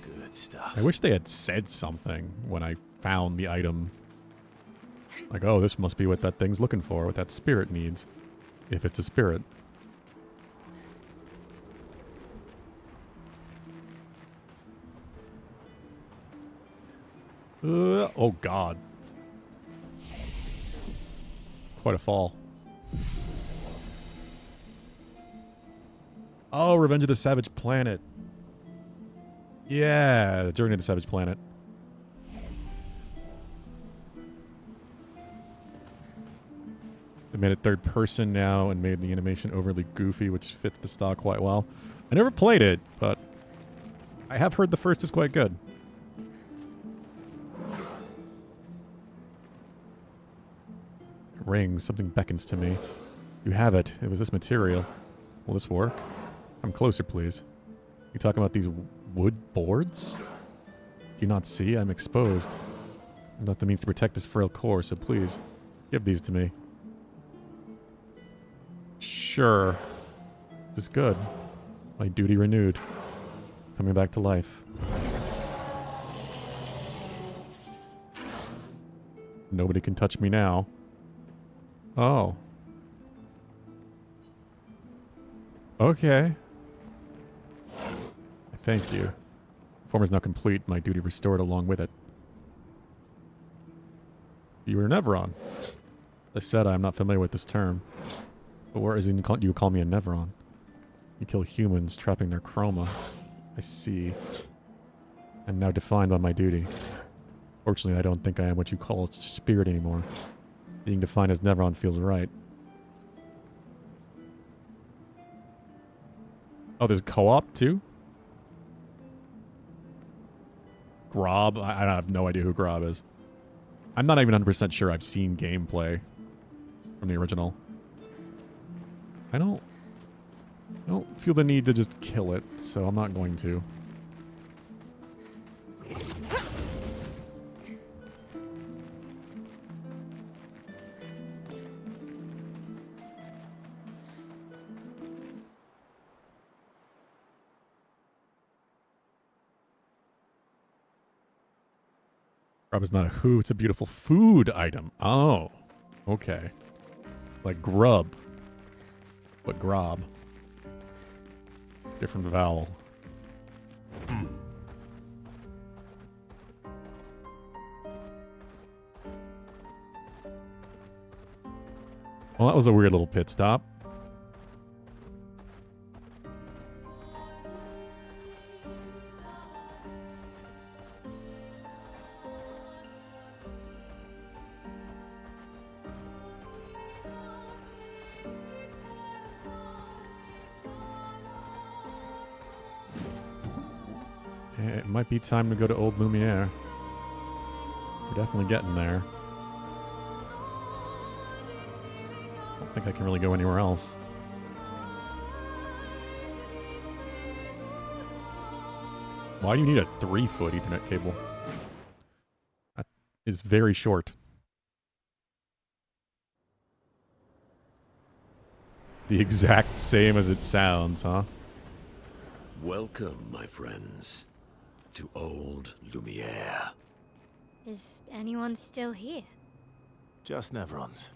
Good stuff. I wish they had said something when I found the item. Like, oh, this must be what that thing's looking for, what that spirit needs. If it's a spirit. Oh, God. Quite a fall. Oh, Revenge of the Savage Planet. Yeah, Journey to the Savage Planet. They made it third person now and made the animation overly goofy, which fits the style quite well. I never played it, but I have heard the first is quite good. Ring, something beckons to me. You have it. It was this material. Will this work? Come closer, please. You talking about these wood boards? Do you not see? I'm exposed. I'm not the means to protect this frail core, so please, give these to me. Sure. This is good. My duty renewed. Coming back to life. Nobody can touch me now. Oh. Okay. Thank you. Form is now complete. My duty restored along with it. You were Neveron. As I said, I am not familiar with this term. But where is it you call me a Neveron? You kill humans, trapping their chroma. I see. I'm now defined by my duty. Fortunately, I don't think I am what you call a spirit anymore. Being defined as Neveron feels right. Oh, there's co-op too? Grob? I have no idea who Grob is. I'm not even 100% sure I've seen gameplay from the original. I don't feel the need to just kill it, so I'm not going to. Grub is not a who, it's a beautiful food item. Oh, okay. Like grub. But grob. Different vowel. Well, that was a weird little pit stop. It might be time to go to Old Lumiere. We're definitely getting there. I don't think I can really go anywhere else. Why do you need a 3-foot Ethernet cable? That is very short. The exact same as it sounds, huh? Welcome, my friends, to Old Lumiere. Is anyone still here? Just Neverons.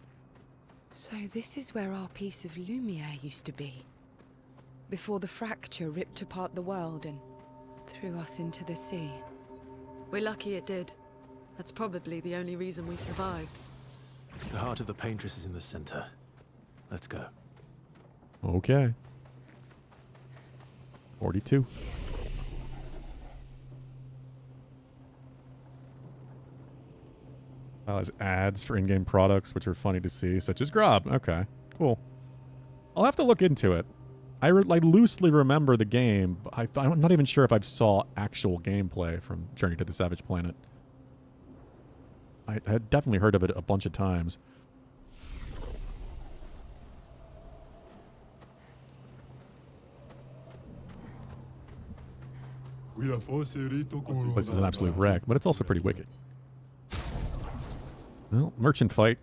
So this is where our piece of Lumiere used to be. Before the fracture ripped apart the world and threw us into the sea. We're lucky it did. That's probably the only reason we survived. The heart of the paintress is in the center. Let's go. Okay. 42. As ads for in-game products, which are funny to see, such as Grob. Okay, cool. I'll have to look into it. I loosely remember the game, but I'm not even sure if I saw actual gameplay from Journey to the Savage Planet. I had definitely heard of it a bunch of times. This is an absolute wreck, but it's also pretty wicked. Well, merchant fight.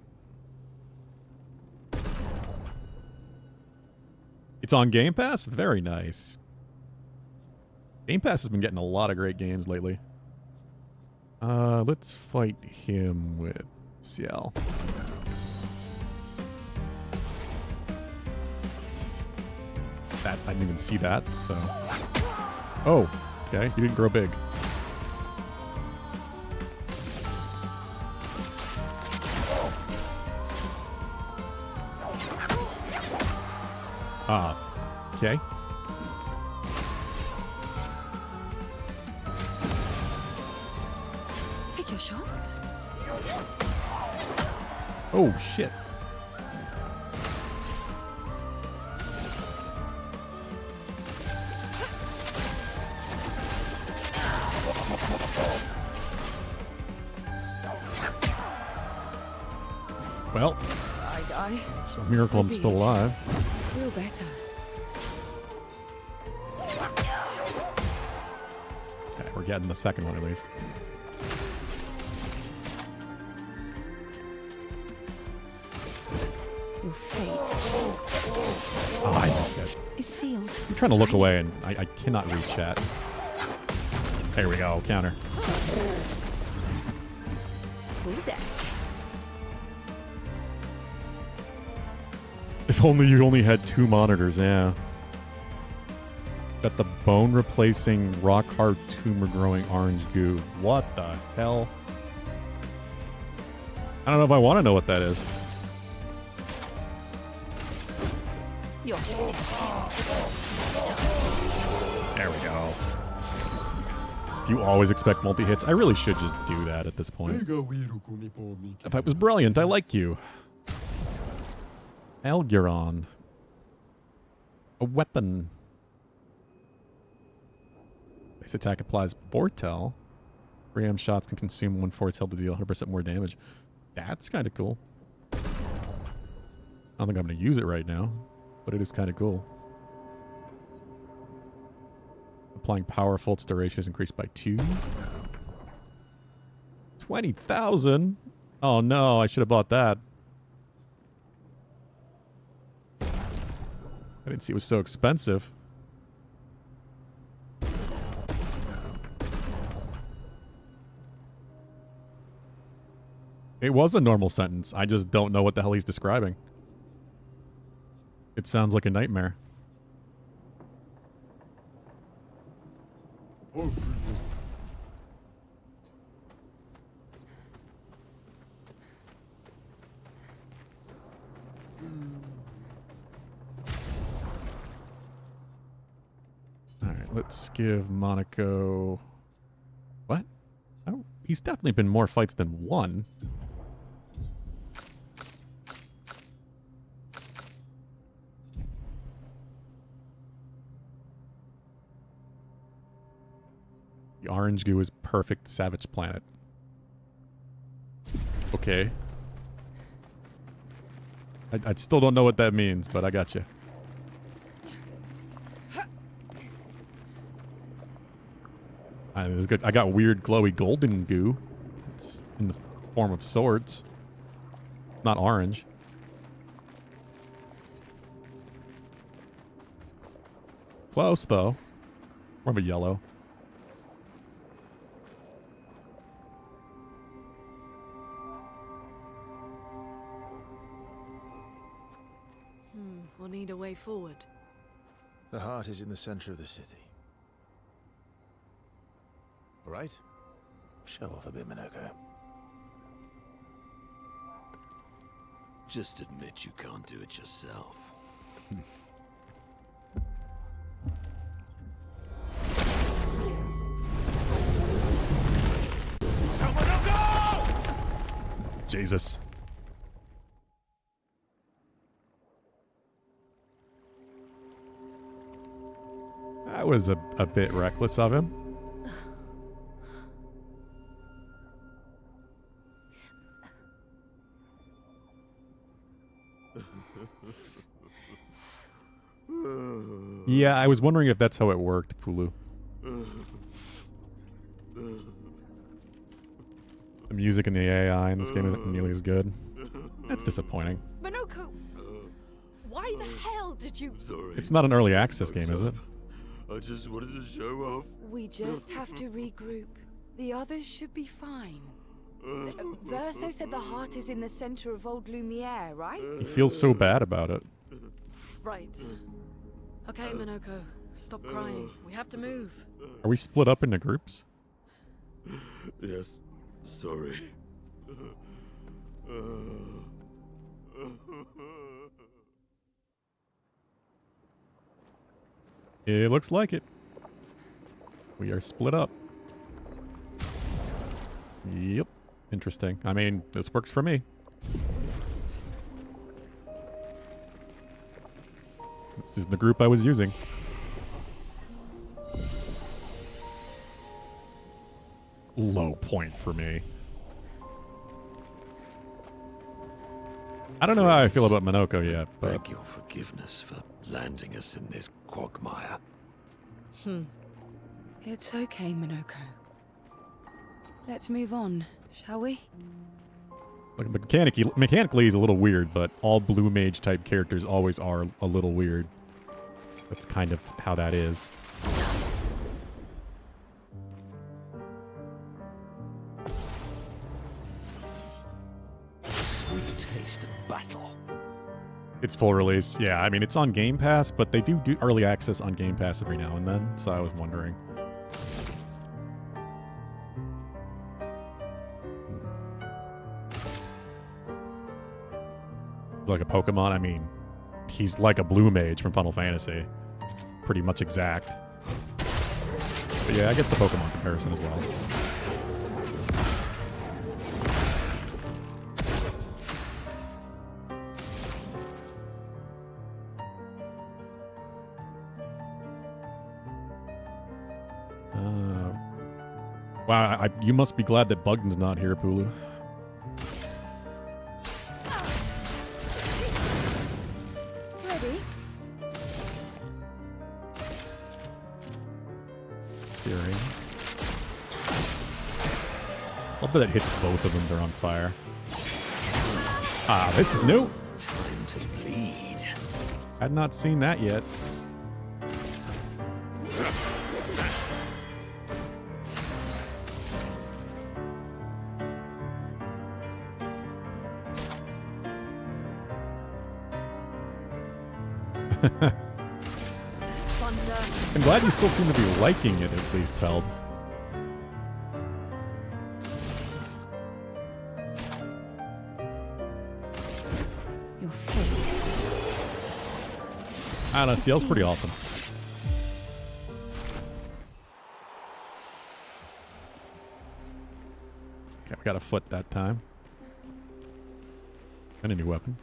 It's on Game Pass? Very nice. Game Pass has been getting a lot of great games lately. Let's fight him with Ciel. That, I didn't even see that, so... Oh, okay, you didn't grow big. Okay. Take your shot. Oh, shit. Well, it's a miracle I'm still alive. I feel better. Okay, we're getting the second one at least. Your fate Oh, I missed it. is sealed. I'm trying to look away and I cannot read chat. There we go, counter. Full deck. If only you only had 2 monitors, yeah. Got the bone replacing rock hard tumor growing orange goo. What the hell? I don't know if I want to know what that is. Your fate is sealed. There we go. Do you always expect multi-hits? I really should just do that at this point. If I was brilliant, I like you. Alguron. A weapon. Base attack applies Vortel. 3M shots can consume 1/4 health to deal 100% more damage. That's kind of cool. I don't think I'm going to use it right now, but it is kind of cool. Applying powerful, its duration is increased by 2. 20,000? Oh no, I should have bought that. I didn't see it was so expensive. It was a normal sentence. I just don't know what the hell he's describing. It sounds like a nightmare. Alright, let's give Monaco... What? Oh, he's definitely been more fights than one. The orange goo is perfect savage planet. Okay. I still don't know what that means, but I got you. This is good. I got weird glowy golden goo. It's in the form of swords. Not orange. Close, though. More of a yellow. We'll need a way forward. The heart is in the center of the city. All right? Show off a bit, Minoko. Just admit you can't do it yourself. Jesus. That was a bit reckless of him. Yeah, I was wondering if that's how it worked, Pulu. The music and the AI in this game isn't nearly as good. That's disappointing. Minoko! Why the hell did you... Sorry. It's not an early access game, is it? I just wanted to show off. We just have to regroup. The others should be fine. Verso said the heart is in the center of Old Lumiere, right? He feels so bad about it. Right. Okay, Minoko. Stop crying. We have to move. Are we split up into groups? Yes. Sorry. It looks like it. We are split up. Yep. Interesting. I mean, this works for me. This is the group I was using. Low point for me. I don't know how I feel about Minoko yet, but... Beg your forgiveness for landing us in this quagmire. It's okay, Minoko. Let's move on, shall we? Like, mechanically is a little weird, but all blue mage type characters always are a little weird. That's kind of how that is. Sweet taste of battle. It's full release. Yeah, I mean, it's on Game Pass, but they do early access on Game Pass every now and then, so I was wondering. It's like a Pokemon. I mean, he's like a blue mage from Final Fantasy. Pretty much exact. But yeah, I get the Pokemon comparison as well. Wow, you must be glad that Bugden's not here, Pulu. Ready? Searing. Love that it hits both of them, they're on fire. Ah, this is new. Time to bleed. Had not seen that yet. I'm glad you still seem to be liking it, at least, Feld. Your fate. I don't know, CL's pretty awesome. Okay, we got a foot that time. And a new weapon.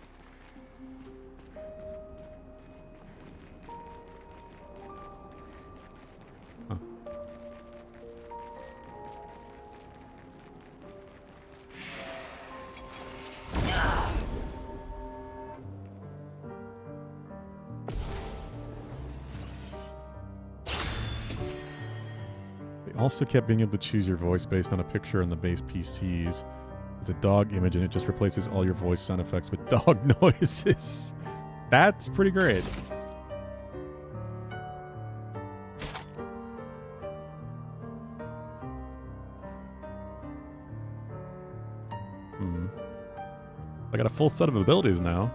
Also kept being able to choose your voice based on a picture on the base PCs. There's a dog image and it just replaces all your voice sound effects with dog noises. That's pretty great. I got a full set of abilities now.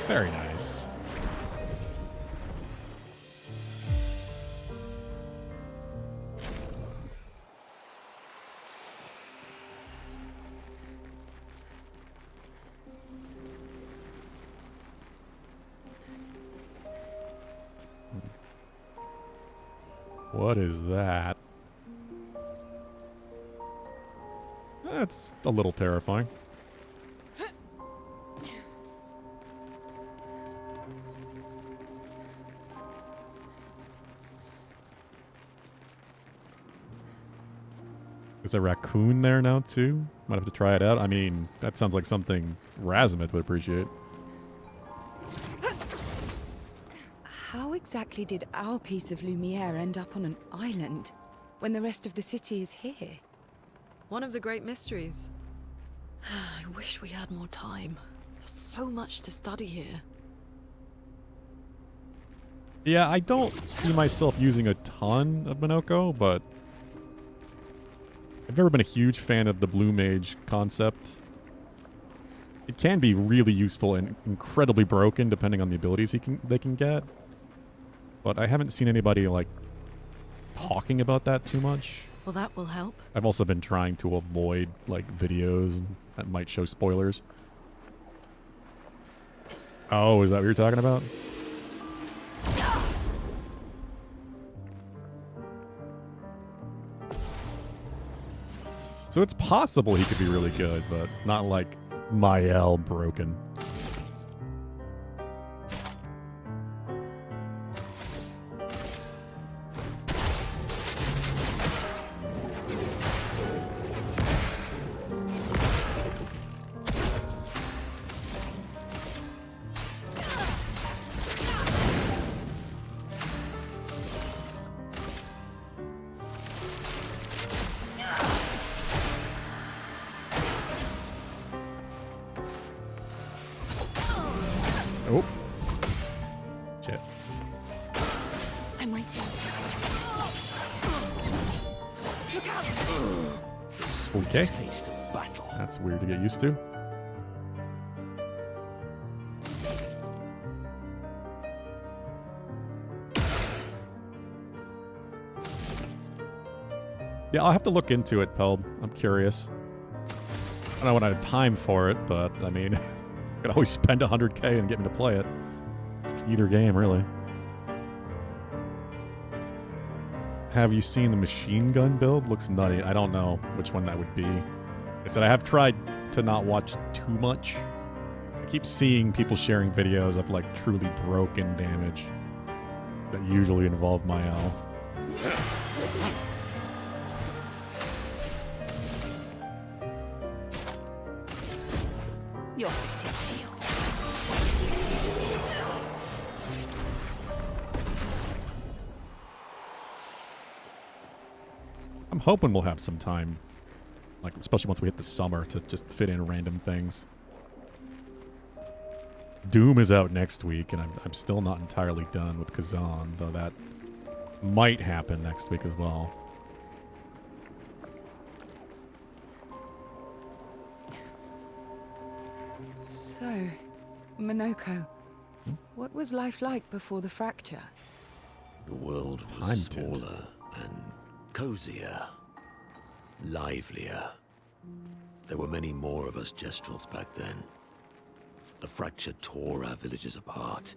Very nice. What is that? That's a little terrifying. Is a raccoon there now, too? Might have to try it out. I mean, that sounds like something Razumith would appreciate. How exactly did our piece of Lumiere end up on an island when the rest of the city is here? One of the great mysteries. I wish we had more time. There's so much to study here. Yeah, I don't see myself using a ton of Minoko, but I've never been a huge fan of the Blue Mage concept. It can be really useful and incredibly broken depending on the abilities they can get. But I haven't seen anybody, like, talking about that too much. Well, that will help. I've also been trying to avoid, like, videos that might show spoilers. Oh, is that what you're talking about? So it's possible he could be really good, but not like Mael broken. Oh. Shit. I'm waiting. Look out! Okay. Taste of battle. That's weird to get used to. Yeah, I'll have to look into it, Pelb. I'm curious. I don't know when I have time for it, but I mean, I could always spend 100K and get me to play it. Either game, really. Have you seen the machine gun build? Looks nutty. I don't know which one that would be. I said I have tried to not watch too much. I keep seeing people sharing videos of like truly broken damage that usually involve Mael. Your fate is sealed. I'm hoping we'll have some time, like especially once we hit the summer, to just fit in random things. Doom is out next week, and I'm still not entirely done with Kazan, though that might happen next week as well. So, Minoko, what was life like before the fracture? The world Time was turned. smaller and cozier, livelier. There were many more of us Jestrels back then. The fracture tore our villages apart.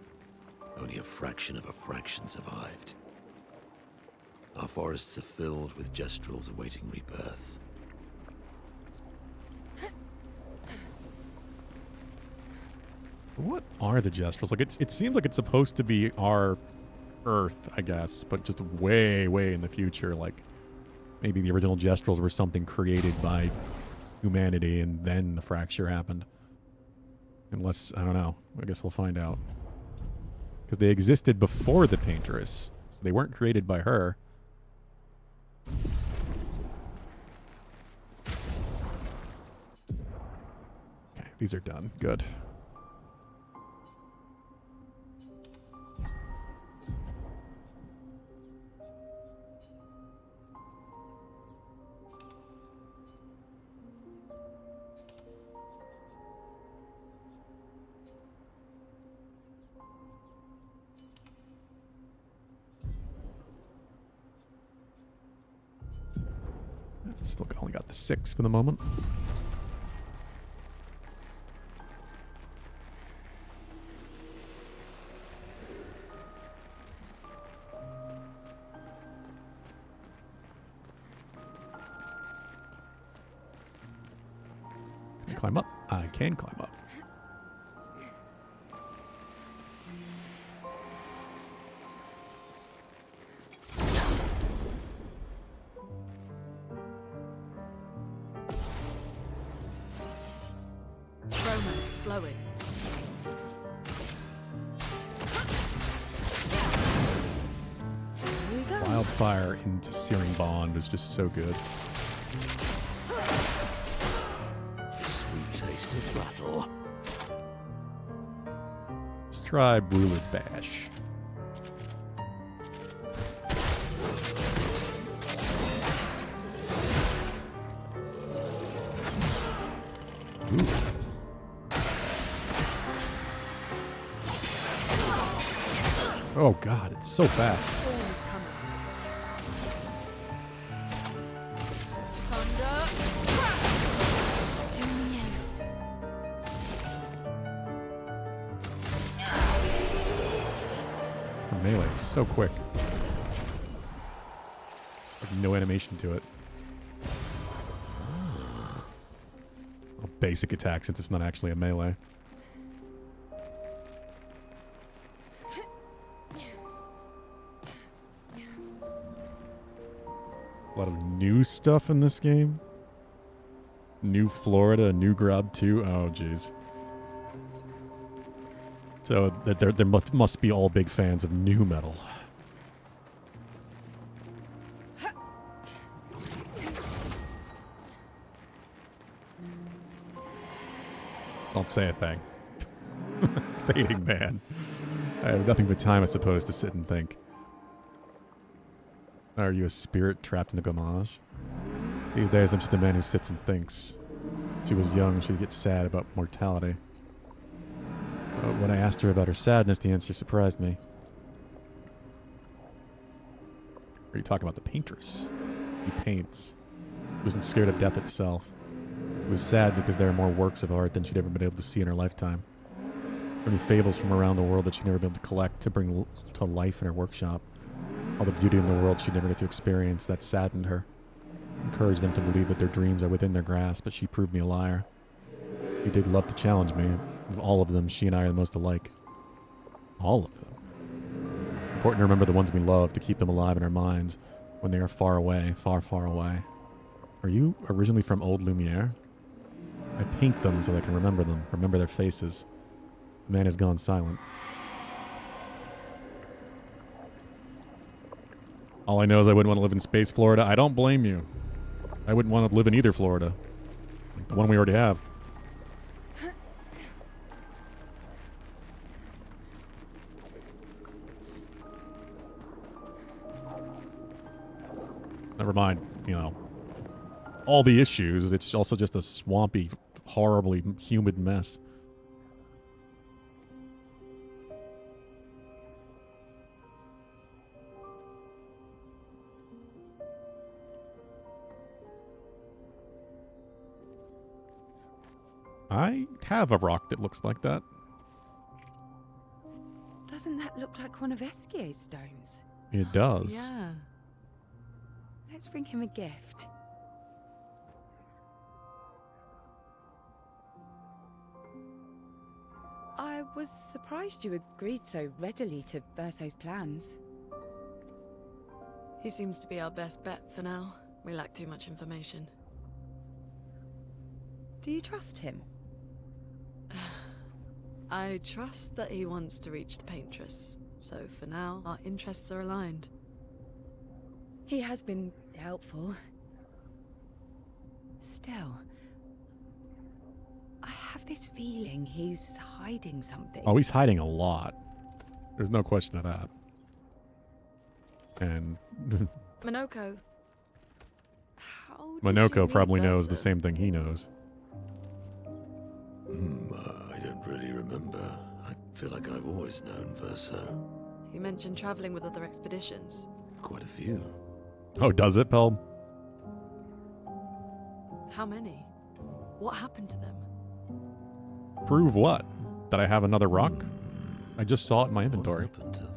Only a fraction of a fraction survived. Our forests are filled with Jestrels awaiting rebirth. What are the Jestrels? Like it seems like it's supposed to be our Earth, I guess, but just way, way in the future. Like maybe the original Jestrels were something created by humanity, and then the fracture happened. Unless, I don't know. I guess we'll find out. Because they existed before the Painteress, so they weren't created by her. Okay, these are done. Good. Still only got the 6 for the moment. Can I climb up? I can climb up. Romance flowing. Here we go. Wildfire into Searing Bond is just so good. The sweet taste of battle. Let's try Ruler Bash. Ooh. Oh god, it's so fast. Storm is coming. Thunder. Her melee is so quick. Like no animation to it. A basic attack since it's not actually a melee. A lot of new stuff in this game. New Florida, new Grub 2. Oh, jeez. So there must be all big fans of new metal. Don't say a thing. Fading man. I have nothing but time, I suppose, to sit and think. Are you a spirit trapped in the Gamage? These days, I'm just a man who sits and thinks. She was young, she'd get sad about mortality. When I asked her about her sadness, the answer surprised me. Are you talking about the paintress? He paints. She wasn't scared of death itself. It was sad because there are more works of art than she'd ever been able to see in her lifetime. Many fables from around the world that she'd never been able to collect to bring to life in her workshop. All the beauty in the world she'd never get to experience, that saddened her. Encouraged them to believe that their dreams are within their grasp, but she proved me a liar. She did love to challenge me. Of all of them, she and I are the most alike. All of them. Important to remember the ones we love, to keep them alive in our minds when they are far away, far, far away. Are you originally from Old Lumiere? I paint them so I can remember them, remember their faces. The man has gone silent. All I know is I wouldn't want to live in space Florida. I don't blame you. I wouldn't want to live in either Florida. Like the one we already have. Never mind, you know, all the issues. It's also just a swampy, horribly humid mess. I have a rock that looks like that. Doesn't that look like one of Esquier's stones? It does. Yeah. Let's bring him a gift. I was surprised you agreed so readily to Verso's plans. He seems to be our best bet for now. We lack too much information. Do you trust him? I trust that he wants to reach the paintress. So for now, our interests are aligned. He has been helpful. Still, I have this feeling he's hiding something. Oh, he's hiding a lot. There's no question of that. And Minoko. How did you Minoko meet probably knows Verso? the same thing he knows. I don't really remember. I feel like I've always known Verso. You mentioned traveling with other expeditions. Quite a few. Oh, does it, Pelb? How many? What happened to them? Prove what? That I have another rock? I just saw it in my inventory. What happened to them?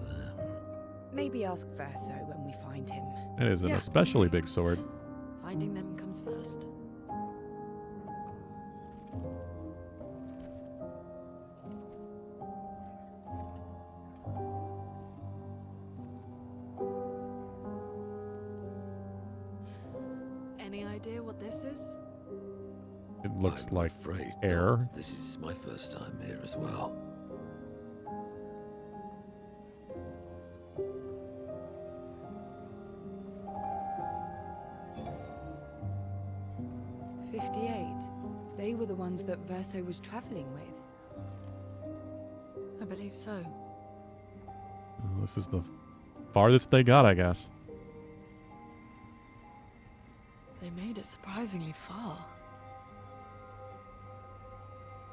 Maybe ask Verso when we find him. It is an Yeah. especially big sword. Finding them comes first. Any idea what this is? It looks I'm like afraid air. not. This is my first time here as well. They were the ones that Verso was traveling with. I believe so. This is the farthest they got, I guess. They made it surprisingly far.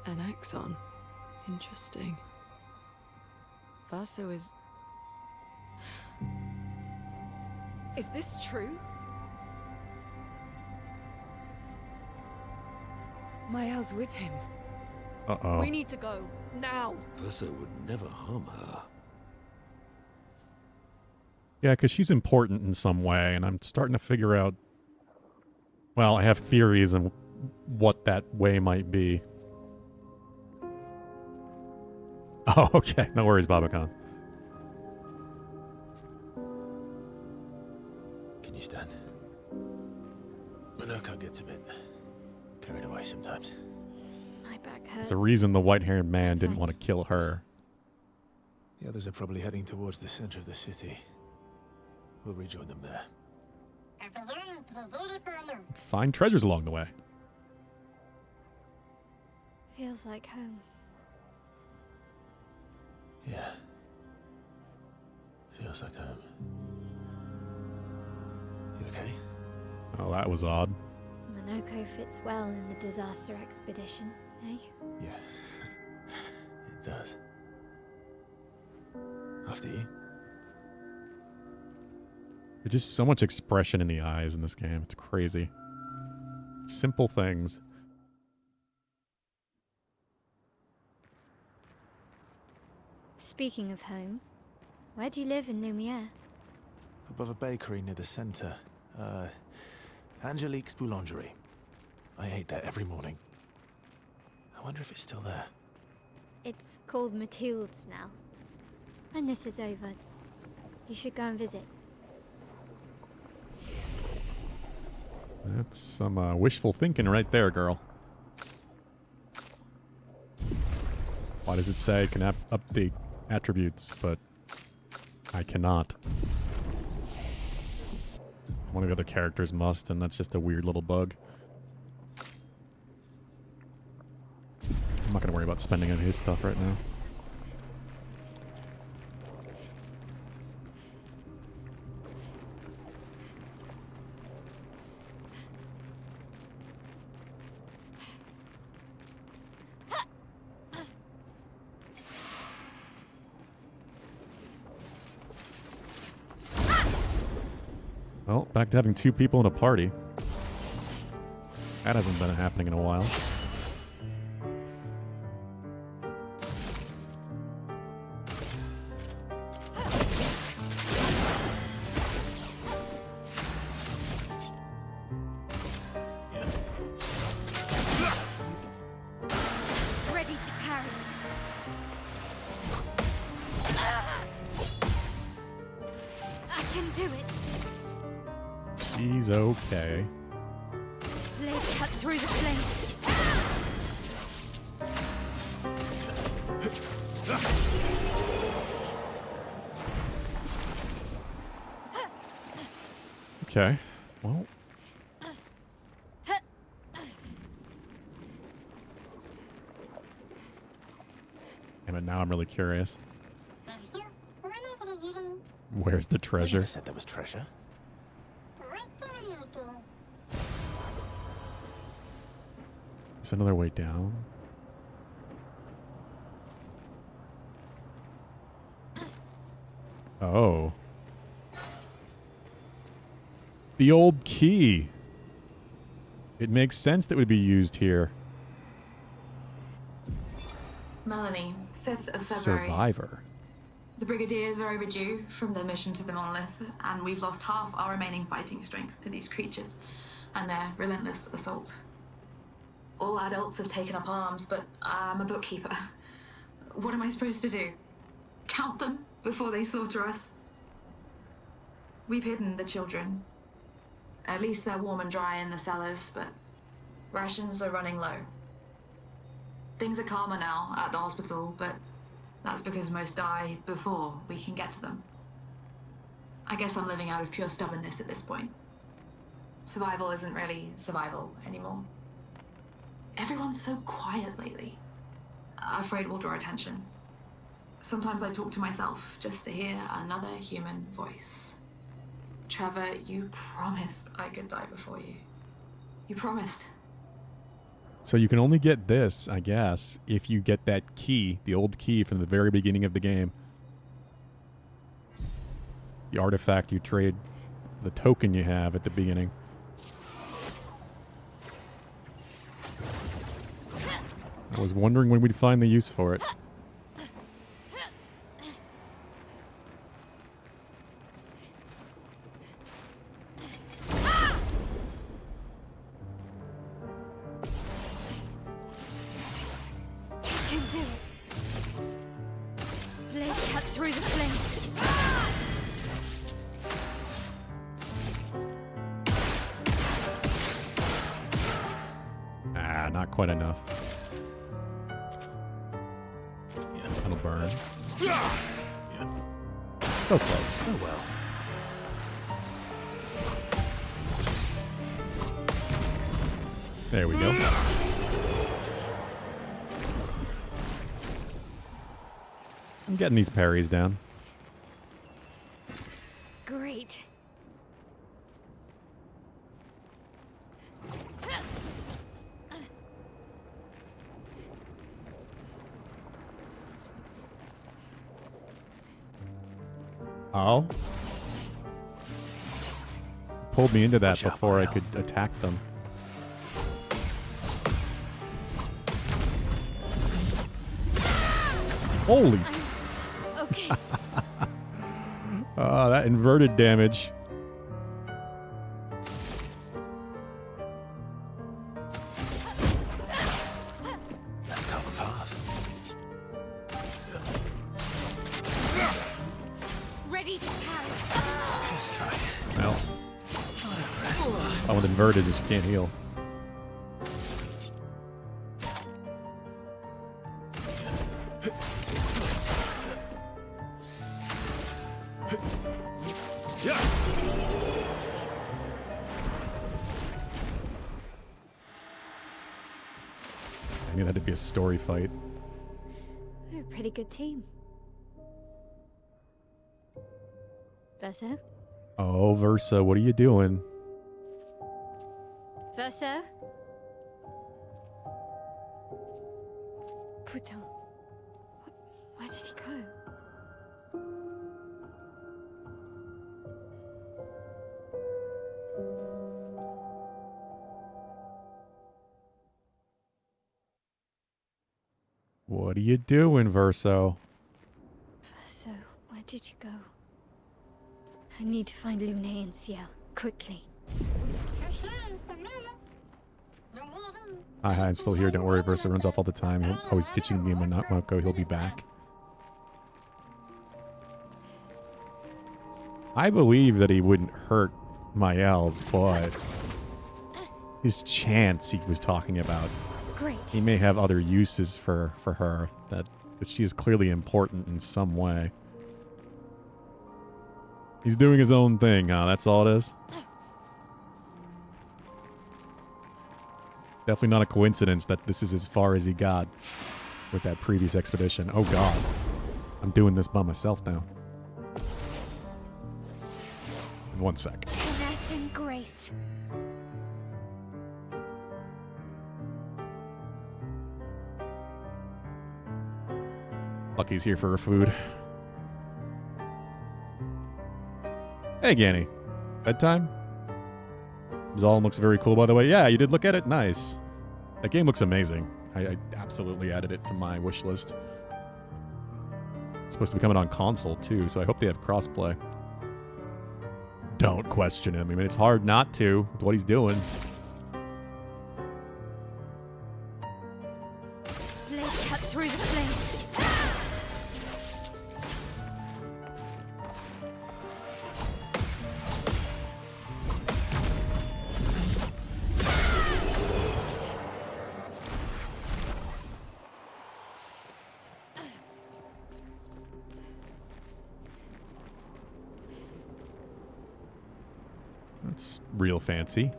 An axon. Interesting. Vaso is... Is this true? Mael's with him. Uh-oh. We need to go. Now. Verso would never harm her. Yeah, because she's important in some way, and I'm starting to figure out... Well, I have theories on what that way might be. Oh, okay. No worries, Baba-Khan. Can you stand? Minoko gets a bit carried away sometimes. My back hurts. There's a reason the white-haired man didn't want to kill her. The others are probably heading towards the center of the city. We'll rejoin them there. Find treasures along the way. Feels like home. Yeah. Feels like home. You okay? Oh, that was odd. Minoko fits well in the disaster expedition, eh? Yeah. It does. After you. There's just so much expression in the eyes in this game. It's crazy. Simple things. Speaking of home, where do you live in Lumiere? Above a bakery near the center. Angelique's Boulangerie. I ate there every morning. I wonder if it's still there. It's called Mathilde's now. When this is over, you should go and visit. That's some wishful thinking right there, girl. Why does it say can update attributes, but I cannot? One of the other characters must, and that's just a weird little bug. I'm not going to worry about spending any of his stuff right now. Well, back to having two people in a party. That hasn't been happening in a while. Ready to parry. I can do it. He's okay. Blade cut through the flames. Okay. Well. And now I'm really curious. Where's the You treasure? said there was treasure. Is another way down? Oh. The old key. It makes sense that it would be used here. Melanie, 5th of February. Survivor. The Brigadiers are overdue from their mission to the monolith, and we've lost half our remaining fighting strength to these creatures and their relentless assault. All adults have taken up arms, but I'm a bookkeeper. What am I supposed to do? Count them before they slaughter us? We've hidden the children. At least they're warm and dry in the cellars, but rations are running low. Things are calmer now at the hospital, but that's because most die before we can get to them. I guess I'm living out of pure stubbornness at this point. Survival isn't really survival anymore. Everyone's so quiet lately. Afraid we'll draw attention. Sometimes I talk to myself just to hear another human voice. Trevor, you promised I could die before you. You promised. So you can only get this, I guess, if you get that key, the old key from the very beginning of the game. The artifact you trade, the token you have at the beginning. I was wondering when we'd find the use for it. You do it. Blade cut through the flames. Ah, not quite enough. That'll burn. So close. Oh well. There we go. I'm getting these parries down. Great. Oh. Pulled me into that Watch out, before I Mael. could attack them. Holy. Okay. Oh, that inverted damage. Let's carve a path. Ready to parry. Just try it. Well, Not impressed. that one inverted is you can't heal. I knew that had to be a story fight. We're a pretty good team. Versa? Oh, Versa, what are you doing? Versa? Putain. Where did he go? What are you doing, Verso? Versa, where did you go? I need to find Lune and Ciel, quickly. Hi, I'm still here. Don't worry, Versa runs off all the time. He'll always ditching me when I go. He'll be back. I believe that he wouldn't hurt Mael, but his chance he was talking about. Great. He may have other uses for her, that she is clearly important in some way. He's doing his own thing, huh? That's all it is? Definitely not a coincidence that this is as far as he got with that previous expedition. Oh god. I'm doing this by myself now. In 1 sec. Finesse and grace. Lucky's here for her food. Hey, Ganny. Bedtime? Zalm looks very cool, by the way. Yeah, you did look at it? Nice. That game looks amazing. I absolutely added it to my wish list. It's supposed to be coming on console, too, so I hope they have crossplay. Don't question him. I mean, it's hard not to with what he's doing. Blade cut through the flames. That's real fancy.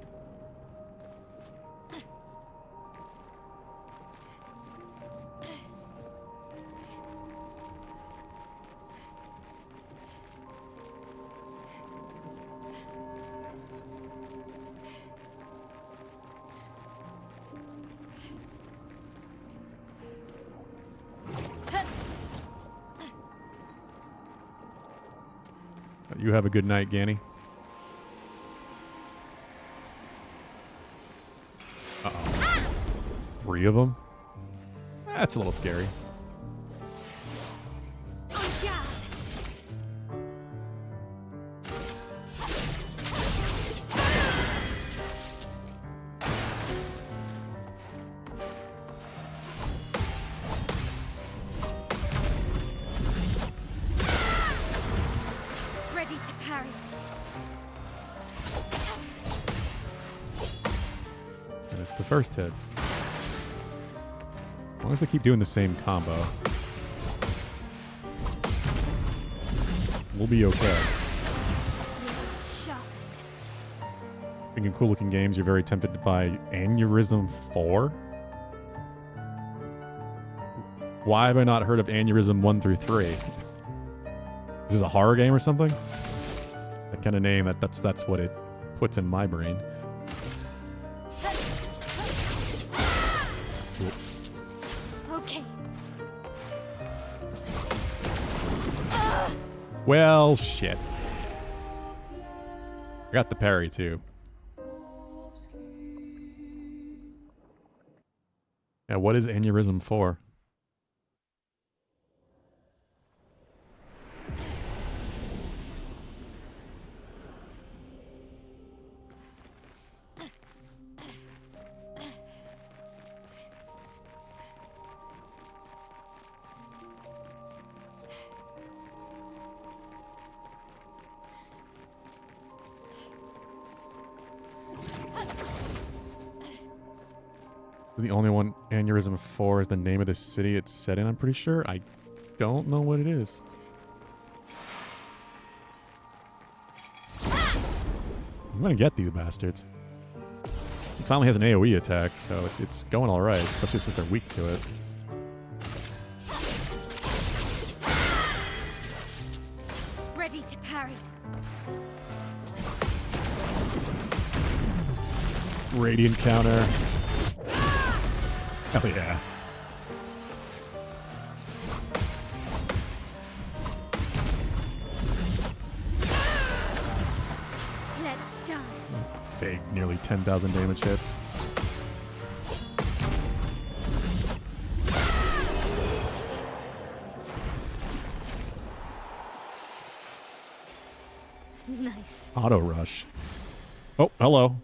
You have a good night, Ganny. Uh-oh. 3 of them? That's a little scary. Ready to parry. And it's the first hit. As long as they keep doing the same combo, we'll be okay. Thinking cool looking games, you're very tempted to buy Aneurysm 4? Why have I not heard of Aneurysm 1 through 3? Is this a horror game or something? That kind of name, that's what it puts in my brain. Okay. Well, shit. I got the parry, too. Yeah, what is Aneurysm 4? The only one, Aneurysm 4 is the name of the city it's set in, I'm pretty sure. I don't know what it is. I'm gonna get these bastards. He finally has an AoE attack, so it's going alright, especially since they're weak to it. Ready to parry. Radiant counter. Hell yeah. Let's dance. Big, nearly 10,000 damage hits. Nice. Auto rush. Oh, hello.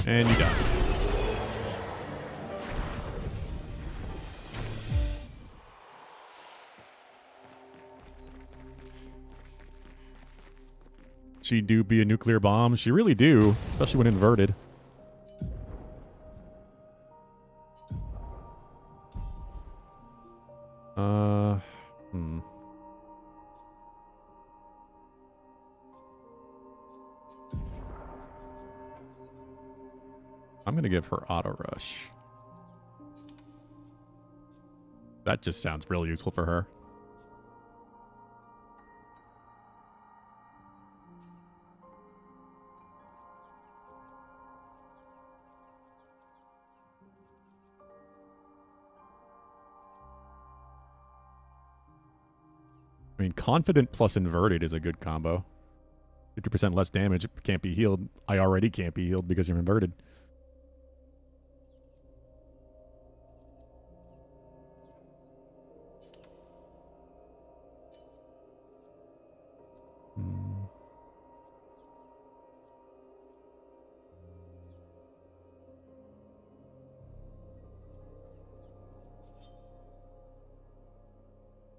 And you die. She do be a nuclear bomb. She really do, especially when inverted. I'm going to give her auto rush. That just sounds real useful for her. I mean, confident plus inverted is a good combo. 50% less damage, can't be healed. I already can't be healed because you're inverted.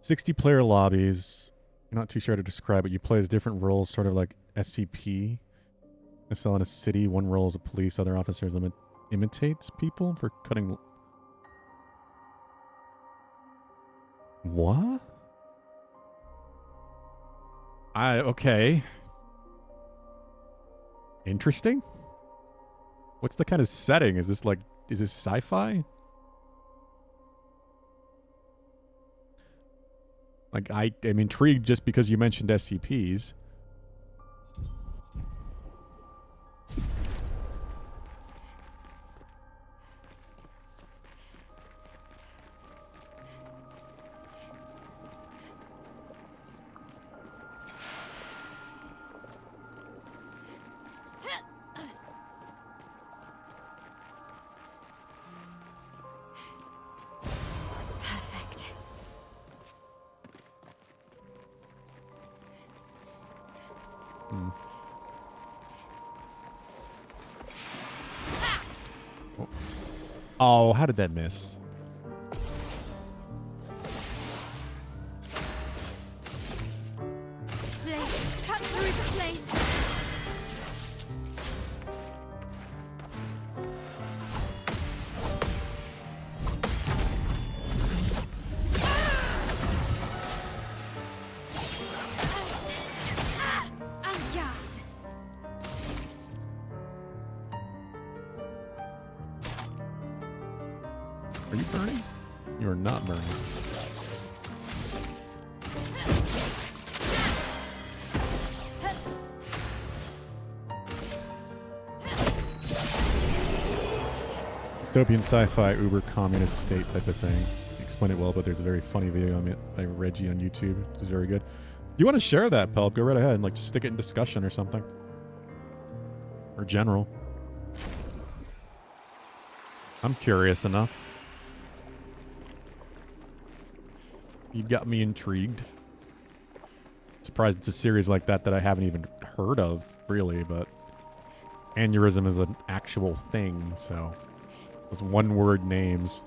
$60-player lobbies. You're not too sure how to describe it. You play as different roles, sort of like SCP. I sell in a city. One role is a police. Other officers imitates people for cutting. What? Okay. Interesting. What's the kind of setting? Is this sci-fi? Like, I am intrigued just because you mentioned SCPs. Oh, how did that miss? Cut through the flames. Are you burning? You are not burning. Dystopian sci-fi uber communist state type of thing. Explain it well, but there's a very funny video on it by Reggie on YouTube. It's very good. If you want to share that, Pelp, go right ahead and like just stick it in discussion or something. Or general. I'm curious enough. You got me intrigued. Surprised it's a series like that that I haven't even heard of, really, but aneurysm is an actual thing, so those one-word names.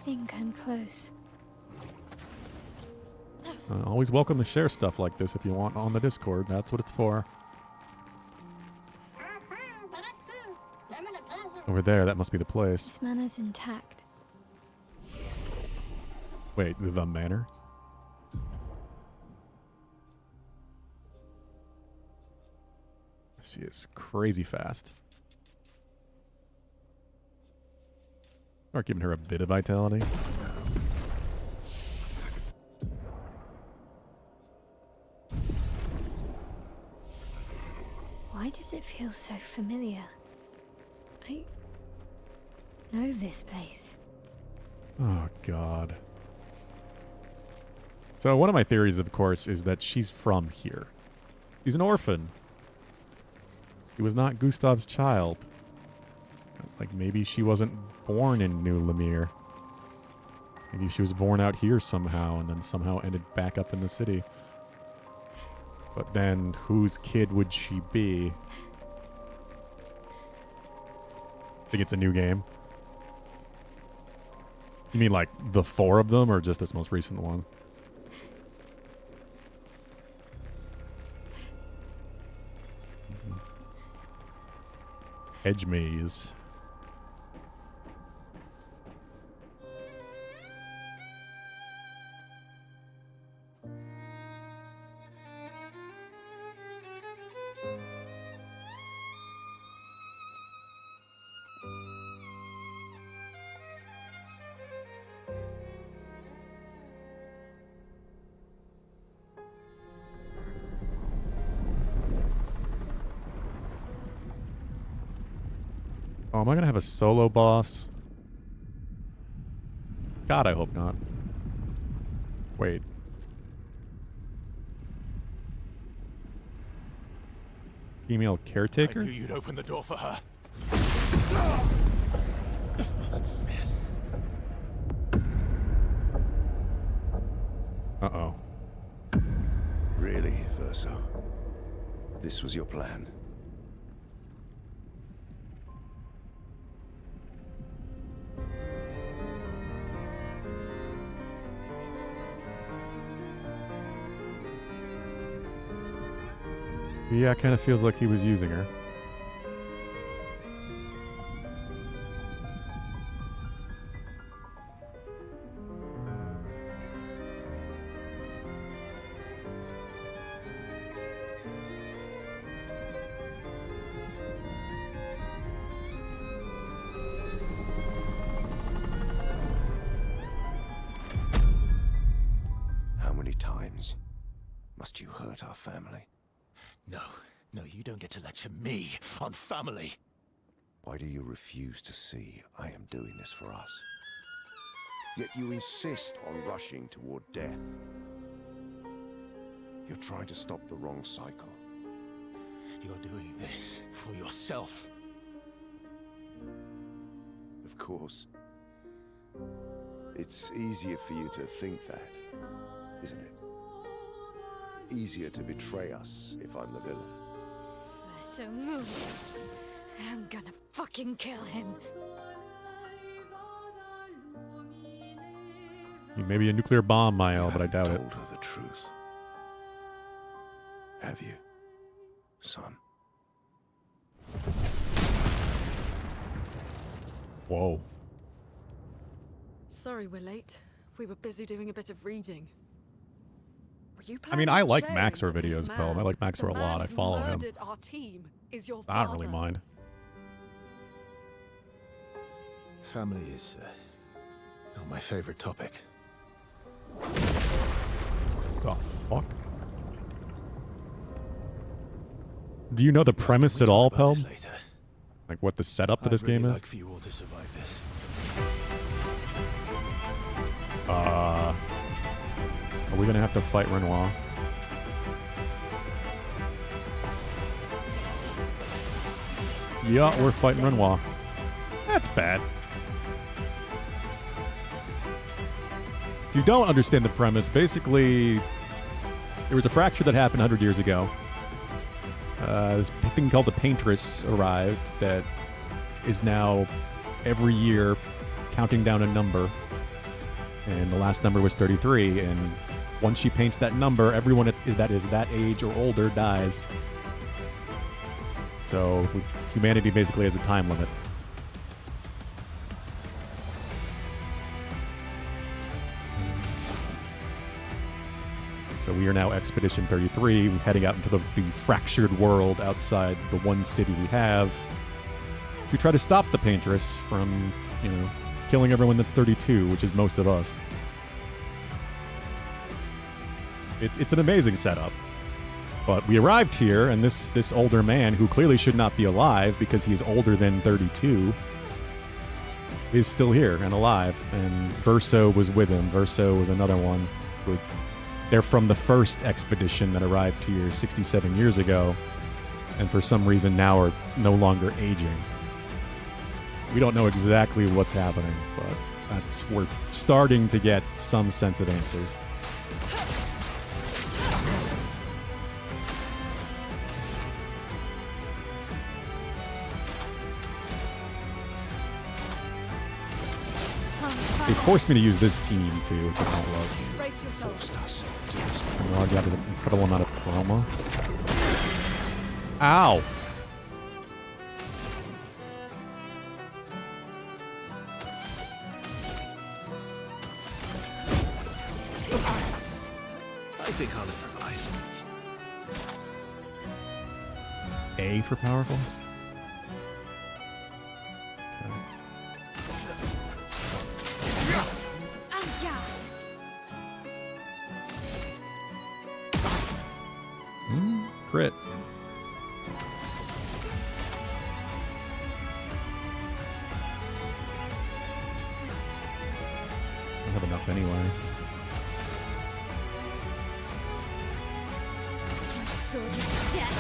Think I'm close. Always welcome to share stuff like this if you want on the Discord. That's what it's for. Over there, that must be the place. This manor's intact. Wait, the manor? She is crazy fast. Or giving her a bit of vitality. Why does it feel so familiar? I know this place. Oh, God. So one of my theories, of course, is that she's from here. She's an orphan. She was not Gustav's child. Like, maybe she wasn't born in New Lemire. Maybe she was born out here somehow and then somehow ended back up in the city. But then, whose kid would she be? Think it's a new game? You mean like the 4 of them or just this most recent one? Hedge maze. Oh, am I going to have a solo boss? God, I hope not. Wait. Female caretaker? I knew you'd open the door for her. Uh-oh. Really, Verso? This was your plan? Yeah, it kind of feels like he was using her. How many times must you hurt our family? No, you don't get to lecture me on family. Why do you refuse to see I am doing this for us? Yet you insist on rushing toward death. You're trying to stop the wrong cycle. You're doing this for yourself. Of of course. It's easier for you to think that, isn't it? Easier to betray us if I'm the villain. So move. I'm gonna fucking kill him. Maybe a nuclear bomb, Mael, but I doubt it. Told her the truth. Have you, son? Whoa. Sorry we're late. We were busy doing a bit of reading. Were you I mean, I planning like on Maxor sharing videos, this Pelham. I man? like Maxor The a lot. man I who follow him. murdered our team is your I don't really father. mind. Family is not my favorite topic. Oh, fuck. Do you know the premise at all, Pelham? Like what the setup for this I'd really game is? like for you all to survive this. Are we gonna have to fight Renoir? Yeah, we're fighting Renoir. That's bad. If you don't understand the premise, basically, there was a fracture that happened 100 years ago. This thing called the Paintress arrived that is now every year counting down a number. And the last number was 33. And once she paints that number, everyone that is that age or older dies. So humanity basically has a time limit. So we are now Expedition 33, heading out into the fractured world outside the one city we have. We try to stop the Paintress from, killing everyone that's 32, which is most of us. It's an amazing setup. But we arrived here, and this older man, who clearly should not be alive because he is older than 32, is still here and alive. And Verso was with him. Verso was another one. They're from the first expedition that arrived here 67 years ago, and for some reason now are no longer aging. We don't know exactly what's happening, but we're starting to get some sense of answers. They forced me to use this team too, which I don't love. Brace yourself. And Log has an incredible amount of chroma. Ow! I think I'll improvise. A for powerful? Crit. I have enough anyway. My sword is dead.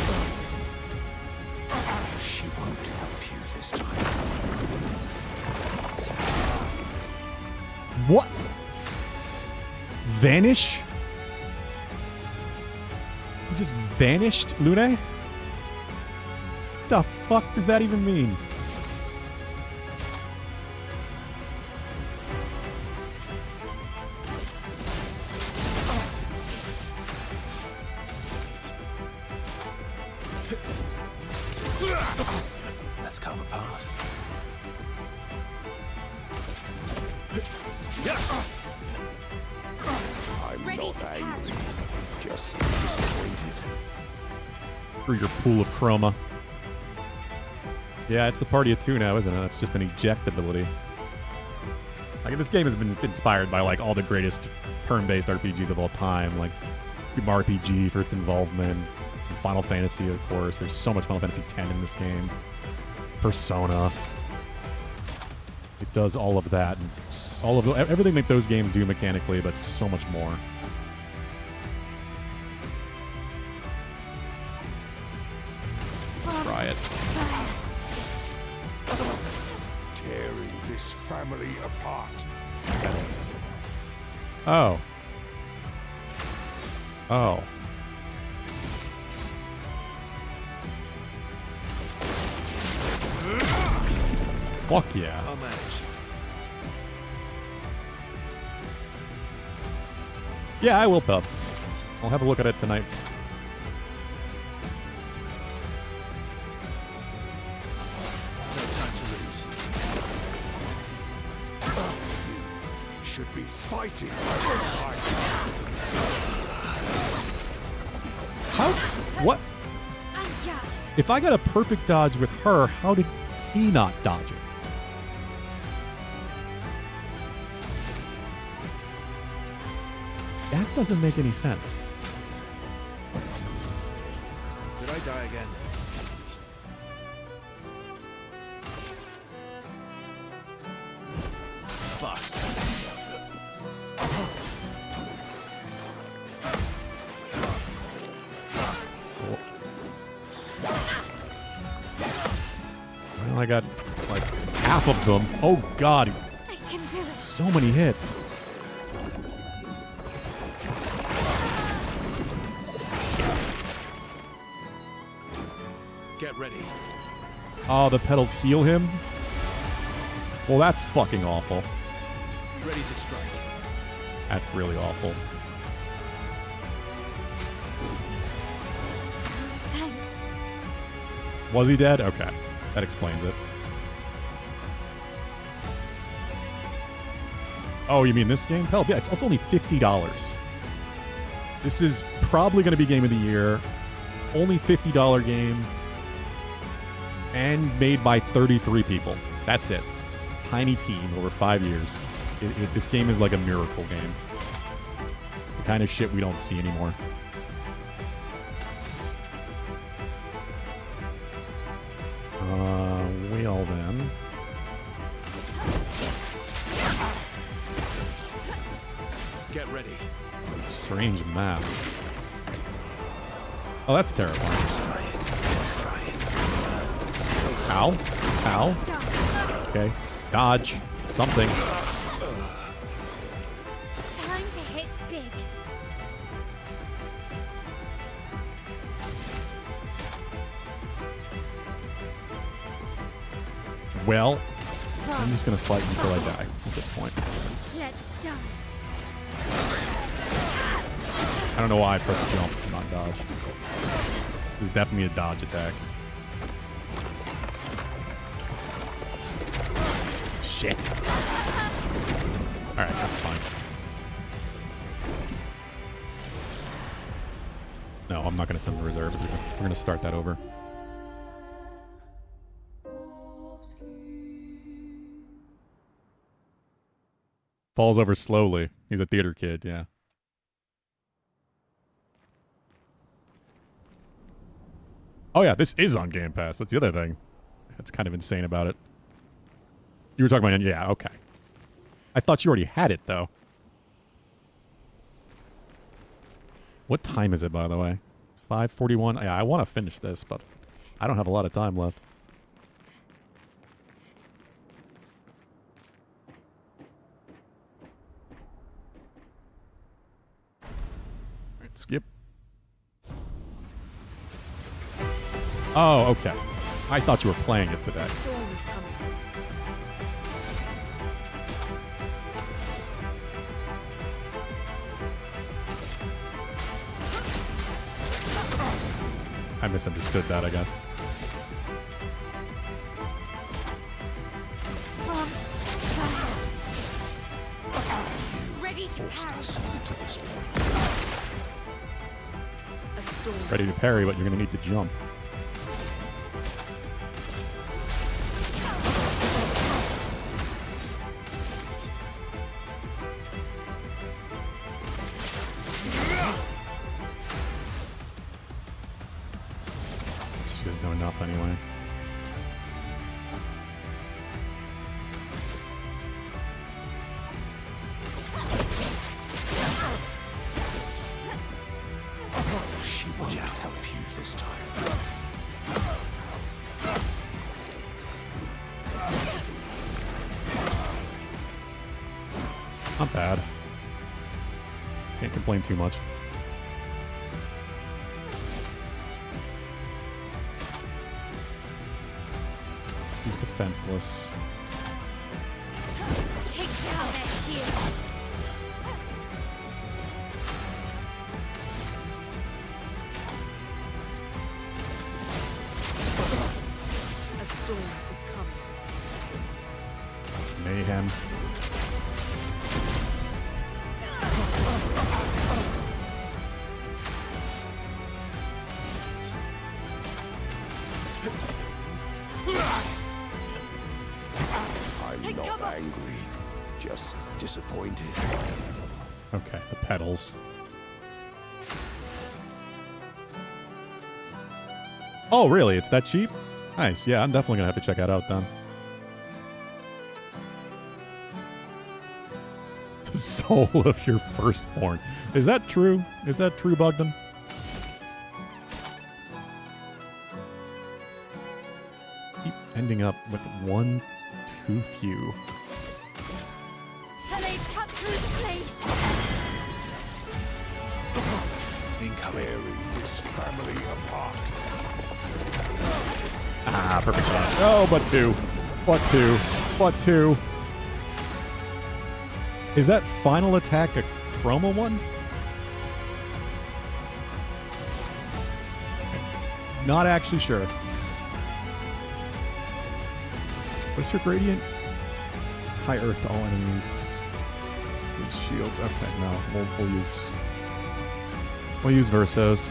She won't help you this time. What? Vanish? You just vanished, Lune? What the fuck does that even mean? Let's carve a path. I'm Ready not to angry, just disappointed. For your pool of chroma. Yeah, it's a party of two now, isn't it? It's just an eject ability. Like, this game has been inspired by, like, all the greatest turn-based RPGs of all time. Like, Super RPG for its involvement. And Final Fantasy, of course. There's so much Final Fantasy X in this game. Persona. It does all of that. And all of everything that those games do mechanically, but so much more. Try it. Tearing this family apart. Petals. Oh. Oh. Fuck yeah. I'll manage. Yeah, I will, Pub. I'll have a look at it tonight. No time to lose. Should be fighting. How? What? If I got a perfect dodge with her, how did he not dodge it? That doesn't make any sense. Did I die again? Fast. Well, I got like half of them. Oh god, I can do it. so many hits. Get ready. Oh, the petals heal him? Well, that's fucking awful. Ready to strike. That's really awful. Thanks. Was he dead? Okay. That explains it. Oh, you mean this game? Hell, yeah, it's only $50. This is probably going to be Game of the Year. Only $50 game. And made by 33 people. That's it. Tiny team over 5 years. This game is like a miracle game. The kind of shit we don't see anymore. Well then. Get ready. Strange masks. Oh, that's terrifying. Let's try it. Let's try it. Ow. Ow. Okay. Dodge. Something. Time to hit big. Well, I'm just going to fight until I die at this point. Let's dance. I don't know why I pressed jump and not dodge. This is definitely a dodge attack. Shit. Alright, that's fine. No, I'm not going to send the reserves. We're going to start that over. Falls over slowly. He's a theater kid, yeah. Oh yeah, this is on Game Pass. That's the other thing. That's kind of insane about it. You were talking about, yeah, okay. I thought you already had it, though. What time is it, by the way? 5:41? Yeah, I want to finish this, but I don't have a lot of time left. Alright, skip. Oh, okay. I thought you were playing it today. Storm is coming. I misunderstood that, I guess. Ready to Forced parry. us to this point. A storm. Ready to parry, but you're going to need to jump. Should know enough anyway. She won't help you this time. bad. Can't complain too much. He's defenseless. Take down their shields. A storm is coming. Mayhem. I'm not angry, just disappointed. Okay, the pedals. Oh, really? It's that cheap? Nice. Yeah, I'm definitely gonna have to check that out then. The soul of your firstborn. Is that true? Is that true, Bogdan? Keep ending up with one too few. Can they cut through the flames? Tearing this family apart. Ah, perfect shot. Oh, but two. But two. But two. Is that final attack a chroma one? Not actually sure. What's your gradient? High earth to all enemies. Use shields. Okay, no. We'll use Versos.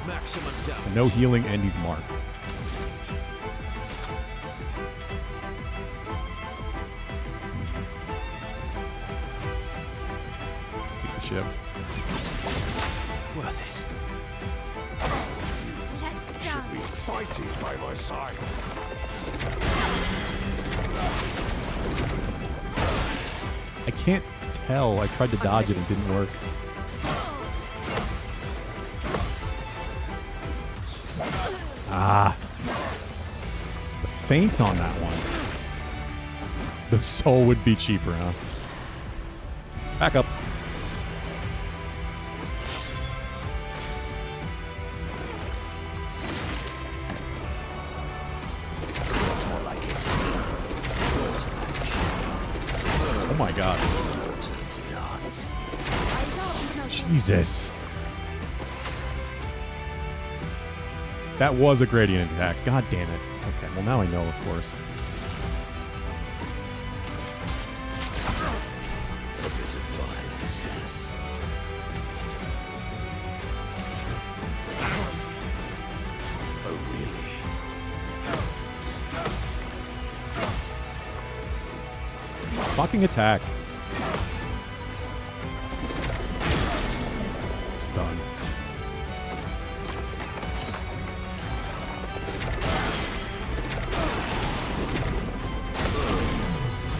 Maximum damage. So no healing and he's marked. Keep the ship. Worth it. Let's Should be dance. fighting by my side. I can't tell. I tried to dodge it and it didn't work. Ah. The feint on that one. The soul would be cheaper, huh? Back up. Oh my god. Jesus. That was a gradient attack. God damn it. Okay, well now I know, of course. A bit of violence, yes. Oh, really? Fucking attack. Stun.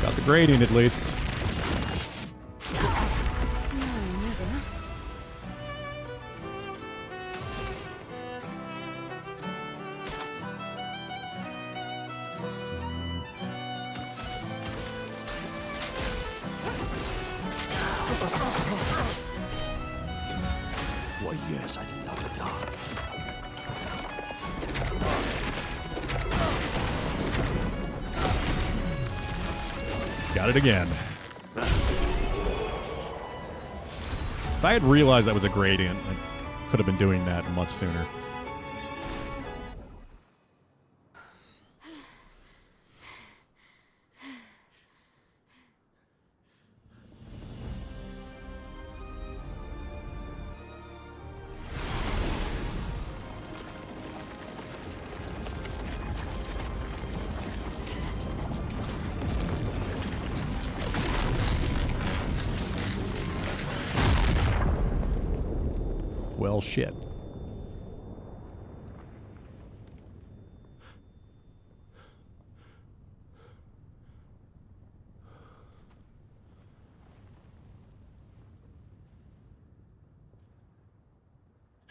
Got the gradient at least. Why, yes, I love a dance. Got it again. If I had realized that was a gradient, I could have been doing that much sooner. Well, shit.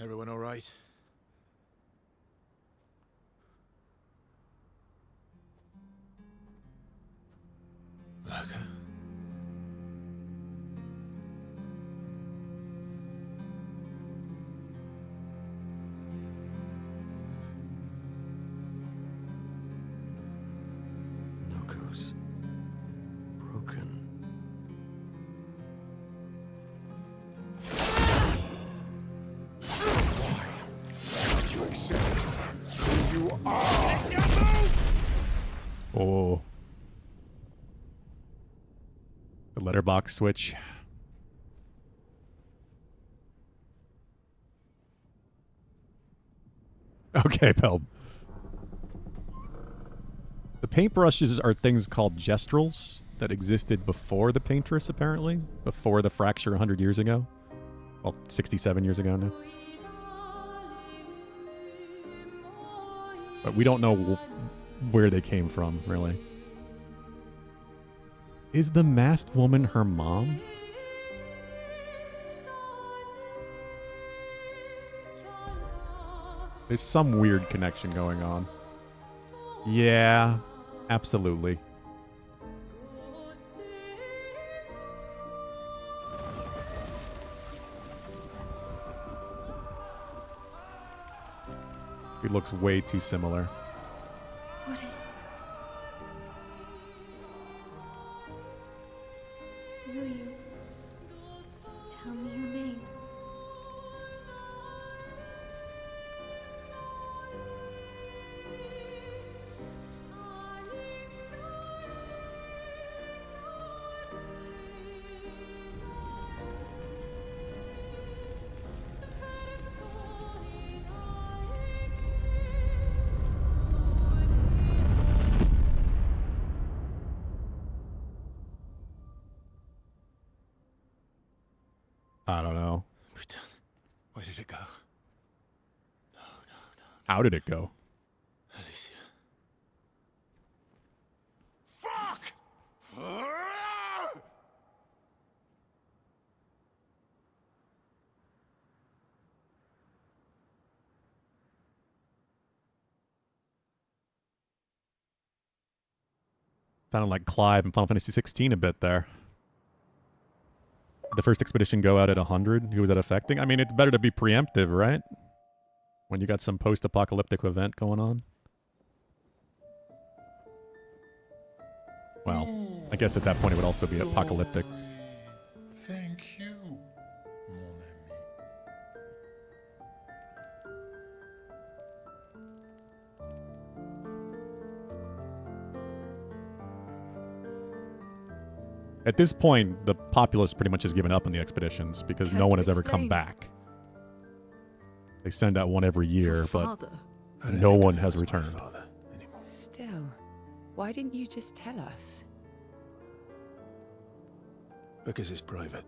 Everyone all right? Okay. Noko's broken. You accept who you are. Oh. The letterbox switch. Okay, Pelb. The paintbrushes are things called gestrels that existed before the paintress, apparently. Before the fracture 100 years ago. Well, 67 years ago now. But we don't know where they came from, really. Is the masked woman her mom? There's some weird connection going on. Yeah, absolutely. He looks way too similar. What is that? Will you tell me your name? I don't know. Where did it go? How did it go? Alicia. Fuck! Sounded like Clive in Final Fantasy 16 a bit there. The first expedition go out at 100? Who was that affecting? I mean, it's better to be preemptive, right? When you got some post-apocalyptic event going on. Well, I guess at that point it would also be apocalyptic. Thank you, mon ami. At this point, the populace pretty much has given up on the expeditions because Care no one to has ever come explain? back. They send out one every year, Your but father. I don't no think one of him has as my returned. father anymore. Still, why didn't you just tell us? Because it's private.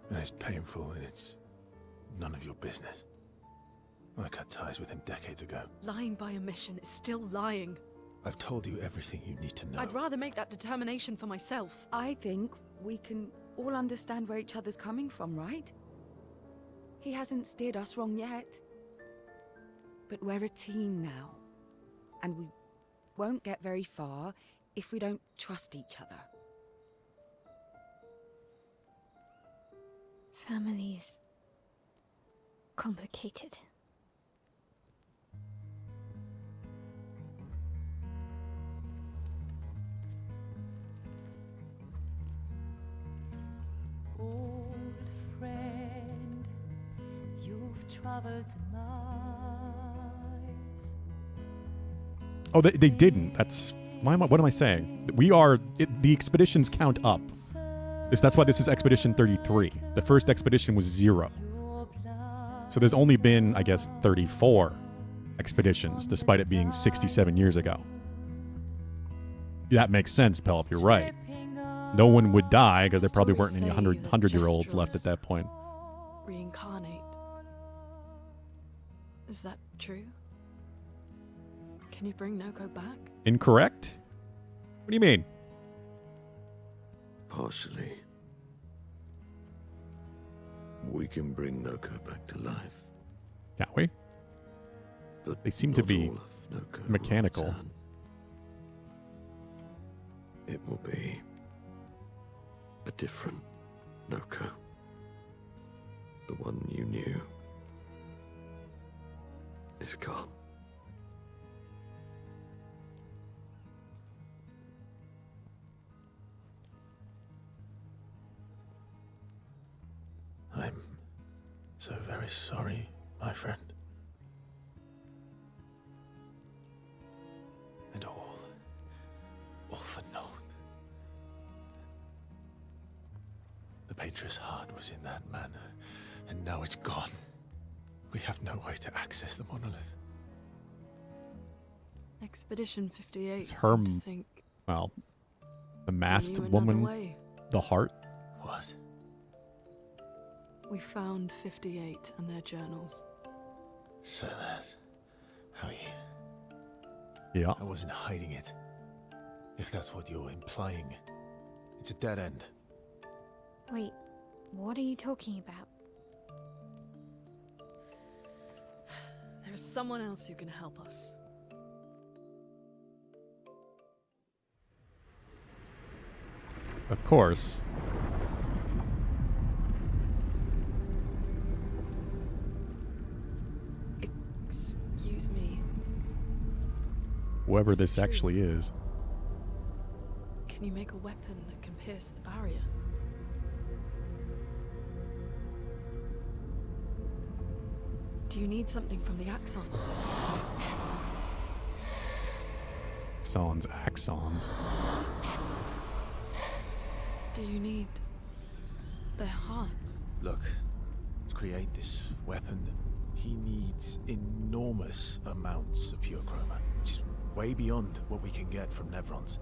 And it's painful and it's none of your business. I cut ties with him decades ago. Lying by omission is still lying. I've told you everything you need to know. I'd rather make that determination for myself. I think we can all understand where each other's coming from, right? He hasn't steered us wrong yet. But we're a team now. And we won't get very far if we don't trust each other. Family's complicated. Old friend, you've traveled miles. Oh, they didn't. That's what am I saying? We are the expeditions count up. That's why this is Expedition 33. The first expedition was 0. So there's only been, I guess, 34 expeditions, despite it being 67 years ago. That makes sense, Pelp. You're right. No one would die because there probably weren't any 100-year-olds left at that point. Reincarnate. Is that true? Can you bring Noko back? Incorrect? What do you mean? Partially. We can bring Noko back to life. Can't we? But They seem to not be all of Noko will mechanical. return. It will be a different Noko. The one you knew is gone. I'm so very sorry, my friend. And all for naught. The painter's heart was in that manor, and now it's gone. We have no way to access the monolith. Expedition 58 It's her, seemed to think well, the we masked knew another woman, way. the heart. What? We found 58 and their journals. So that's how you... Yeah. I wasn't hiding it. If that's what you're implying. It's a dead end. Wait, what are you talking about? There's someone else who can help us. Of course. Excuse me. Whoever Is it this true? actually is. Can you make a weapon that can pierce the barrier? Do you need something from the Axons? Axons. Do you need their hearts? Look, to create this weapon, he needs enormous amounts of pure chroma, which is way beyond what we can get from Nevrons.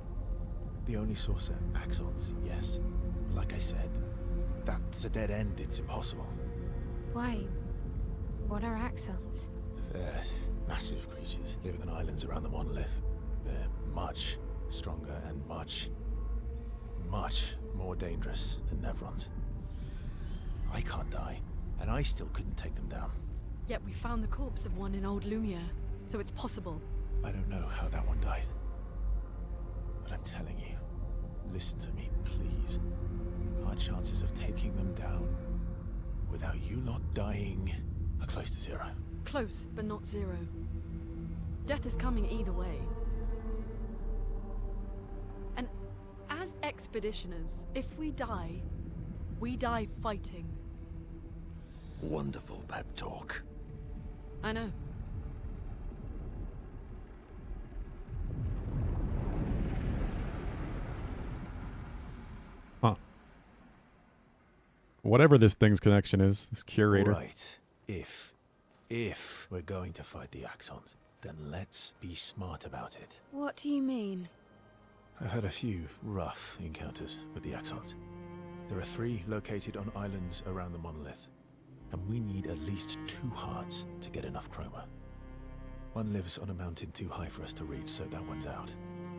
The only source are Axons, yes. But like I said, that's a dead end. It's impossible. Why? What are axons? They're massive creatures living on islands around the monolith. They're much stronger and much more dangerous than Nevrons. I can't die, and I still couldn't take them down. Yet we found the corpse of one in Old Lumiere, so it's possible. I don't know how that one died. But I'm telling you, listen to me, please. Our chances of taking them down without you lot dying are close to zero. Close, but not zero. Death is coming either way. And as expeditioners, if we die fighting. Wonderful pep talk. I know. Huh. Whatever this thing's connection is, this curator. Right. If we're going to fight the Axons, then let's be smart about it. What do you mean? I've had a few rough encounters with the Axons. There are 3 located on islands around the monolith, and we need at least 2 hearts to get enough chroma. One lives on a mountain too high for us to reach, so that one's out.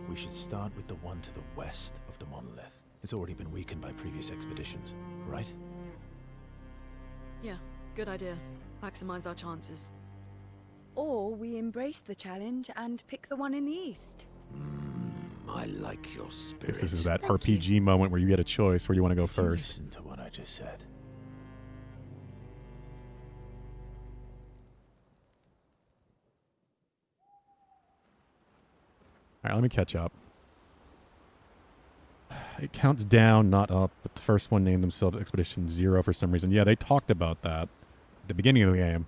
We should start with the one to the west of the monolith. It's already been weakened by previous expeditions, right? Yeah, good idea. Maximize our chances. Or we embrace the challenge and pick the one in the east. I like your spirit. Guess this is that Thank RPG moment where you get a choice where you want to go Did you first. listen to what I just said? All right, let me catch up. It counts down, not up, but the first one named themselves Expedition 0 for some reason. Yeah, they talked about that at the beginning of the game,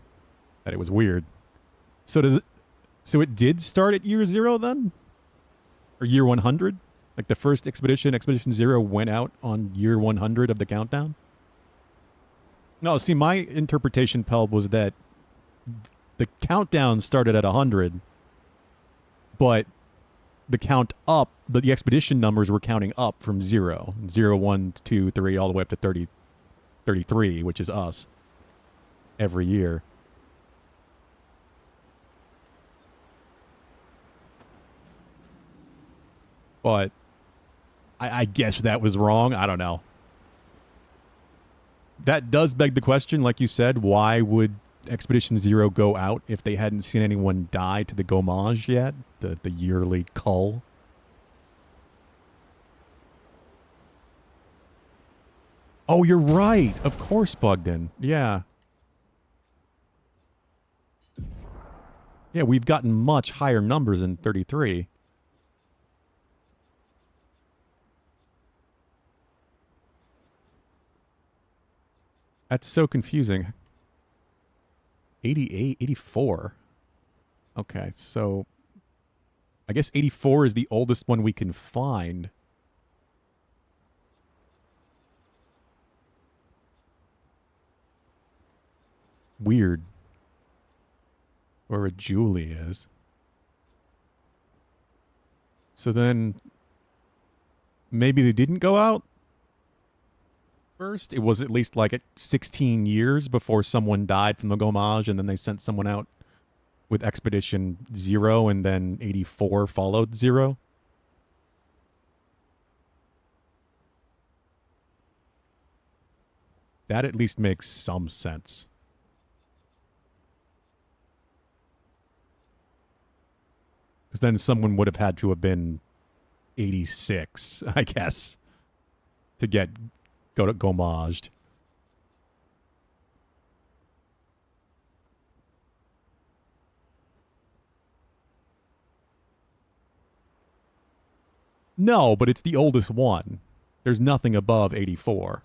that it was weird. So it did start at year 0 then? Or year 100? Like the first Expedition 0, went out on year 100 of the countdown? No, see, my interpretation, Pelb, was that the countdown started at 100, but the count up, the expedition numbers were counting up from 0. 0, 1, 2, 3, all the way up to 30, 33, which is us, every year. But I guess that was wrong. I don't know. That does beg the question, like you said, why would Expedition Zero go out if they hadn't seen anyone die to the Gommage yet? The yearly cull? Oh, you're right. Of course, Bugden. Yeah. Yeah, we've gotten much higher numbers in 33. That's so confusing. 88, 84. Okay, so I guess 84 is the oldest one we can find. Weird. Where a Julie is. So then maybe they didn't go out first. It was at least like 16 years before someone died from the Gommage, and then they sent someone out with Expedition Zero, and then 84 followed Zero. That at least makes some sense. Because then someone would have had to have been 86, I guess, to go to Gommaged. No, but it's the oldest one. There's nothing above 84.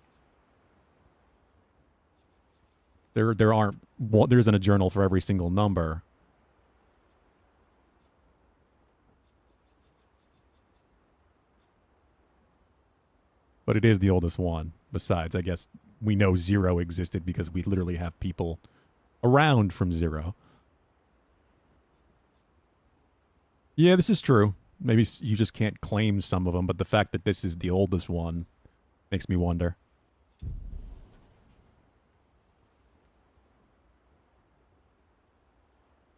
There isn't a journal for every single number. But it is the oldest one. Besides, I guess we know Zero existed because we literally have people around from Zero. Yeah, this is true. Maybe you just can't claim some of them, but the fact that this is the oldest one makes me wonder.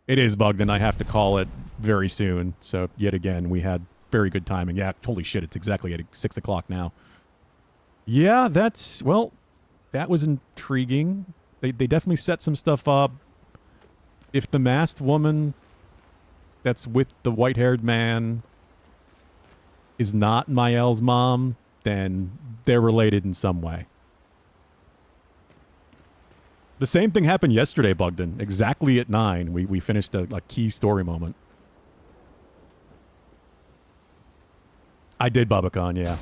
It is bugged, and I have to call it very soon. So, yet again, we had very good timing. Yeah, holy shit, it's exactly at 6 o'clock now. Yeah, that was intriguing. They definitely set some stuff up. If the masked woman that's with the white-haired man is not Mael's mom, then they're related in some way. The same thing happened yesterday, Bugden. Exactly at 9, we finished a key story moment. I did Bubacon, yeah.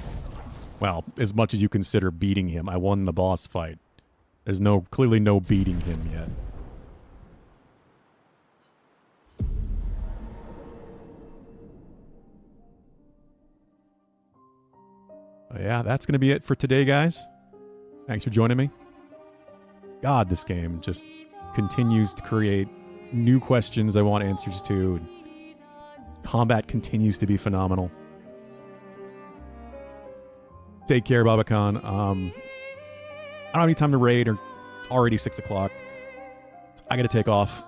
Well, as much as you consider beating him, I won the boss fight. There's clearly no beating him yet. But yeah, that's going to be it for today, guys. Thanks for joining me. God, this game just continues to create new questions I want answers to. Combat continues to be phenomenal. Take care, Babacon. I don't have any time to raid, or it's already 6 o'clock. I gotta take off.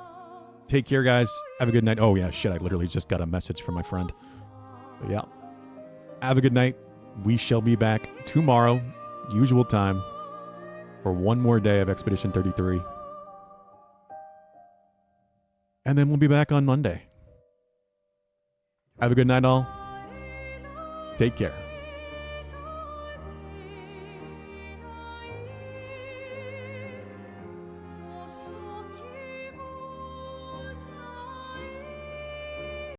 Take care, guys. Have a good night. Oh, yeah, shit, I literally just got a message from my friend. But yeah. Have a good night. We shall be back tomorrow, usual time, for one more day of Expedition 33. And then we'll be back on Monday. Have a good night, all. Take care.